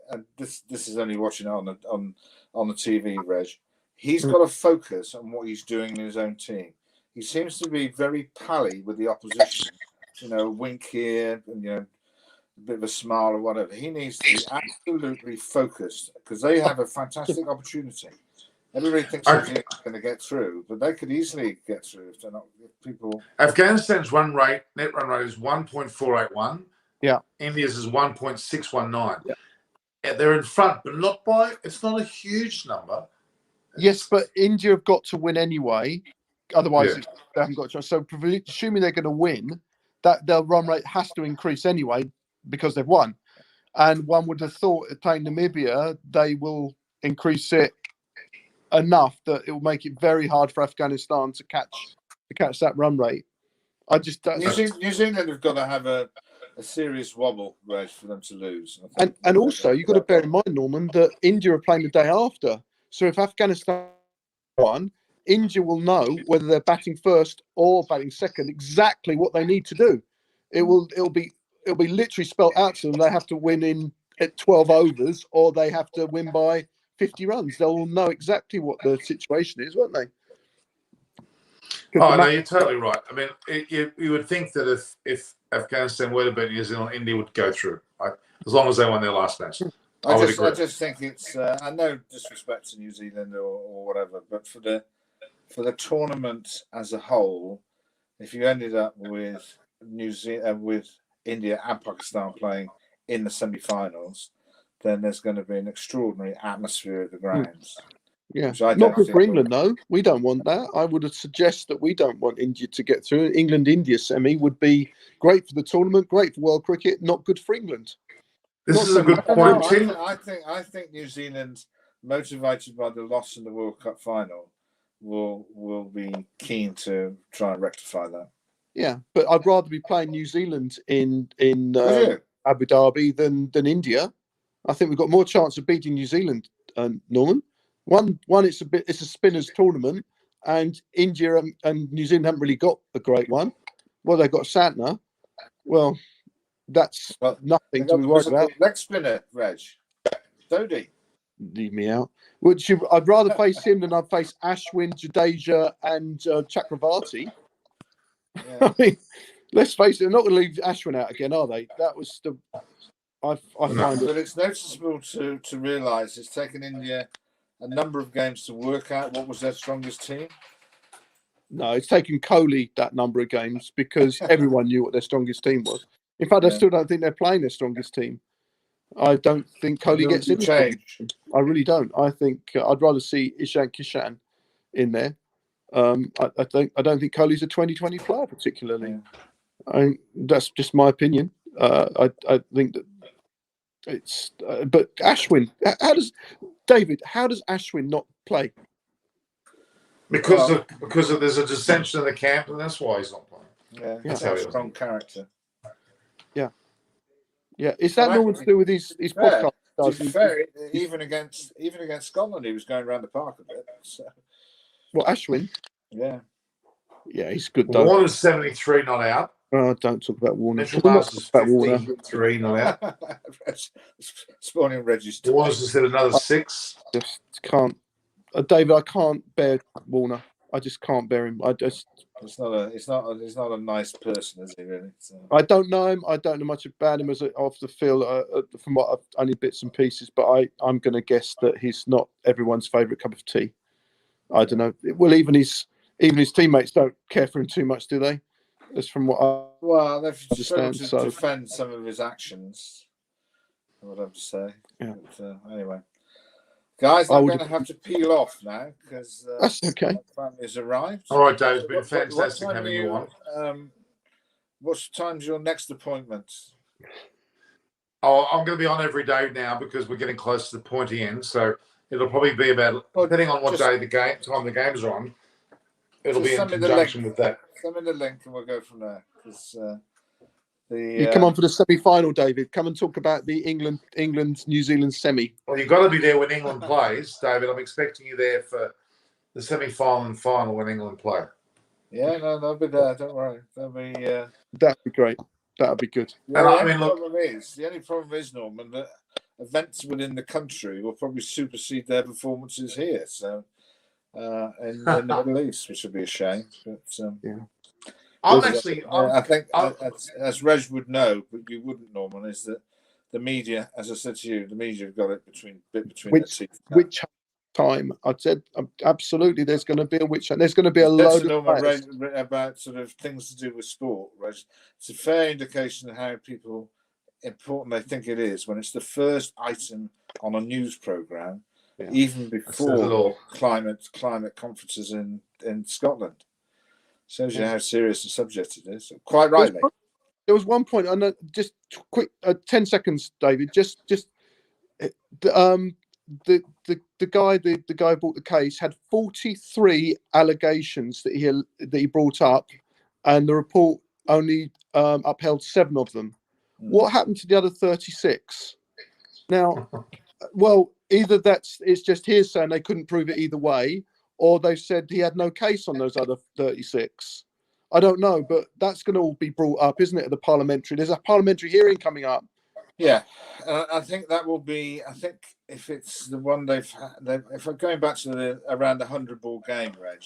And this is only watching it on the TV, Reg. He's got to focus on what he's doing in his own team. He seems to be very pally with the opposition. A wink here, and a bit of a smile or whatever. He needs to be absolutely focused because they have a fantastic opportunity. Everybody thinks they're going to get through, but they could easily get through if they're not. If people. Afghanistan's net run rate is 1.481. Yeah. India's is 1.619. Yeah. They're in front, but not by. It's not a huge number. Yes, but India have got to win anyway. Otherwise, they haven't got a chance. So, assuming they're going to win, that their run rate has to increase anyway because they've won. And one would have thought playing Namibia, they will increase it enough that it will make it very hard for Afghanistan to catch that run rate. New Zealand have got to have a serious wobble, Reg, for them to lose. And also, you've got to bear in mind, Norman, that India are playing the day after. So if Afghanistan won, India will know whether they're batting first or batting second, exactly what they need to do. It'll be literally spelt out to them. They have to win at 12 overs or they have to win by 50 runs. They'll know exactly what the situation is, won't they? Oh, no, you're totally right. I mean, you would think that if Afghanistan were to beat New Zealand, India would go through, as long as they won their last match. I just think it's. I know disrespect to New Zealand or whatever, but for the tournament as a whole, if you ended up with with India and Pakistan playing in the semi-finals, then there's going to be an extraordinary atmosphere at the grounds. Yeah, not good for England, though. We don't want that. I would suggest that we don't want India to get through. England-India semi would be great for the tournament, great for world cricket, not good for England. This is a good point, Tim. I think New Zealand, motivated by the loss in the World Cup final, will be keen to try and rectify that. Yeah, but I'd rather be playing New Zealand in Abu Dhabi than India. I think we've got more chance of beating New Zealand, Norman. One, it's a spinners tournament, and India and New Zealand haven't really got a great one. Well, they've got Santner. Well, that's nothing to be worried about. Leg spinner, Reg. Dodi. Leave me out. I'd rather face him than I'd face Ashwin, Jadeja, and Chakravarti. Yeah. I mean, let's face it, they're not going to leave Ashwin out again, are they? That was the. I find it. But it's noticeable to realise it's taken India a number of games to work out what was their strongest team. No, it's taken Kohli that number of games because everyone knew what their strongest team was. In fact, I still don't think they're playing their strongest team. I don't think Kohli gets in. I really don't. I think I'd rather see Ishan Kishan in there. I don't think Kohli's a 2020 player particularly. Yeah. That's just my opinion. I think that it's. But Ashwin, how does Ashwin not play? Because of there's a dissension in the camp, and that's why he's not playing. Yeah, that's a strong character. Yeah. Is that normal to do with his podcast? To be fair, even against Scotland, he was going around the park a bit. So. Well, Ashwin. Yeah, he's good though. Warner's 73 not out. Oh, don't talk about Warner. Mitchell Masters 53 not out. Spawning register. Warner's just hit another 6. Just can't. David, I can't bear Warner. I just can't bear him. He's not a nice person, is he really? So. I don't know him. I don't know much about him off the field from what I've only bits and pieces. But I'm going to guess that he's not everyone's favourite cup of tea. I don't know. Well, even his teammates don't care for him too much, do they? That's from what Well, they've struggled understand. to So defend some of his actions, I would have to say. Yeah. But, anyway, guys, I I'm would. going to have to peel off now because That's okay. my family has arrived. All right, Dave. It's been What fantastic time are having you on. What time's your next appointment? Oh, I'm going to be on every day now because we're getting close to the pointy end. So it'll probably be about, Oh, depending on what just- day time the games are on, it'll Just be in send me the conjunction link. with that. Send me the link and we'll go from there. Because You come on for the semi-final, David. Come and talk about the England-New Zealand semi. Well, you've got to be there when England plays, David. I'm expecting you there for the semi-final and final when England play. Yeah, no, they'll be there. Don't worry. They'll be. That'd be great. That'd be good. The only problem is, Norman, that events within the country will probably supersede their performances here. So, in the Middle East, which would be a shame. But I think, as Reg would know, but you wouldn't, Norman, is that the media, as I said to you, the media have got it between their teeth. Which time? I said absolutely. There's going to be a witch hunt. There's going to be a load of players. About sort of things to do with sport, Reg. It's a fair indication of how important they think it is when it's the first item on a news program, even before climate conferences in Scotland. Shows you how serious the subject it is. Quite rightly. There was one point. I know. Just quick, 10 seconds, David. The guy who brought the case had 43 allegations that he brought up, and the report only upheld 7 of them. What happened to the other 36? Now, well, either it's just hearsay and they couldn't prove it either way, or they said he had no case on those other 36. I don't know, but that's going to all be brought up, isn't it? There's a parliamentary hearing coming up. Yeah, I think that will be. I think if it's the one if I'm going back to around the 100-ball game, Reg,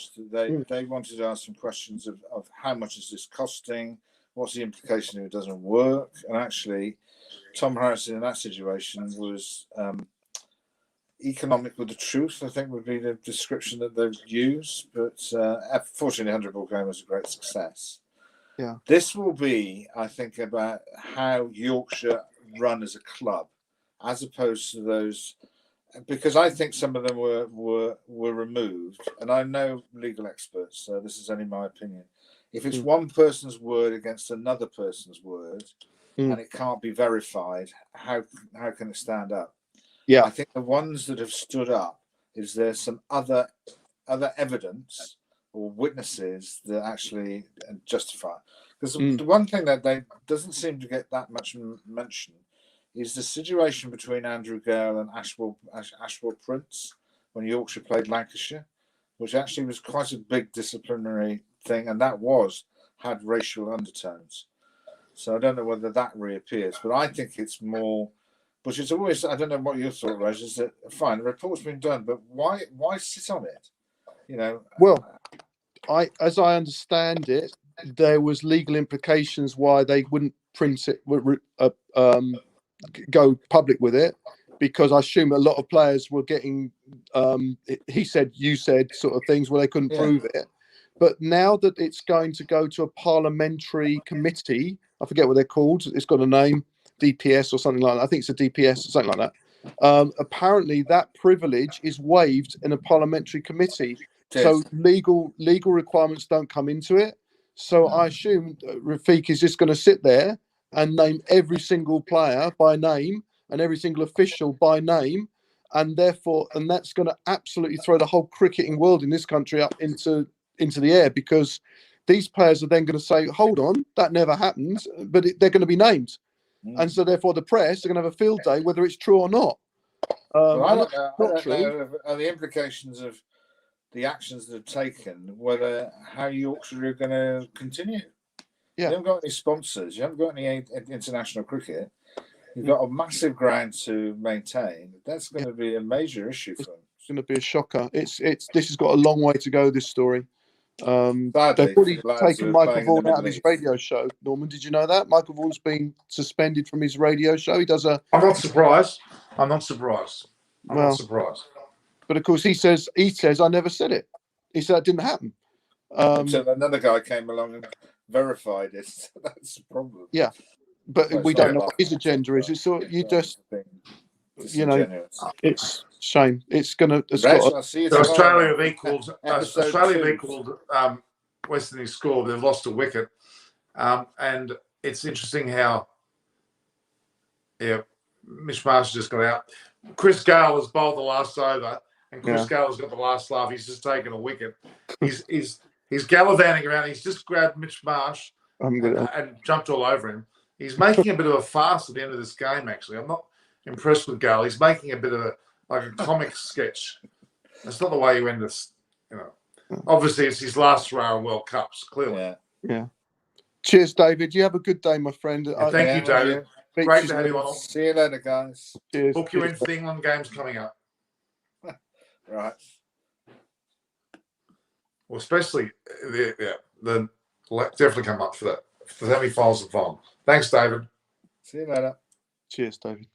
they wanted to ask some questions of how much is this costing, what's the implication if it doesn't work, and actually, Tom Harrison in that situation was economic with the truth, I think would be the description that they've used. But fortunately, 100-ball game was a great success. Yeah, this will be, I think, about how Yorkshire run as a club, as opposed to those, because I think some of them were removed, and I know legal experts, so this is only my opinion. If it's one person's word against another person's word, and it can't be verified, how can it stand up? Yeah, I think the ones that have stood up, is there some other evidence or witnesses that actually justify? Because the one thing that they doesn't seem to get that much mention is the situation between Andrew Gale and Ashwell Prince when Yorkshire played Lancashire, which actually was quite a big disciplinary thing, and that had racial undertones. So I don't know whether that reappears, but I think it's more. Which is always, I don't know what your thought, Reg, is that fine, the report's been done, but why sit on it? You know. Well, as I understand it, there was legal implications why they wouldn't print it, go public with it, because I assume a lot of players were getting, he said, you said sort of things where they couldn't prove it. But now that it's going to go to a parliamentary committee, I forget what they're called, it's got a name, DPS or something like that. I think it's a DPS or something like that. Apparently that privilege is waived in a parliamentary committee. So legal requirements don't come into it. So I assume Rafiq is just going to sit there and name every single player by name and every single official by name. And that's going to absolutely throw the whole cricketing world in this country up into the air, because these players are then going to say, hold on, that never happened, but they're going to be named. And so therefore the press are going to have a field day whether it's true or not. Well, I don't know the implications of the actions that have taken, how Yorkshire are going to continue. You haven't got any sponsors, you haven't got any international cricket, you've got a massive ground to maintain. That's going to be a major issue for them. It's going to be a shocker. This has got a long way to go, this story. Badly, they've already taken Michael Vaughan out of his radio show. Norman, did you know that? Michael Vaughan's been suspended from his radio show. He does a... I'm not surprised. I'm not surprised. But of course, he says, I never said it. He said it didn't happen. So another guy came along and verified it. That's the problem. Yeah, but Well, we it's not don't know like what his agenda is. It's all, you that's just, the thing. you know, Disingenuous. it's shame. It's got Reg, to, I'll see you So tomorrow. Australia have equalled. Episode Australia have 2. equalled West Indies score. They've lost a wicket, and it's interesting how Mitch Marsh just got out. Chris Gale has bowled the last over, and Chris Gale has got the last laugh. He's just taken a wicket. He's gallivanting around. He's just grabbed Mitch Marsh and jumped all over him. He's making a bit of a farce at the end of this game. Actually, I'm not impressed with Gale. He's making a bit of a comic sketch. That's not the way you end this. Obviously, it's his last row of World Cups. Clearly, yeah. Cheers, David. You have a good day, my friend. Thank you, David. Great to have you on. See you later, guys. Cheers. Book you in for the England games coming up. Right. Well, especially the definitely come up for that for the semi-finals and final. Thanks, David. See you later. Cheers, David.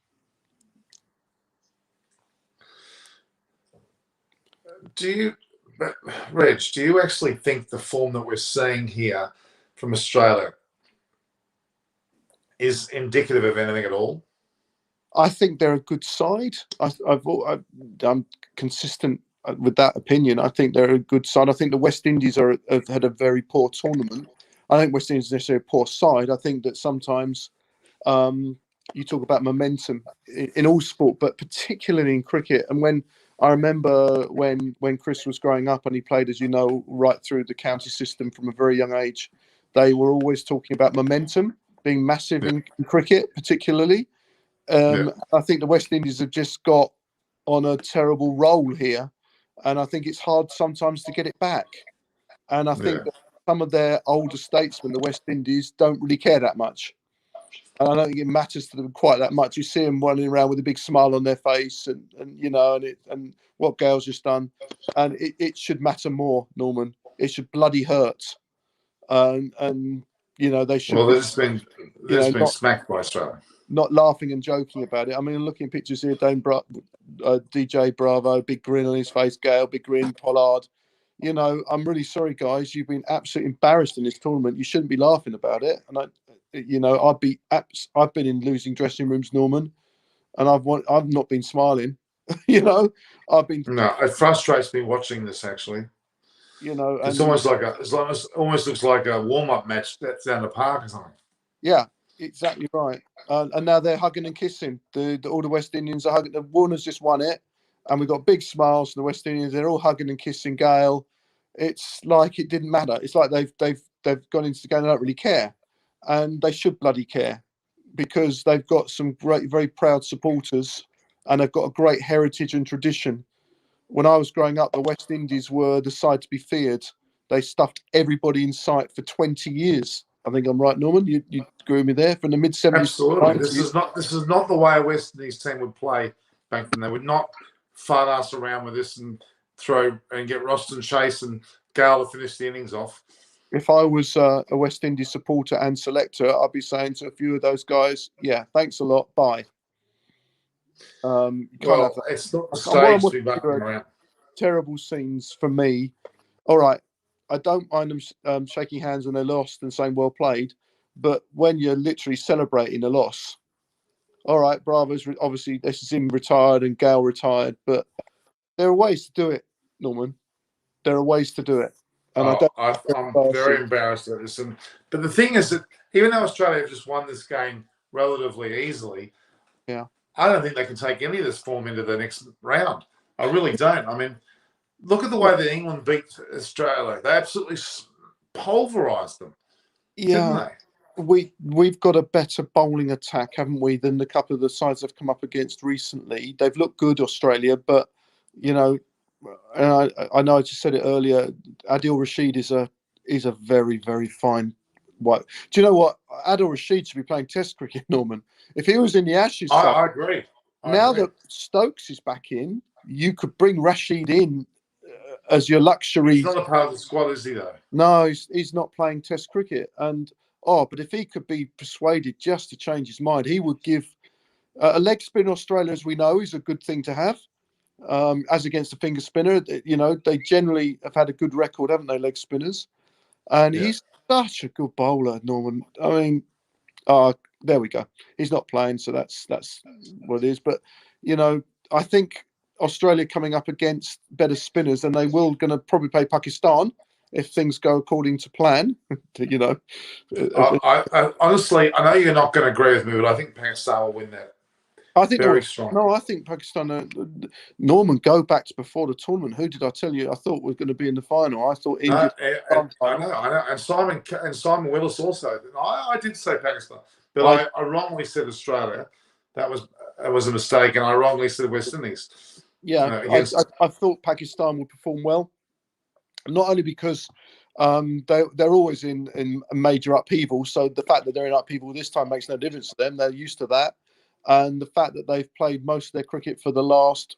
Reg, do you actually think the form that we're seeing here from Australia is indicative of anything at all? I think they're a good side. I'm consistent with that opinion. I think they're a good side. I think the West Indies have had a very poor tournament. I think West Indies is necessarily a poor side. I think that sometimes you talk about momentum in all sport, but particularly in cricket. And when I remember when Chris was growing up and he played, as you know, right through the county system from a very young age, they were always talking about momentum being massive in cricket, particularly. I think the West Indies have just got on a terrible roll here, and I think it's hard sometimes to get it back. And I think that some of their older statesmen, the West Indies, don't really care that much. And I don't think it matters to them quite that much. You see them running around with a big smile on their face, and what Gale's just done, and it should matter more, Norman. It should bloody hurt, and they should. Well, there's been smacked by Australia. Not laughing and joking about it. I mean, looking at pictures here, DJ Bravo, big grin on his face, Gale, big grin, Pollard. I'm really sorry, guys. You've been absolutely embarrassed in this tournament. You shouldn't be laughing about it. And I've been in losing dressing rooms, Norman, and I've not been smiling. I've been. No, it frustrates me watching this actually. It's almost almost looks like a warm-up match that's down the park or something. Yeah. Exactly right, and now they're hugging and kissing. All the West Indians are hugging. The Warner's just won it, and we've got big smiles from the West Indians. They're all hugging and kissing Gale. It's like it didn't matter. It's like they've gone into the game. They don't really care, and they should bloody care because they've got some great, very proud supporters, and they've got a great heritage and tradition. When I was growing up, the West Indies were the side to be feared. They stuffed everybody in sight for 20 years. I think I'm right, Norman. You agree with me there? From the mid-70s. Absolutely. This is not the way a West Indies team would play back then. They would not fart us around with this and throw and get Roston Chase and Gale to finish the innings off. If I was a West Indies supporter and selector, I'd be saying to a few of those guys, "Yeah, thanks a lot, bye." It's not the stage to be bucking around. Terrible scenes for me. All right. I don't mind them shaking hands when they're lost and saying well played, but when you're literally celebrating a loss, all right, Bravo's obviously this is him retired and Gale retired, but there are ways to do it, Norman. There are ways to do it, and I'm very embarrassed at this. But the thing is that even though Australia have just won this game relatively easily, I don't think they can take any of this form into the next round. I really don't. I mean. Look at the way that England beat Australia. They absolutely pulverised them. Yeah, we've got a better bowling attack, haven't we, than a couple of the sides I've come up against recently. They've looked good, Australia, but and I know I just said it earlier. Adil Rashid is a very, very fine. Do you know what? Adil Rashid should be playing Test cricket, Norman. If he was in the Ashes, I agree. Now that Stokes is back in, you could bring Rashid in. As your luxury. He's not a part of the squad, is he, though? No, he's not playing Test cricket. But if he could be persuaded just to change his mind, he would give a leg spin. Australia, as we know, is a good thing to have. As against a finger spinner, they generally have had a good record, haven't they, leg spinners? And such a good bowler, Norman. I mean, there we go. He's not playing, so that's what it is. But I think Australia coming up against better spinners, and they will going to probably play Pakistan if things go according to plan. I honestly, I know you're not going to agree with me, but I think Pakistan will win that I think very strong. No, I think Pakistan. Norman, go back to before the tournament. Who did I tell you? I thought was going to be in the final. I thought India. I know, and Simon Willis also. I did say Pakistan, but I wrongly said Australia. That was a mistake, and I wrongly said West Indies. Yeah, I thought Pakistan would perform well, not only because they're always in a major upheaval. So the fact that they're in upheaval this time makes no difference to them. They're used to that. And the fact that they've played most of their cricket for the last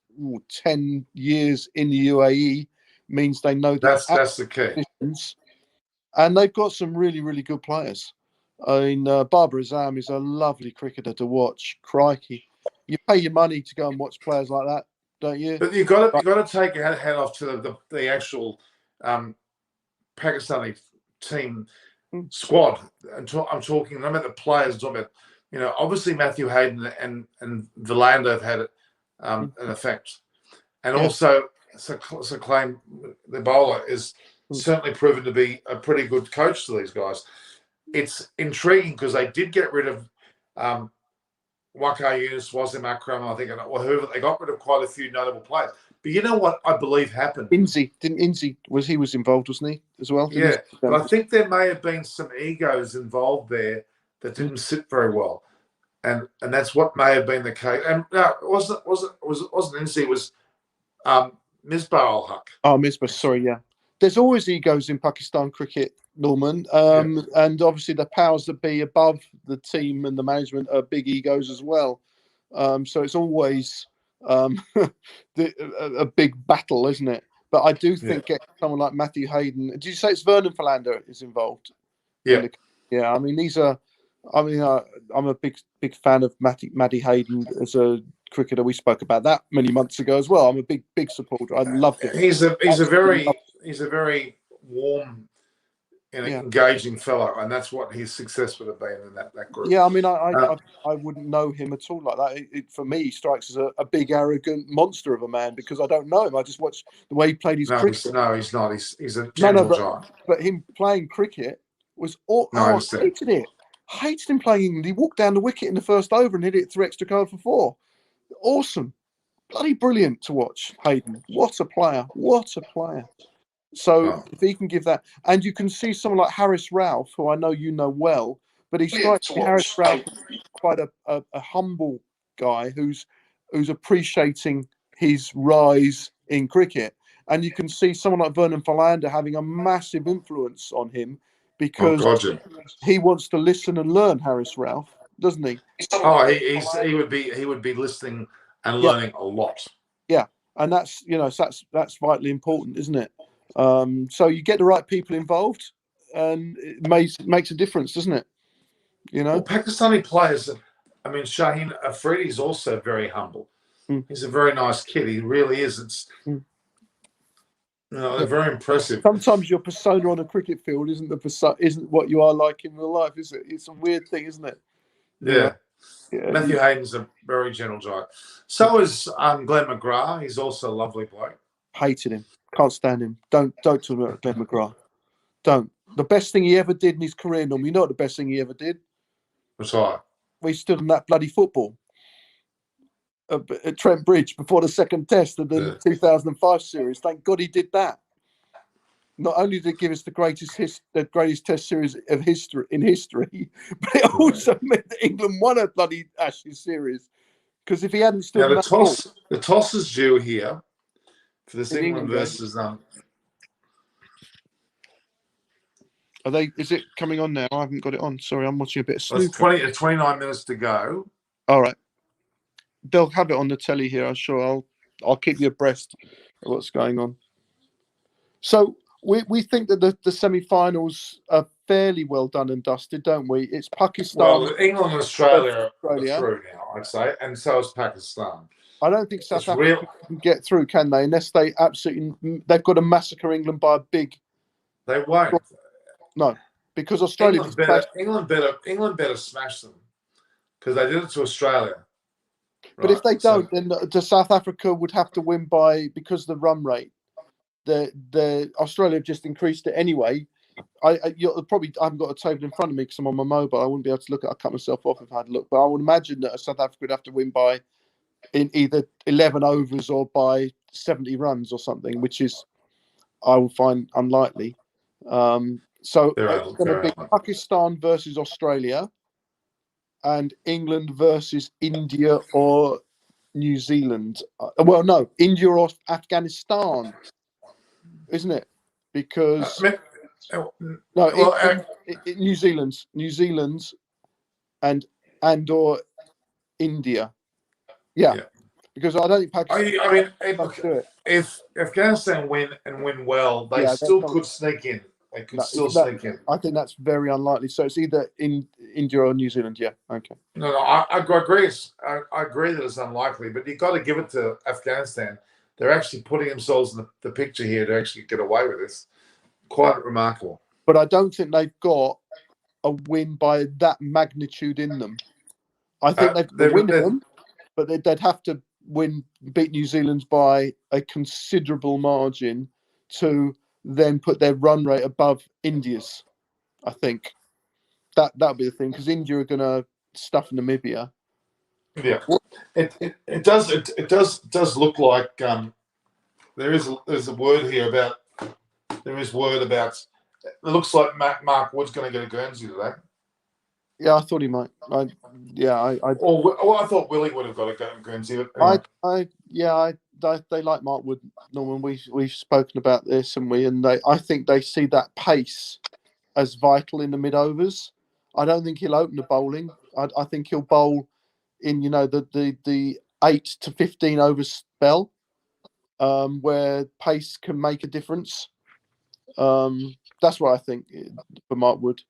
10 years in the UAE means they know that's the key. And they've got some really, really good players. I mean, Barbara Azam is a lovely cricketer to watch. Crikey. You pay your money to go and watch players like that, don't you? But you've got to take your head off to the actual Pakistani team squad. I'm talking about the players. I'm talking about, obviously Matthew Hayden and Verlander have had an effect, and also Sir Claim, the bowler, is certainly proven to be a pretty good coach to these guys. It's intriguing because they did get rid of Waqar Younis, Wasim Akram, I think, or whoever. They got rid of quite a few notable players. But you know what I believe happened? Inzi was involved, wasn't he, as well? Yeah, but I think there may have been some egos involved there that didn't sit very well, and that's what may have been the case. And no, it wasn't Inzi. It was Misbah ul Haq. Oh, Misbah. Sorry, yeah. There's always egos in Pakistan cricket, Norman, and obviously the powers that be above the team and the management are big egos as well. So it's always a big battle, isn't it? But I do think getting someone like Matthew Hayden. Did you say it's Vernon Philander is involved? Yeah, yeah. I mean, these are. I mean, I'm a big fan of Matty Hayden as a cricketer. We spoke about that many months ago as well. I'm a big supporter. I loved it. He's a very warm and engaging fellow, and that's what his success would have been in that group. Yeah, I mean, I wouldn't know him at all like that. For me, he strikes as a big, arrogant monster of a man because I don't know him. I just watch the way he played his cricket. No, he's not. He's a gentle giant. But him playing cricket was I hated it. I hated him playing England. He walked down the wicket in the first over and hit it through extra cover for 4. Awesome. Bloody brilliant to watch, Hayden. What a player. So if he can give that, and you can see someone like Harris Ralph, who I know you know well, but he strikes me Harris Ralph quite a humble guy who's appreciating his rise in cricket. And you can see someone like Vernon Philander having a massive influence on him because he wants to listen and learn, Harris Ralph, doesn't he? Oh, he would be listening and learning a lot. Yeah, and that's that's vitally important, isn't it? So you get the right people involved, and it makes a difference, doesn't it? Well, Pakistani players. I mean, Shaheen Afridi is also very humble. He's a very nice kid. He really is. They're very impressive. Sometimes your persona on a cricket field isn't what you are like in real life, is it? It's a weird thing, isn't it? Yeah. Matthew Hayden's a very gentle guy. So is Glenn McGrath. He's also a lovely bloke. Hated him. Can't stand him. Don't talk about Glenn McGrath. Don't. The best thing he ever did in his career, Norm, you know what the best thing he ever did? Retire. We stood on that bloody football at Trent Bridge before the second test of the 2005 series. Thank God he did that. Not only did it give us the greatest test series of history, but it also meant that England won a bloody Ashes series. Because if he hadn't stood on that the toss is due here for this England versus Are they? Is it coming on now? I haven't got it on. Sorry, I'm watching a bit of snooker. 29 minutes to go. All right. They'll have it on the telly here. I'm sure I'll keep you abreast of what's going on. So we think that the semi-finals are fairly well done and dusted, don't we? It's Pakistan. Well, England and Australia are through now, I'd say, and so is Pakistan. I don't think South Africa can get through, can they? Unless they've got to massacre England by a big. They won't. No, because Australia. England better smash them because they did it to Australia. But if they don't, then the South Africa would have to win by, because the run rate. The Australia have just increased it anyway. You'll probably, I haven't got a table in front of me because I'm on my mobile. I wouldn't be able to look at. I cut myself off if I had a look. But I would imagine that South Africa would have to win by in either 11 overs or by 70 runs or something, which is I will find unlikely. So it's going to be Pakistan versus Australia, and England versus India or New Zealand. Well, no, India or Afghanistan, isn't it? Because New Zealand's and or India. Yeah. Because I don't think Pakistan. If Afghanistan win well, they still could sneak in. They could sneak in. I think that's very unlikely. So it's either in India or New Zealand. Yeah. Okay. No, I agree. I agree that it's unlikely, but you've got to give it to Afghanistan. They're actually putting themselves in the picture here to actually get away with this. Quite remarkable. But I don't think they've got a win by that magnitude in them. I think they've win them, but they'd have to beat New Zealand by a considerable margin to then put their run rate above India's. I think that'll be the thing, because India are going to stuff Namibia. Yeah, it does look like there's a word here about. There is word about. It looks like Mark Wood's going to get a Guernsey today. Yeah, I thought he might. I thought Willie would have got a Guernsey. Anyway. They like Mark Wood, Norman. We've spoken about this, and I think they see that pace as vital in the mid overs. I don't think he'll open the bowling. I think he'll bowl in the 8 to 15 over spell, where pace can make a difference. That's what I think for Mark Wood.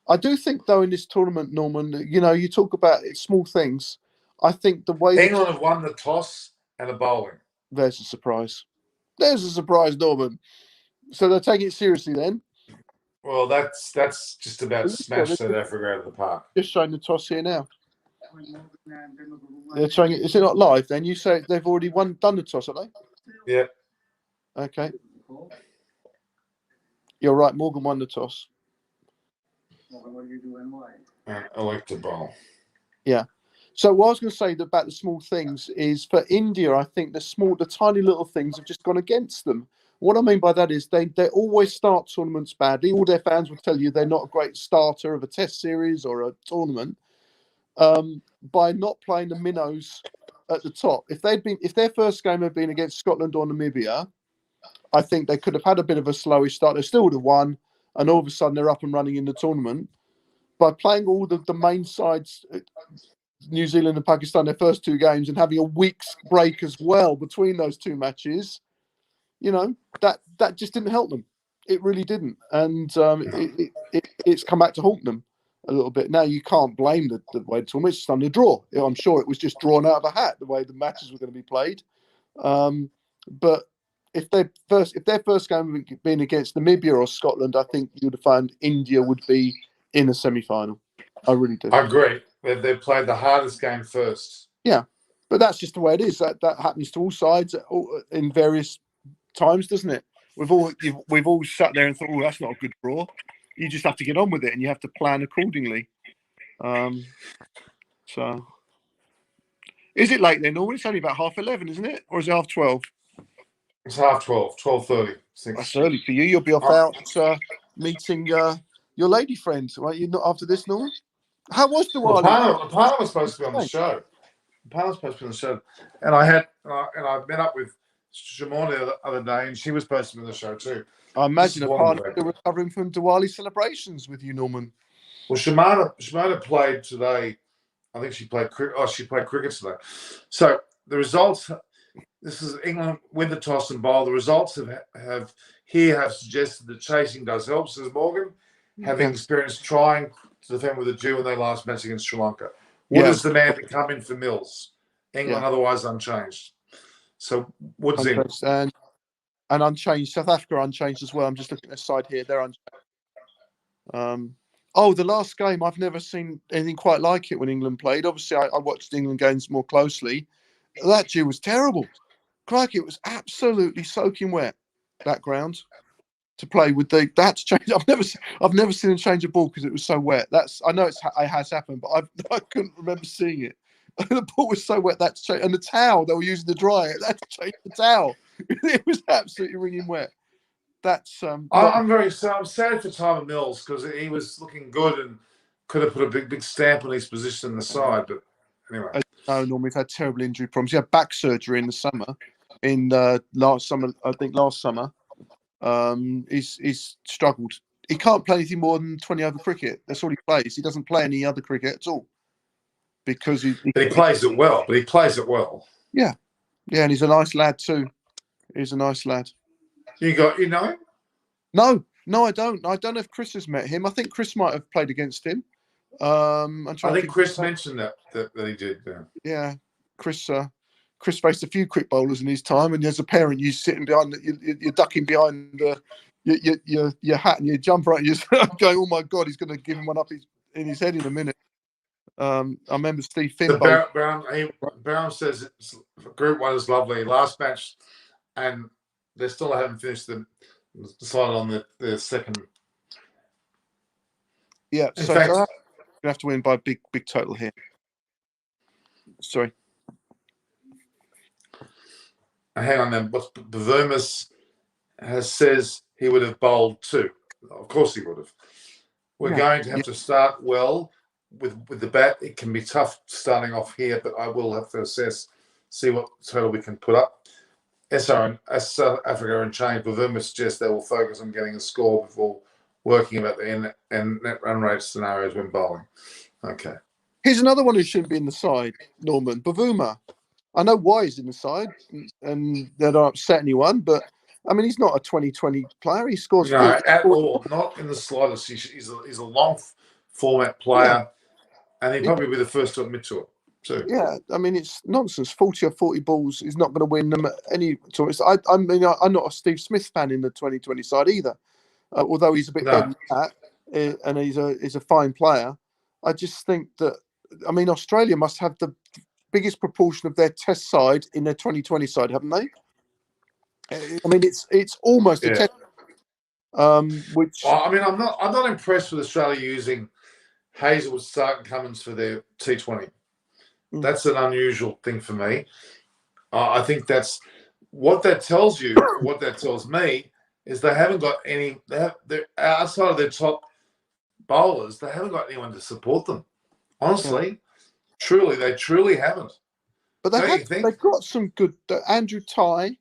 I do think, though, in this tournament, Norman, you talk about small things. I think the way England have won the toss and the bowling. There's a surprise. Norman. So they're taking it seriously then. Well, that's just about smashed South Africa out of the park. Just showing the toss here now. They're showing it. Is it not live? Then you say they've already done the toss, have they? Yeah. Okay. You're right. Morgan won the toss. I like to bowl. Yeah. So what I was going to say about the small things is, for India, I think the tiny little things have just gone against them. What I mean by that is they always start tournaments badly. All their fans will tell you they're not a great starter of a test series or a tournament by not playing the minnows at the top. If their first game had been against Scotland or Namibia, I think they could have had a bit of a slowish start. They still would have won, and all of a sudden they're up and running in the tournament. By playing all the main sides, New Zealand and Pakistan, their first two games, and having a week's break as well between those two matches, that just didn't help them. It really didn't, and it's come back to haunt them a little bit. Now you can't blame the way the tournament. It's just under draw. I'm sure it was just drawn out of a hat the way the matches were going to be played. But if their first game had been against Namibia or Scotland, I think you would have found India would be in a semi-final. I really do. I agree. They played the hardest game first. Yeah, but that's just the way it is. That happens to all sides in various times, doesn't it? We've all sat there and thought, "Oh, that's not a good draw." You just have to get on with it, and you have to plan accordingly. So, is it late then? Normally, it's only about 11:30, isn't it, or is it 12:30? It's 12:30, 12:30. That's early for you. You'll be off out meeting your lady friends, right? You're not after this, Norman. How was Diwali? The partner was supposed to be on the show. And I met up with Shimon the other day, and she was supposed to be on the show too. I imagine a partner still recovering from Diwali celebrations with you, Norman. Well, Shimona played today. I think she played cricket. Oh, she played cricket today. So the results. This is England win the toss and bowl. The results have suggested that chasing does help, says Morgan, having experience trying to defend with a dew in their last match against Sri Lanka. Wood is the man to come in for Mills. England otherwise unchanged. So Wood's in. And unchanged. South Africa unchanged as well. I'm just looking at the side here. They're unchanged. Oh, the last game, I've never seen anything quite like it when England played. Obviously, I watched England games more closely. That year was terrible. Crikey, it was absolutely soaking wet, that ground, to play with. That's changed. I've never seen them change a ball because it was so wet. I know it has happened, but I couldn't remember seeing it. The ball was so wet, that's changed. And the towel they were using to dry it, that's changed the towel. It was absolutely wringing wet. That's I'm sad for Tyler Mills because he was looking good and could have put a big stamp on his position in the side. But anyway, no, Norm, we've had terrible injury problems. He had back surgery in the summer, last summer, I think last summer. He's struggled. He can't play anything more than 20 over cricket. That's all he plays. He doesn't play any other cricket at all because he plays it well. But he plays it well. Yeah, and he's a nice lad too. He's a nice lad. You know him? No, I don't. I don't know if Chris has met him. I think Chris might have played against him. I think Chris mentioned that he did. Yeah, Chris faced a few quick bowlers in his time, and as a parent, you sitting behind, you're ducking behind your hat and your jumper, and you're going, "Oh my God, he's going to give him one up in his head in a minute." I remember Steve Finn. Brown says Group 1 is lovely. Last match, and they still haven't finished the decided on the second. Yeah, so you have to win by a big total here. Sorry. Hang on then. Bavuma says he would have bowled too. Of course he would have. We're going to have to start well with the bat. It can be tough starting off here, but I will have to see what total we can put up. South Africa and change. Bavuma suggests they will focus on getting a score before working about the net run rate scenarios when bowling. Okay. Here's another one who shouldn't be in the side, Norman. Bavuma. I know why he's in the side, and that don't upset anyone, but I mean, he's not a 2020 player. He scores. No, at all. Not in the slightest. He's a long format player, and he'd probably be the first to admit to it. Too. Yeah, I mean, it's nonsense. 40 or 40 balls is not going to win them at any tournament. I mean, I'm not a Steve Smith fan in the 2020 side either, although he's a bit better than that, and he's a fine player. I just think that, I mean, Australia must have the biggest proportion of their Test side in their 2020 side, haven't they? I mean, it's almost a Test. Which I mean, I'm not impressed with Australia using Hazelwood, Stark, and Cummins for their T20. That's an unusual thing for me. I think that's what that tells you. What that tells me is they haven't got any. They're outside of their top bowlers. They haven't got anyone to support them. Honestly, they truly haven't. But they've got some good Andrew Tye,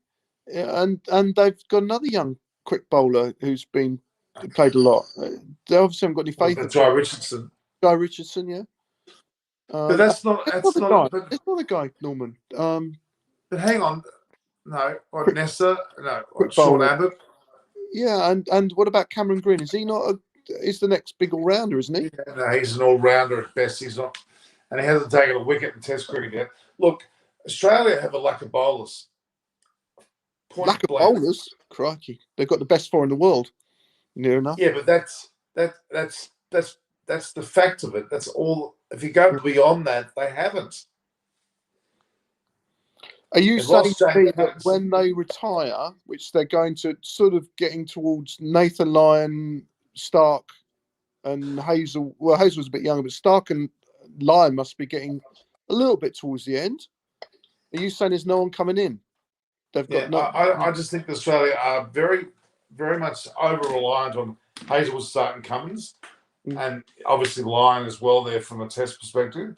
and they've got another young quick bowler who's played a lot. They obviously haven't got any faith. Guy Richardson. Guy Richardson, yeah. But that's not a guy, Norman. But hang on, no, or Nessa, no, or Sean Abbott. Yeah, and what about Cameron Green? Is he not he's the next big all rounder, isn't he? Yeah, no, he's an all rounder at best. He's not, and he hasn't taken a wicket in Test cricket yet. Look, Australia have a lack of bowlers. Lack of bowlers, crikey! They've got the best four in the world. Near enough. Yeah, but that's the fact of it. That's all. If you go beyond that, they haven't. Are you saying to me that when they retire, which they're going to sort of getting towards Nathan Lyon, Stark, and Hazel? Well, Hazel was a bit younger, but Stark and Lyon must be getting a little bit towards the end. Are you saying there's no one coming in? They've got I just think Australia are very, very much over reliant on Hazel, Stark, and Cummins. And obviously Lyon as well there from a Test perspective.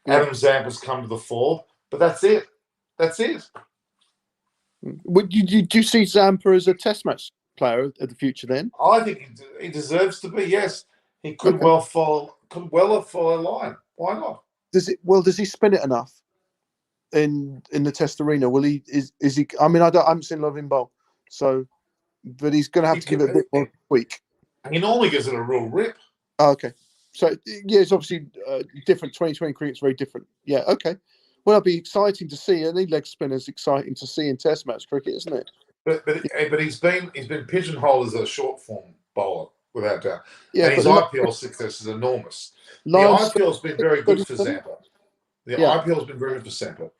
Adam Zampa's come to the fore, but that's it. Would you see Zampa as a Test match player of the future then? I think he deserves to be. Yes, he could well have follow Lyon. Why not? Does he spin it enough in the Test arena? Will he? Is he? I mean, I haven't seen Lovin bowl, so but he's going to have to give it a bit more tweak. He normally gives it a real rip. Oh, okay. So, yeah, it's obviously different. 2020 cricket's very different. Yeah, okay. Well, it'll be exciting to see. Any leg spinners exciting to see in Test match cricket, isn't it? But he's been pigeonholed as a short form bowler. without doubt. Yeah, And his but IPL success is enormous. The live IPL's been very good for 37? Zampa. The Yeah. IPL's been very good for Zampa.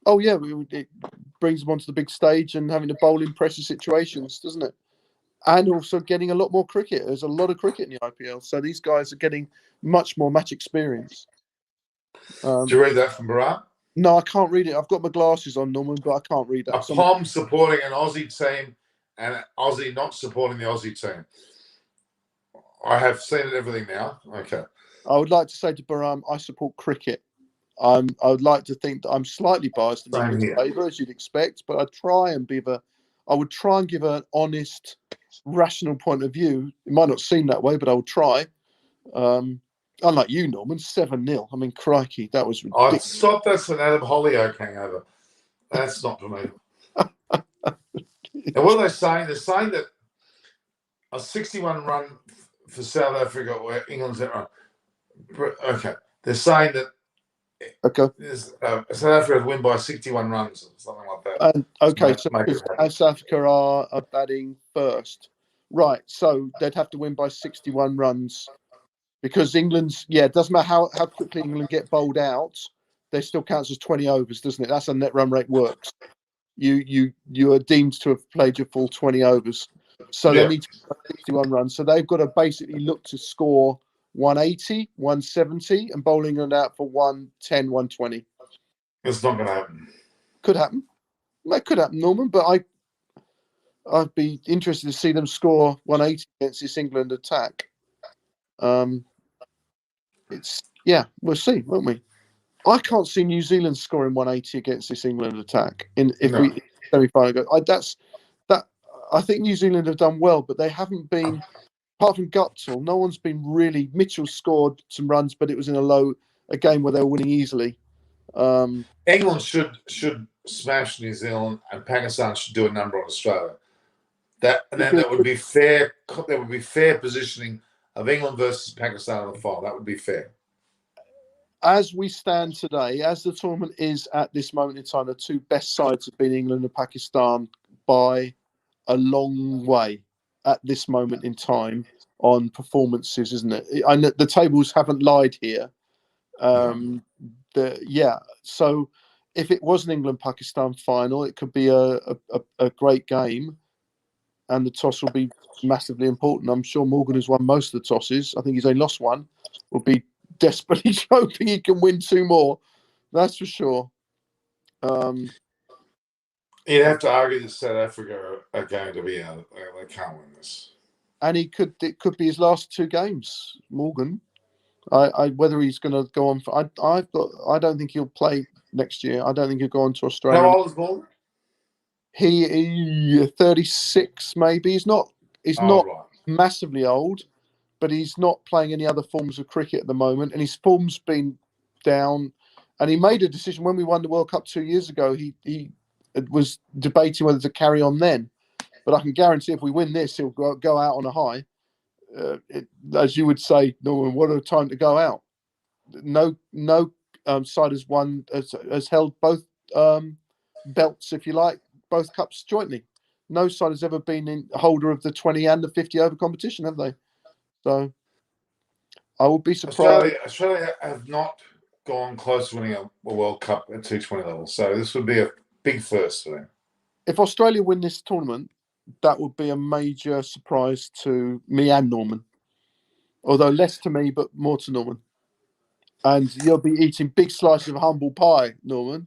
Oh yeah, it brings them onto the big stage and having to bowl in pressure situations, doesn't it? And also getting a lot more cricket. There's a lot of cricket in the IPL, so these guys are getting much more match experience. Did you read that from Barat? No, I can't read it. I've got my glasses on, Norman, but I can't read that. A Pom supporting an Aussie team and an Aussie not supporting the Aussie team. I have seen everything now. Okay. I would like to say to Baram, I support cricket. I would like to think that I'm slightly biased in Same England's here. favour, as you'd expect, but I would try and give an honest, rational point of view. It might not seem that way, but I will try. Unlike you, Norman, 7-0. I mean, crikey, that was ridiculous. I'd stop. That's an Adam Holyoke hangover. That's not for me. And what are they saying? They're saying that a 61 run for South Africa, where England's at run. Okay. They're saying that South Africa would win by 61 runs or something like that. And okay, so South Africa are batting first. Right, so they'd have to win by 61 runs. Because England's, it doesn't matter how quickly England get bowled out, they still counts as 20 overs, doesn't it? That's how net run rate works. You are deemed to have played your full 20 overs. So they need to 61 runs. So they've got to basically look to score 180, 170, and bowling England out for 110, 120. It's not going to happen. Could happen. That could happen, Norman, but I'd be interested to see them score 180 against this England attack. We'll see, won't we? I can't see New Zealand scoring 180 against this England attack we semi-final go. I think New Zealand have done well, but they haven't been, apart from Gutzel, no one's been really. Mitchell scored some runs, but it was in a game where they were winning easily. England should smash New Zealand, and Pakistan should do a number on Australia. That would be fair. There would be fair positioning of England versus Pakistan in the final. That would be fair. As we stand today, as the tournament is at this moment in time, the two best sides have been England and Pakistan by a long way at this moment in time on performances, isn't it? I know the tables haven't lied here. So if it was an England-Pakistan final, it could be a great game, and the toss will be massively important. I'm sure Morgan has won most of the tosses. I think he's only lost one. Will be desperately hoping he can win two more. That's for sure. You'd have to argue that South Africa are going to be they can't win this. And it could be his last two games, Morgan. Whether he's going to go on for, I don't think he'll play next year. I don't think he'll go on to Australia. How old is Morgan? He 36 maybe. He's not Right. massively old, but he's not playing any other forms of cricket at the moment, and his form's been down. And he made a decision when we won the World Cup 2 years ago. He was debating whether to carry on then, but I can guarantee if we win this, he'll go out on a high. As you would say, Norman, what a time to go out. No side has held both belts, if you like, both cups jointly. No side has ever been in holder of the 20 and the 50 over competition, have they? So I would be surprised. Australia have not gone close to winning a World Cup at T20 level, so this would be a big first for them. If Australia win this tournament, that would be a major surprise to me and Norman. Although less to me, but more to Norman. And you'll be eating big slices of humble pie, Norman.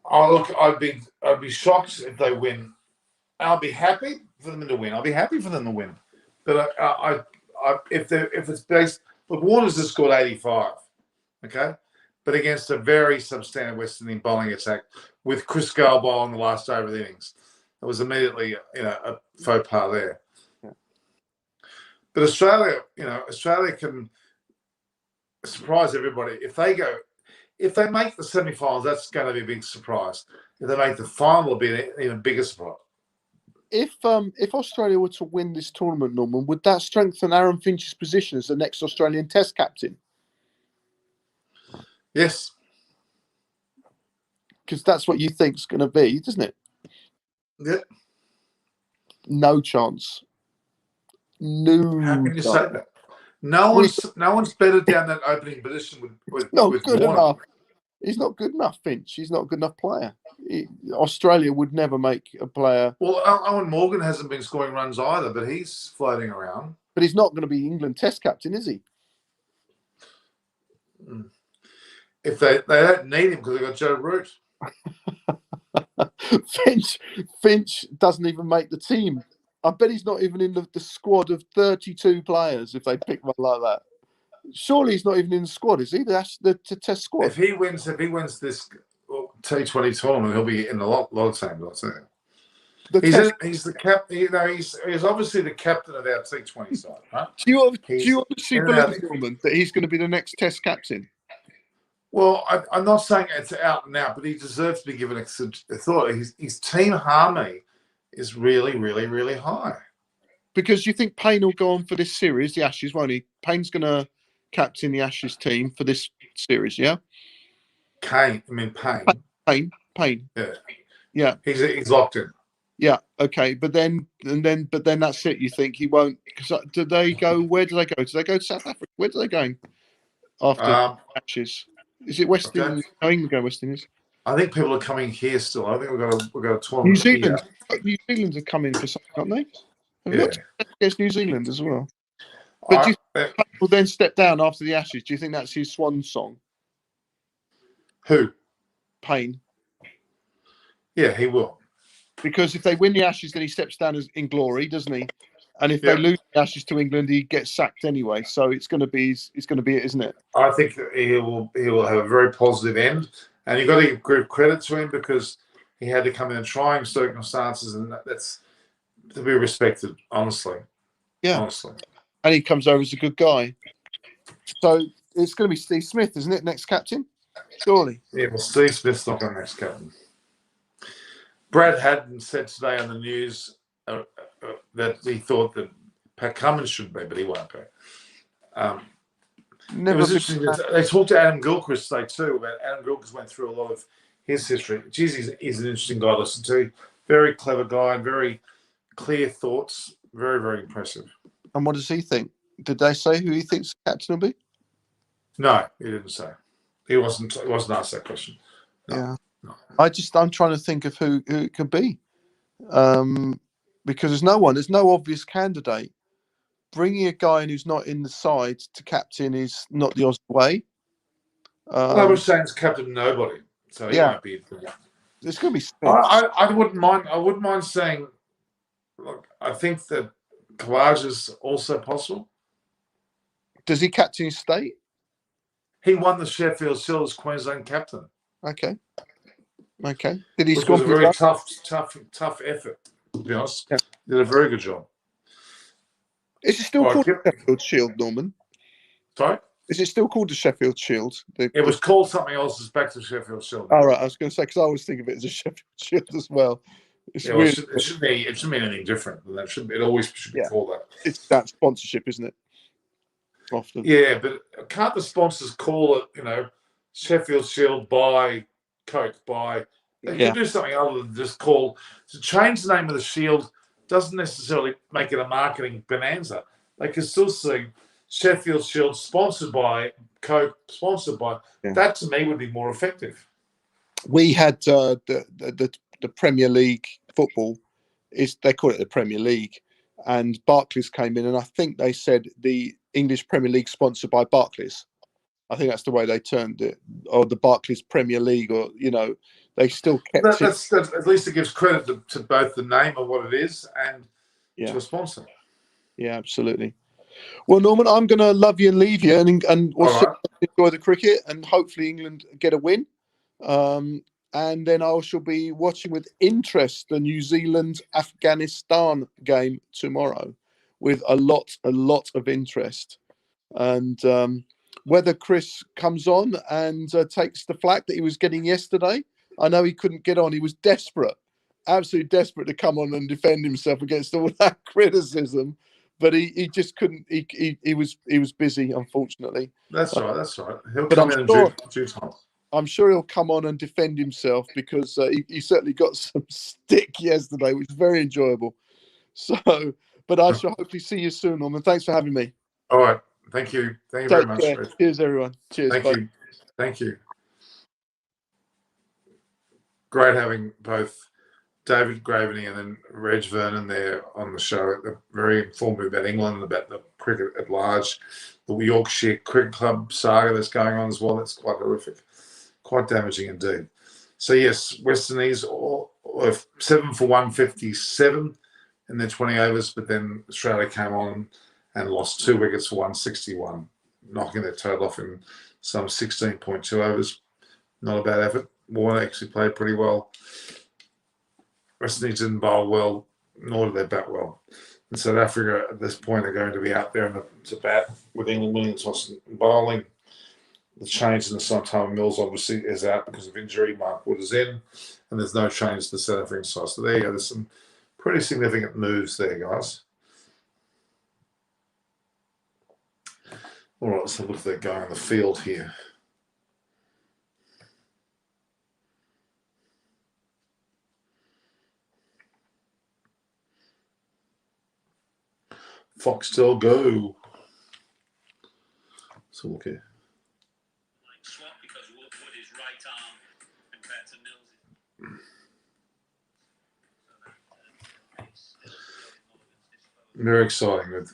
Oh, look, I'd be shocked if they win. I'll be happy for them to win. But if it's based, look, Warner's just scored 85, okay, but against a very substandard West Indian bowling attack with Chris Gale bowling the last over the innings, it was immediately a faux pas there. Yeah. But Australia can surprise everybody if they make the semi-finals. That's going to be a big surprise. If they make the final, it'll be an even bigger surprise. If Australia were to win this tournament, Norman, would that strengthen Aaron Finch's position as the next Australian Test captain? Yes. Because that's what you think's going to be, doesn't it? Yeah. No chance. No, How can you say that? No one's better down that opening position with not with good Warner. enough. He's not good enough, Finch. He's not a good enough player. Australia would never make a player. Well, Owen Morgan hasn't been scoring runs either, but he's floating around. But he's not going to be England Test captain, is he? If they don't need him because they've got Joe Root. Finch doesn't even make the team. I bet he's not even in the squad of 32 players if they pick one like that. Surely he's not even in the squad, is he? The Test squad. If he wins this T20 tournament, he'll be in a lot of teams. I'll say. He's the captain. He's obviously the captain of our T20 side, right? Do you obviously believe, Norman, that he's going to be the next Test captain? Well, I'm not saying it's out and out, but he deserves to be given a thought. His team harmony is really, really, really high. Because you think Payne will go on for this series, the Ashes, won't he? Payne's going to captain the Ashes team for this series, yeah? Payne. Payne. Yeah. He's locked in. Yeah, okay, but then that's it. You think he won't? Because do they go? Where do they go? Do they go to South Africa? Where do they go after Ashes? Is it West Indies? No, England go West Indies. I think people are coming here still. I think we've got a tournament. New Zealand. New Zealand are coming for something, aren't they? Have got against New Zealand as well. But do you think will then step down after the Ashes? Do you think that's his swan song? Who? Payne. Yeah, he will. Because if they win the Ashes, then he steps down in glory, doesn't he? And if they lose the Ashes to England, he gets sacked anyway. So it's going to be it, isn't it? I think that he will have a very positive end, and you've got to give credit to him because he had to come in trying circumstances, and that's to be respected, honestly. Yeah, honestly. And he comes over as a good guy. So it's going to be Steve Smith, isn't it? Next captain, surely. Yeah, well, Steve Smith's not the next captain. Brad Haddon said today on the news that he thought that Pat Cummins should be, but he won't be. It was interesting. They talked to Adam Gilchrist today too about Adam Gilchrist went through a lot of his history. Geez, he's an interesting guy to listen to. Very clever guy and very clear thoughts. Very, very impressive. And what does he think? Did they say who he thinks the captain will be? No, he didn't say. He wasn't asked that question. No. Yeah. No. I'm trying to think of who it could be. Because there's no obvious candidate. Bringing a guy in who's not in the side to captain is not the Oz way. I was saying it's captain nobody, so he won't be. It's going to be. I wouldn't mind. I wouldn't mind saying. Look, I think that Collage is also possible. Does he captain his state? He won the Sheffield Shield as Queensland captain. Okay. Did he score? It was a very tough effort. To be honest, did a very good job. Is it still called the Sheffield Shield, Norman? Sorry? Is it still called the Sheffield Shield? It was called something else. It's back to Sheffield Shield. All right, I was going to say, because I always think of it as a Sheffield Shield as well. It shouldn't be anything different than that. It always should be called that. It's that sponsorship, isn't it? Often. Yeah, but can't the sponsors call it, Sheffield Shield by Coke by... They can do something other than just to change the name of the shield doesn't necessarily make it a marketing bonanza. They can still say Sheffield Shield sponsored by Coke, sponsored by. Yeah. That to me would be more effective. We had the Premier League football they call it the Premier League, and Barclays came in, and I think they said the English Premier League sponsored by Barclays. I think that's the way they termed it, or the Barclays Premier League, or they still kept it. That's at least it gives credit to both the name of what it is and to a sponsor. Yeah, absolutely. Well, Norman, I'm going to love you and leave you, and we'll enjoy the cricket, and hopefully England get a win. And then I shall be watching with interest the New Zealand-Afghanistan game tomorrow, with a lot of interest. And whether Chris comes on and takes the flak that he was getting yesterday, I know he couldn't get on. He was desperate, absolutely desperate to come on and defend himself against all that criticism, but he just couldn't. He was busy, unfortunately. That's right. He'll come in due time. I'm sure he'll come on and defend himself because he certainly got some stick yesterday, which was very enjoyable. So, But I shall hopefully see you soon, Norman. Thanks for having me. All right. Thank you. Thank you very Take much, care. Reg. Cheers, everyone. Cheers. Thank Bye. you. Thank you. Great having both David Graveney and then Reg Vernon there on the show. They're very informative about England, about the cricket at large, the Yorkshire Cricket Club saga that's going on as well. That's quite horrific, quite damaging indeed. So yes, West Indies all 7 for 157 in their 20 overs, but then Australia came on and lost 2 wickets for 161, knocking their total off in some 16.2 overs. Not a bad effort. Warner actually played pretty well. West Indies didn't bowl well, nor did they bat well. And South Africa at this point are going to be out there to bat with England winning the toss and bowling. The change in the Simon Mills obviously is out because of injury. Mark Wood is in, and there's no change to the South African side. So there you go. There's some pretty significant moves there, guys. All right, let's have a look at that guy on the field here. Foxtel, go. So look here. Swap because Wood is right arm compared to Mills. Very exciting with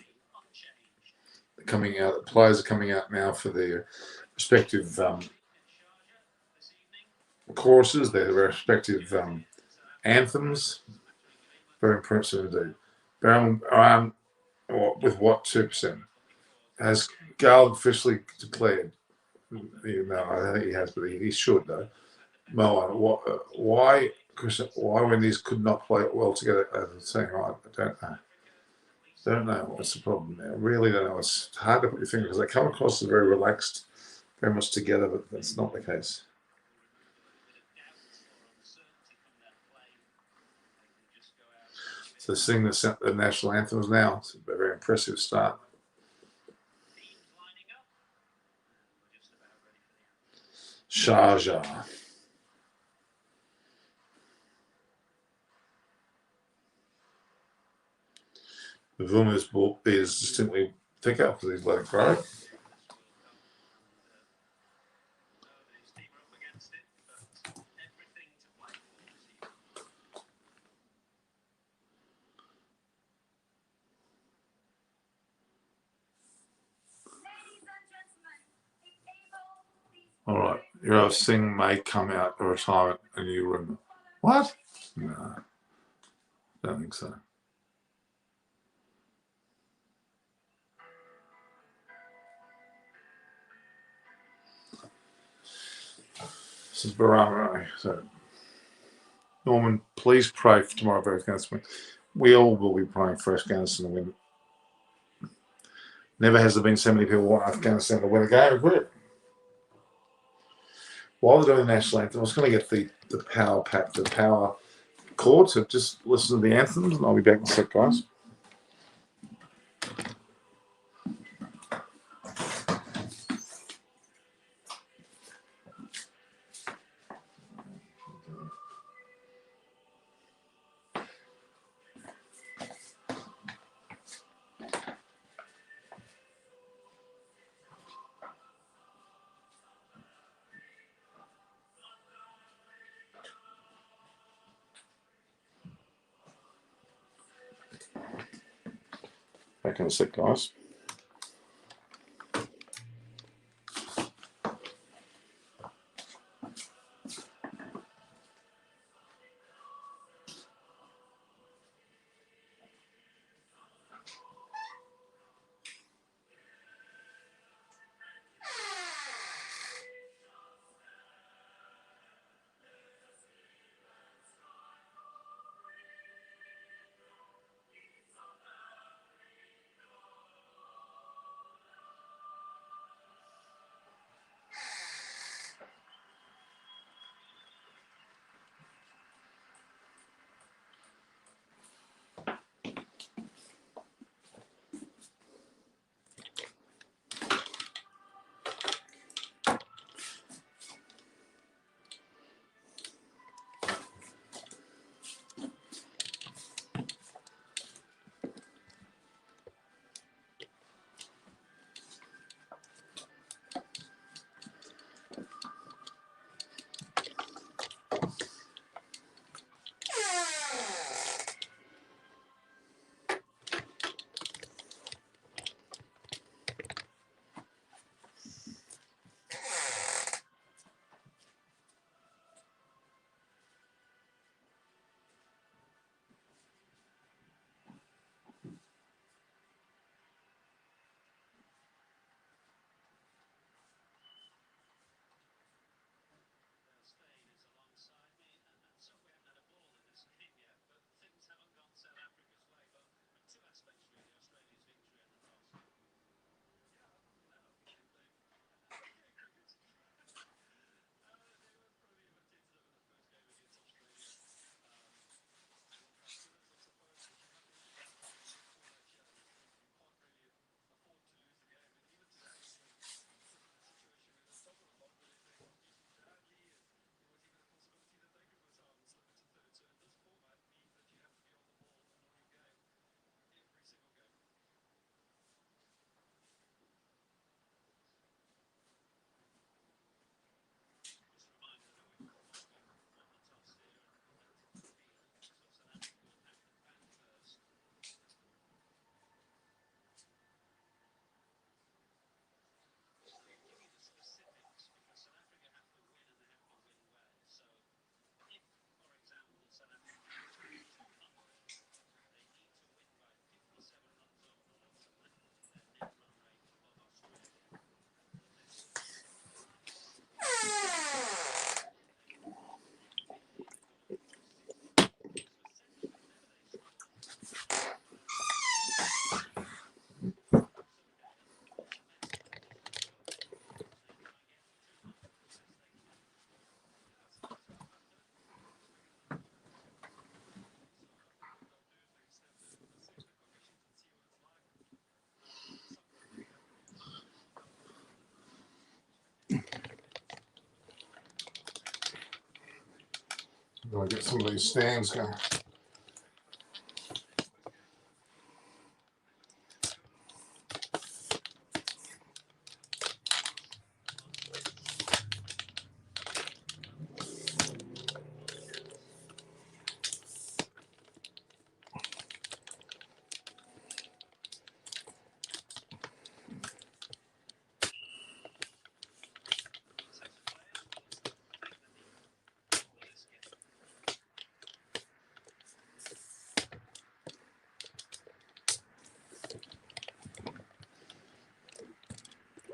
coming out. The players are coming out now for their respective choruses, their respective anthems. Very impressive indeed. With what 2%? Has Gale officially declared? No, I think he has, but he should though. Moa, why? Why when these could not play well together as a team? I don't know. Don't know what's the problem there. I really don't know. It's hard to put your finger because they come across as very relaxed, very much together, but that's not the case. So sing the national anthems now. It's a very impressive start. Sharjah. The Vuma's ball is distinctly thicker because he's let it grow. All right, Yuvraj Singh may come out of retirement in a new room. What? No, don't think so. This is Barama. So, Norman, please pray for tomorrow for Afghanistan. We all will be praying for Afghanistan to win. Never has there been so many people want Afghanistan to win a game of cricket. While they're doing the national anthem, I was going to get the power pack, the power chord, so just listen to the anthems, and I'll be back in a sec, guys. Back in a sec, guys. I'll get some of these stands going.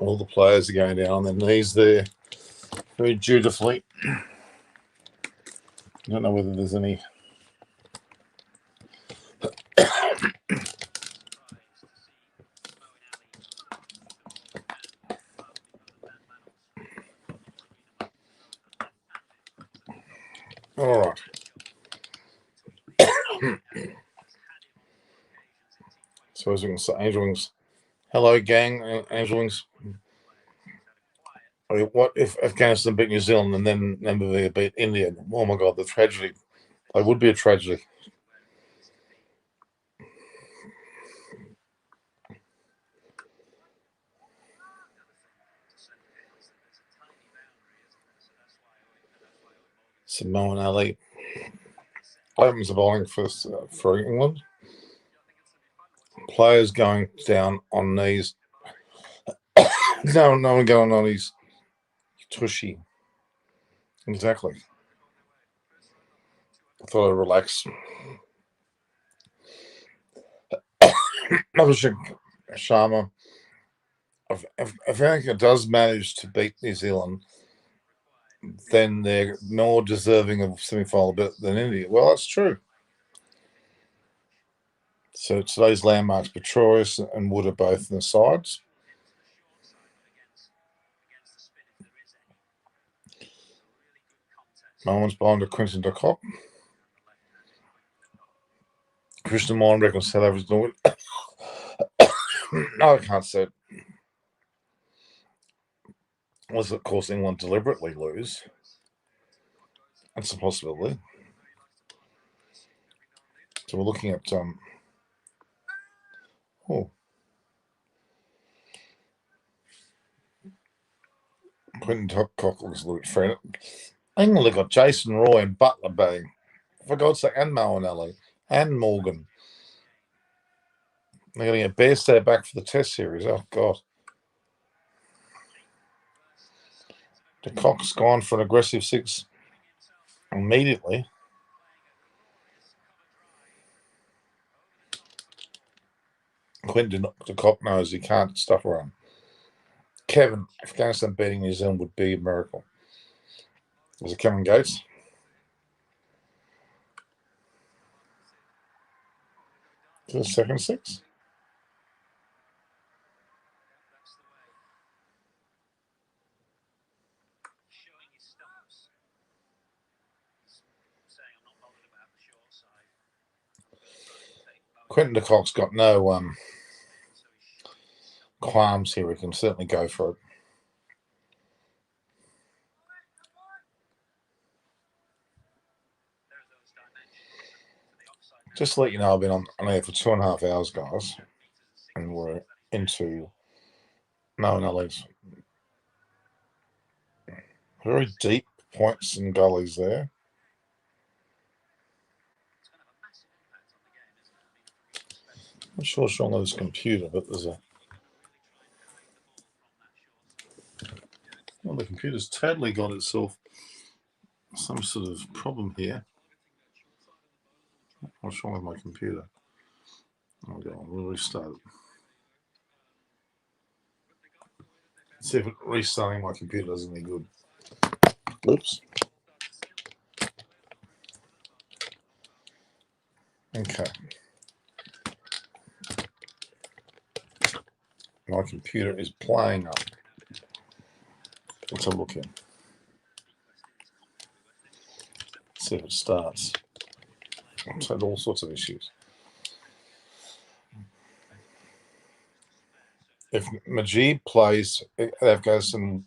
All the players are going down on their knees there very dutifully. I don't know whether there's any. All right. So as we can say, Angel Wings. Hello, gang. Angel Wings. I mean, what if Afghanistan beat New Zealand and then Namibia beat India? Oh my God, the tragedy. It would be a tragedy. Samoan Ali. Opens the bowling for England. Players going down on knees. No one going on his tushy. Exactly. I thought I'd relax. Abhishek Sharma. If America does manage to beat New Zealand, then they're more deserving of semi-final bit than India. Well, that's true. So today's landmarks, Petrorius and Wood are both in the sides. Moments behind to Quinton de Kock. Christian Moran reckons South Africa's going to win. No, I can't say it. Unless, of course, England deliberately lose. That's a possibility. So we're looking at Quinton de Kock looks a little bit friendly. England have got Jason Roy and Butler batting. For God's sake, and Moen Ali and Morgan. They're going to get Bairstow back for the Test series. Oh, God. De Kock's gone for an aggressive 6 immediately. Quinton de Kock knows he can't stuff around. Kevin, Afghanistan beating New Zealand would be a miracle. Was it Kevin Gates? To the second 6? Quinton de Kock's got no qualms here. We can certainly go for it. Just to let you know, I've been on air for 2.5 hours, guys, and we're into Moen Ali's very deep points and gullies there. I'm not sure what's wrong with this computer, but there's a. Well, the computer's totally got itself some sort of problem here. What's wrong with my computer? I'll go on, we'll restart it. See if restarting my computer does any good. Oops. Okay. My computer is playing up. Let's have a look in. See if it starts. It's had all sorts of issues. If Majid plays Afghanistan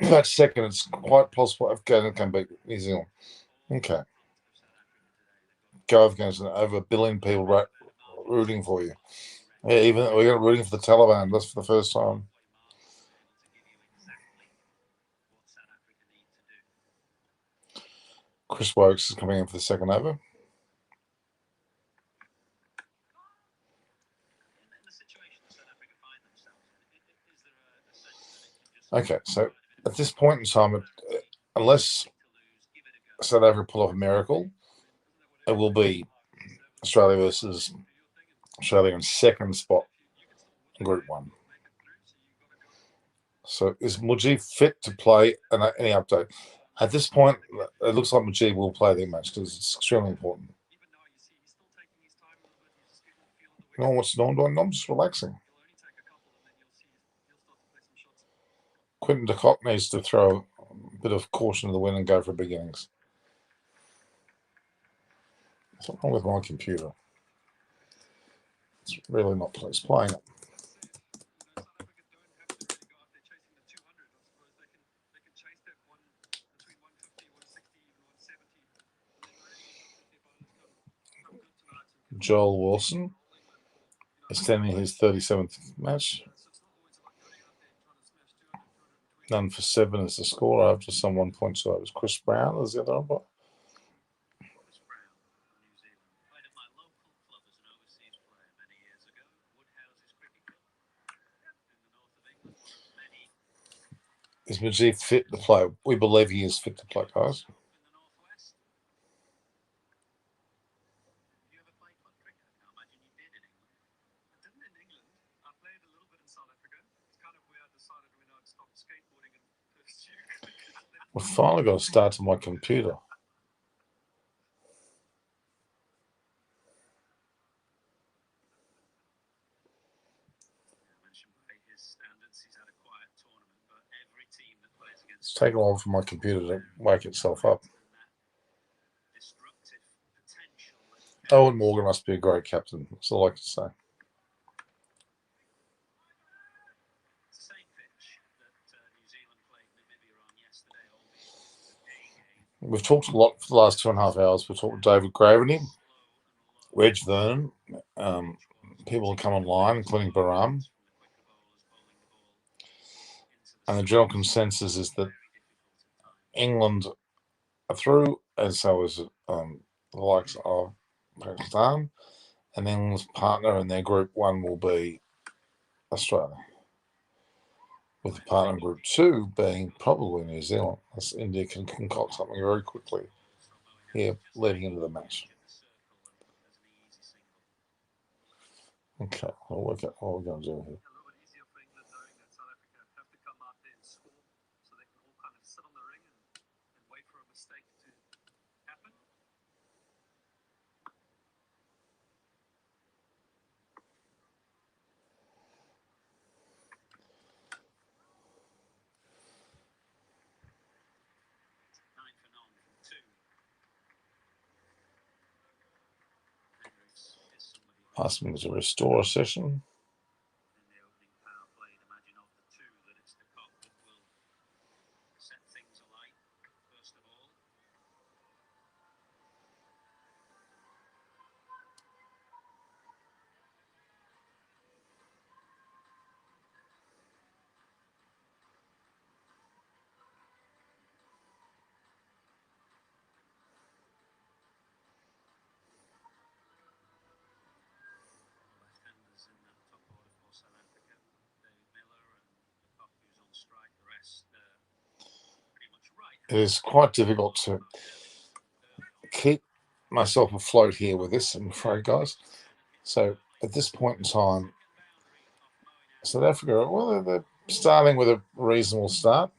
that second, it's quite possible Afghanistan can beat New Zealand. Okay. Go against over 1 billion people rooting for you. Yeah, even we got rooting for the Taliban. That's for the first time. Chris Wokes is coming in for the second over. Okay, so at this point in time, unless South Africa pull off a miracle, it will be Australia versus Australia in second spot in Group 1. So is Mujib fit to play? And any update? At this point, it looks like Mujib will play the match because it's extremely important. You know what's Norm doing? Norm's just relaxing. Quinton de Kock needs to throw a bit of caution to the wind and go for beginnings. What's wrong with my computer? It's really not playing it. Joel Wilson extending his 37th match. None for 7 is the score after some 1 point. So it was Chris Brown as the other umpire. Is Mujib fit to play? We believe he is fit to play, guys. We've finally got a start to my computer. It's taken a while for my computer to wake itself up. Owen Morgan must be a great captain. That's all I can say. We've talked a lot for the last 2.5 hours. We've talked with David Graveney, Reg Vernon, people that come online, including Baram. And the general consensus is that England are through, as so is the likes of Pakistan, and England's partner in their Group 1 will be Australia, with the partner in Group 2 being probably New Zealand. As India can concoct something very quickly here leading into the match. Okay, we'll work out what we're going to do here. Asking to restore a session. It is quite difficult to keep myself afloat here with this, I'm afraid, guys. So at this point in time, South Africa, well, they're starting with a reasonable start.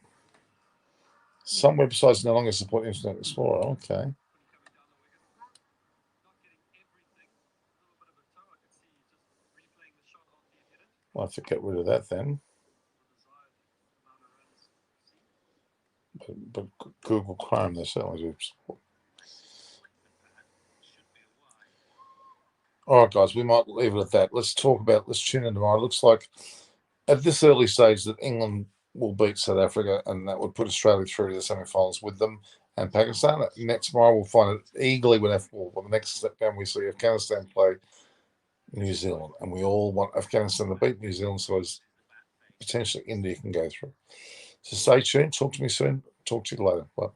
Some websites no longer support Internet Explorer. Okay. I'll have to get rid of that then. But Google Chrome, they certainly do support. All right, guys, we might leave it at that. Let's tune in tomorrow. It looks like at this early stage that England will beat South Africa, and that would put Australia through to the semi-finals with them. and Pakistan. Next tomorrow we'll find it eagerly when the next time we see Afghanistan play New Zealand, and we all want Afghanistan to beat New Zealand so as potentially India can go through. So stay tuned. Talk to me soon. Talk to you later. Bye.